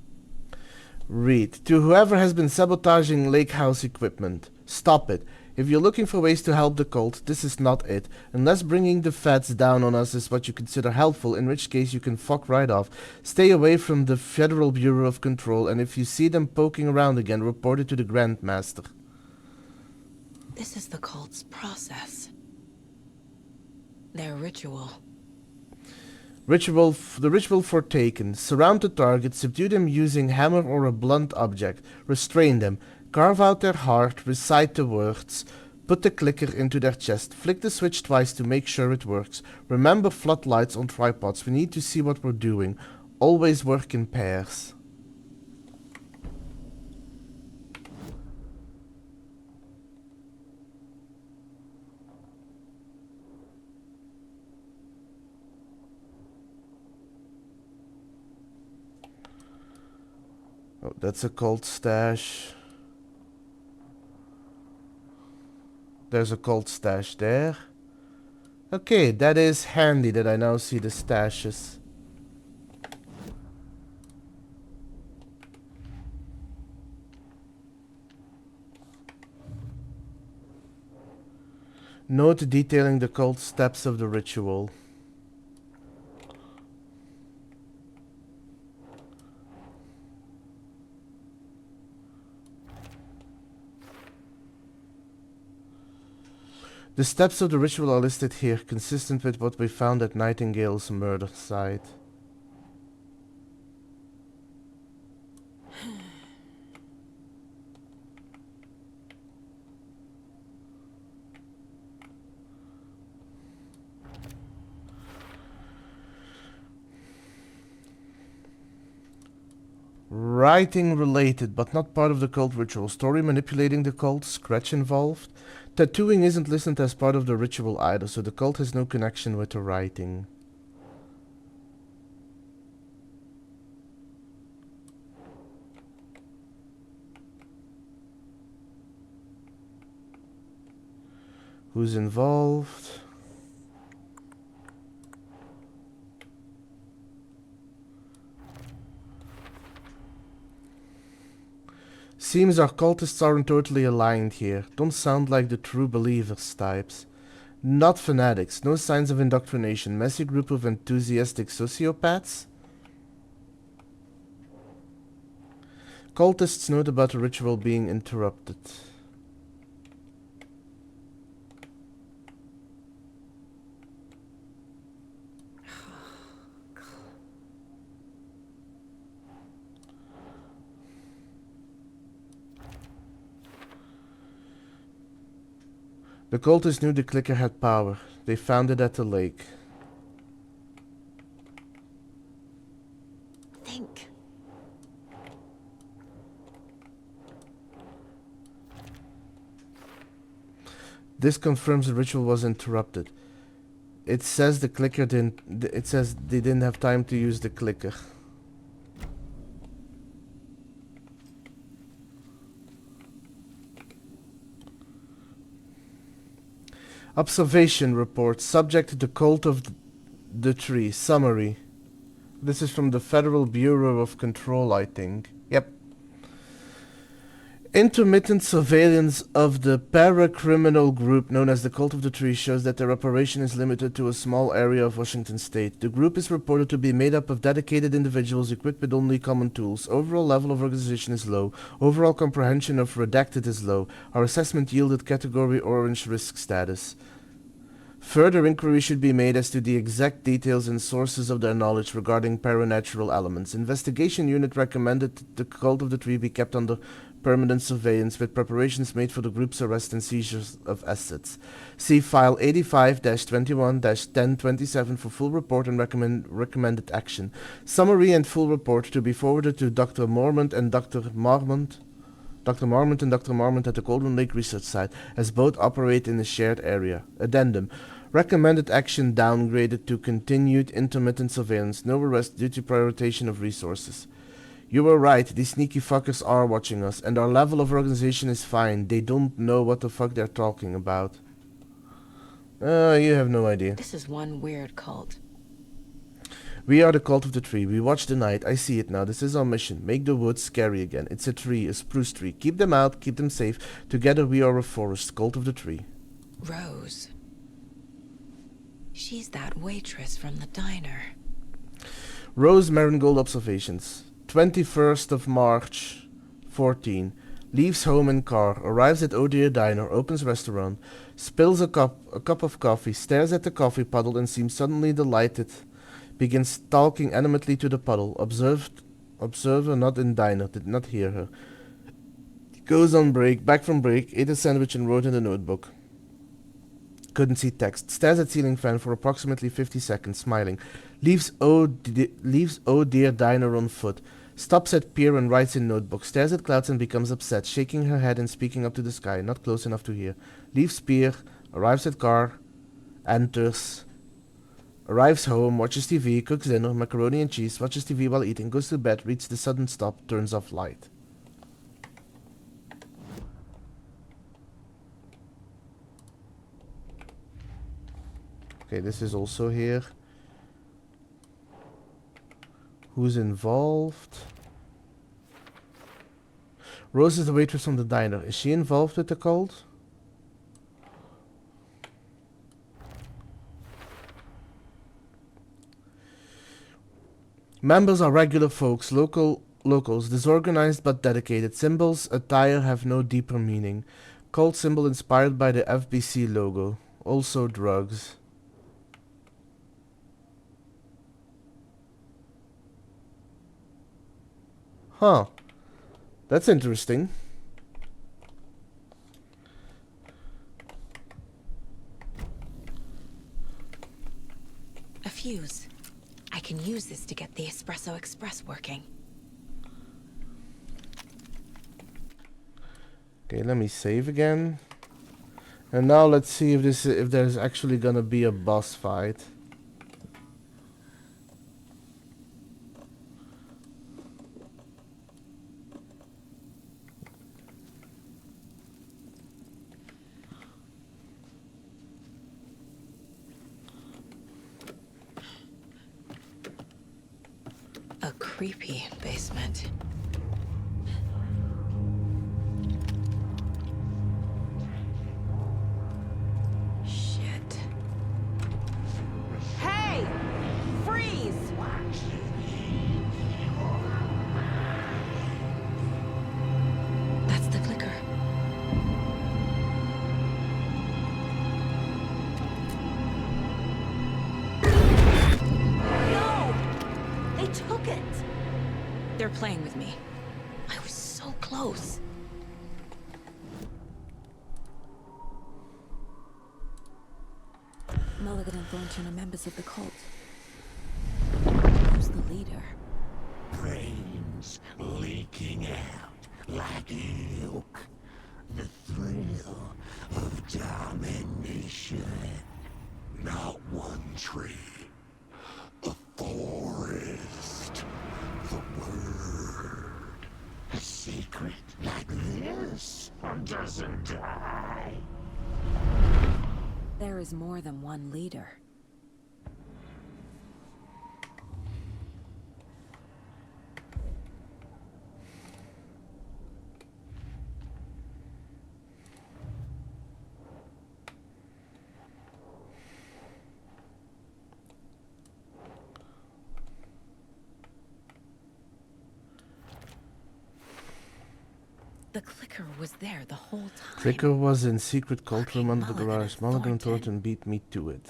Read. To whoever has been sabotaging Lake House equipment. Stop it. If you're looking for ways to help the cult, this is not it. Unless bringing the feds down on us is what you consider helpful, in which case you can fuck right off. Stay away from the Federal Bureau of Control, and if you see them poking around again, report it to the Grandmaster. This is the cult's process. Their ritual. The ritual for Taken. Surround the target, subdue them using hammer or a blunt object, restrain them, carve out their heart, recite the words, put the clicker into their chest, flick the switch twice to make sure it works. Remember floodlights on tripods, we need to see what we're doing. Always work in pairs. Oh, that's a cult stash. There's a cult stash there. Okay, that is handy that I now see the stashes. Note detailing the cult steps of the ritual. The steps of the ritual are listed here, consistent with what we found at Nightingale's murder site. Writing related, but not part of the cult ritual. Story manipulating the cult, scratch involved. Tattooing isn't listed as part of the ritual either, so the cult has no connection with the writing. Who's involved? Seems our cultists aren't totally aligned here. Don't sound like the true believers types. Not fanatics, no signs of indoctrination. Messy group of enthusiastic sociopaths? Cultists note about the ritual being interrupted. The cultists knew the clicker had power. They found it at the lake. Think. This confirms the ritual was interrupted. It says the clicker didn't. It says they didn't have time to use the clicker. Observation report. Subject to the cult of the tree. Summary. This is from the Federal Bureau of Control, I think. Yep. Intermittent surveillance of the para-criminal group known as the Cult of the Tree shows that their operation is limited to a small area of Washington state. The group is reported to be made up of dedicated individuals equipped with only common tools. Overall level of organization is low. Overall comprehension of redacted is low. Our assessment yielded category orange risk status. Further inquiry should be made as to the exact details and sources of their knowledge regarding paranatural elements. Investigation unit recommended that the Cult of the Tree be kept under permanent surveillance with preparations made for the group's arrest and seizures of assets. See file 85-21-1027 for full report and recommended action. Summary and full report to be forwarded to Dr. Marmont and Dr. Marmont at the Golden Lake Research Site, as both operate in a shared area. Addendum. Recommended action downgraded to continued intermittent surveillance. No arrest due to prioritization of resources. You were right, these sneaky fuckers are watching us, and our level of organization is fine. They don't know what the fuck they're talking about. You have no idea. This is one weird cult. We are the cult of the tree. We watch the night. I see it now. This is our mission. Make the woods scary again. It's a tree, a spruce tree. Keep them out, keep them safe. Together we are a forest, cult of the tree. Rose. She's that waitress from the diner. Rose Marigold observations. 21st of March, 14. Leaves home in car, arrives at Oh Dear Diner, opens restaurant, spills a cup of coffee, stares at the coffee puddle and seems suddenly delighted. Begins talking animately to the puddle. Observer not in diner, did not hear her. Goes on break, back from break, ate a sandwich and wrote in the notebook. Couldn't see text. Stares at ceiling fan for approximately 50 seconds, smiling. Leaves Oh Dear Diner on foot. Stops at pier and writes in notebook. Stares at clouds and becomes upset, shaking her head and speaking up to the sky, not close enough to hear. Leaves pier, arrives at car, enters, arrives home, watches TV, cooks dinner, macaroni and cheese, watches TV while eating, goes to bed, reads the sudden stop, turns off light. Okay, this is also here. Who's involved? Rose is the waitress from the diner. Is she involved with the cult? Members are regular folks, locals, disorganized but dedicated. Symbols, attire have no deeper meaning. Cult symbol inspired by the FBC logo. Also drugs. Huh. That's interesting. A fuse. I can use this to get the Espresso Express working. Okay, let me save again. And now let's see if there's actually gonna be a boss fight. A creepy basement. Shit. Hey! Freeze! That's the clicker. No! They took it! They're playing with me. I was so close. Mulligan and Thornton are members of the cult. Who's the leader? Brains leaking out like milk. The thrill of domination. Not one tree. A forest. The word. A secret like this doesn't die. There is more than one leader. The clicker was there the whole time. Clicker was in secret cult room under the Mulligan garage. and Mulligan and Thornton. Thornton beat me to it.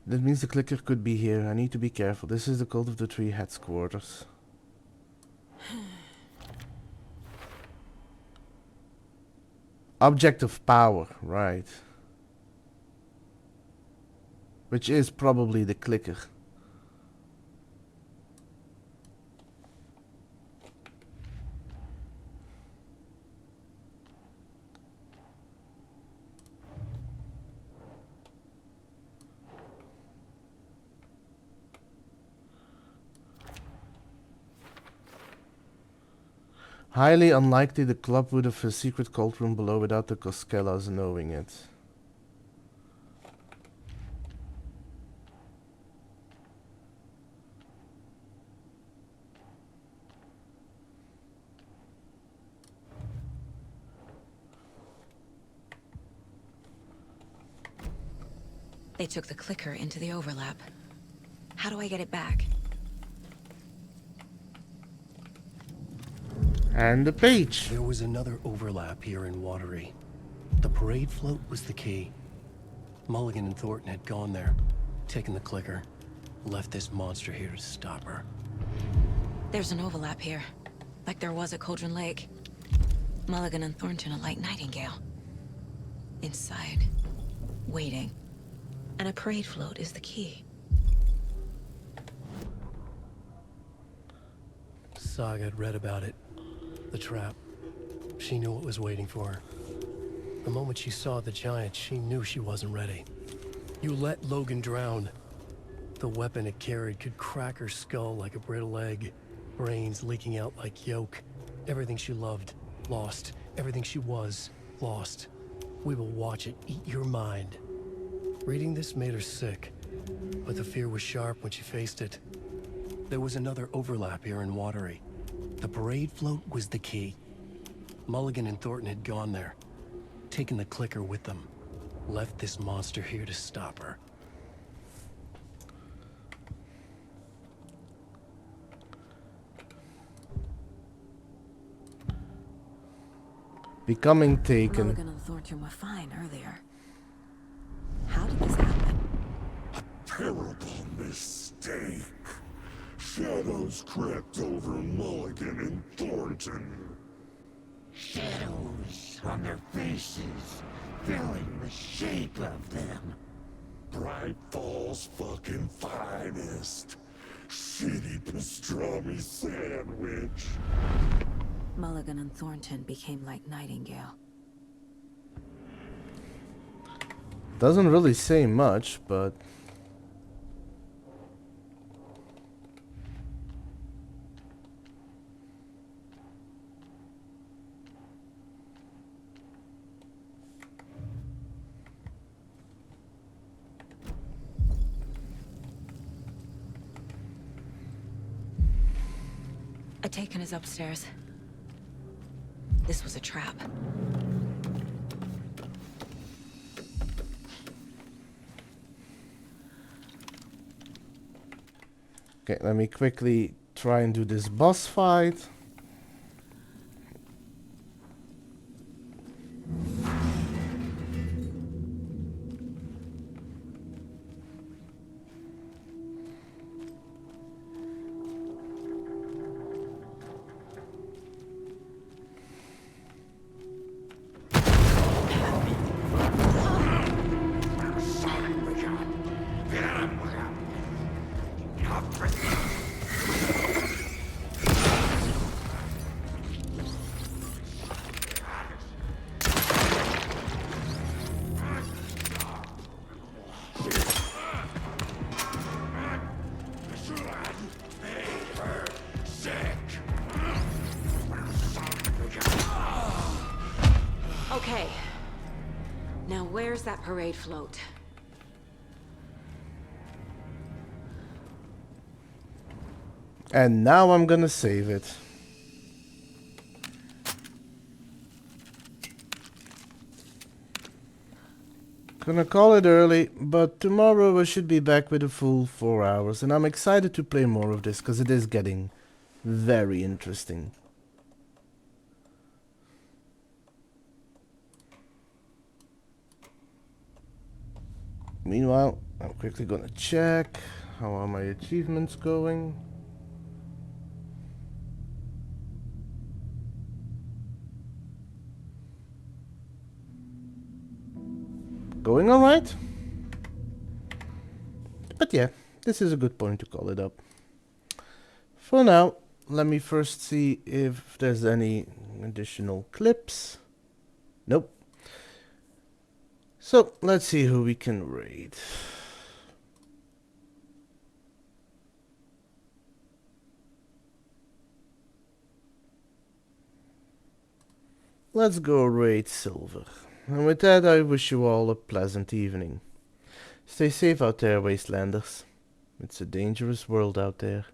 That means the clicker could be here. I need to be careful. This is the cult of the tree headquarters. Object of power, right. Which is probably the clicker. Highly unlikely the club would have a secret cult room below without the Coskellas knowing it. They took the clicker into the overlap. How do I get it back? And the page. There was another overlap here in Watery. The parade float was the key. Mulligan and Thornton had gone there, taken the clicker, left this monster here to stop her. There's an overlap here, like there was at Cauldron Lake. Mulligan and Thornton are like Nightingale. Inside, waiting. And a parade float is the key. Saga had read about it. The trap. She knew what was waiting for her. The moment she saw the giant, she knew she wasn't ready. You let Logan drown. The weapon it carried could crack her skull like a brittle egg. Brains leaking out like yolk. Everything she loved, lost. Everything she was, lost. We will watch it eat your mind. Reading this made her sick, but the fear was sharp when she faced it. There was another overlap here in Watery. The parade float was the key. Mulligan and Thornton had gone there, taken the clicker with them, left this monster here to stop her. Becoming taken. Mulligan and Thornton were fine earlier. How did this happen? Terrible mistake. Shadows crept over Mulligan and Thornton. Shadows on their faces, filling the shape of them. Bright Falls fucking finest. Shitty pastrami sandwich. Mulligan and Thornton became like Nightingale. Doesn't really say much, but... A taken is upstairs. This was a trap. Okay, let me quickly try and do this boss fight. Okay. Now where's that parade float? And now I'm gonna save it. Gonna call it early, but tomorrow I should be back with a full 4 hours, and I'm excited to play more of this because it is getting very interesting. Meanwhile, I'm quickly gonna check how are my achievements going. Going alright. But yeah, this is a good point to call it up. For now, let me first see if there's any additional clips. Nope. So, let's see who we can raid. let's go raid Silver. And with that, I wish you all a pleasant evening. Stay safe out there, Wastelanders. It's a dangerous world out there.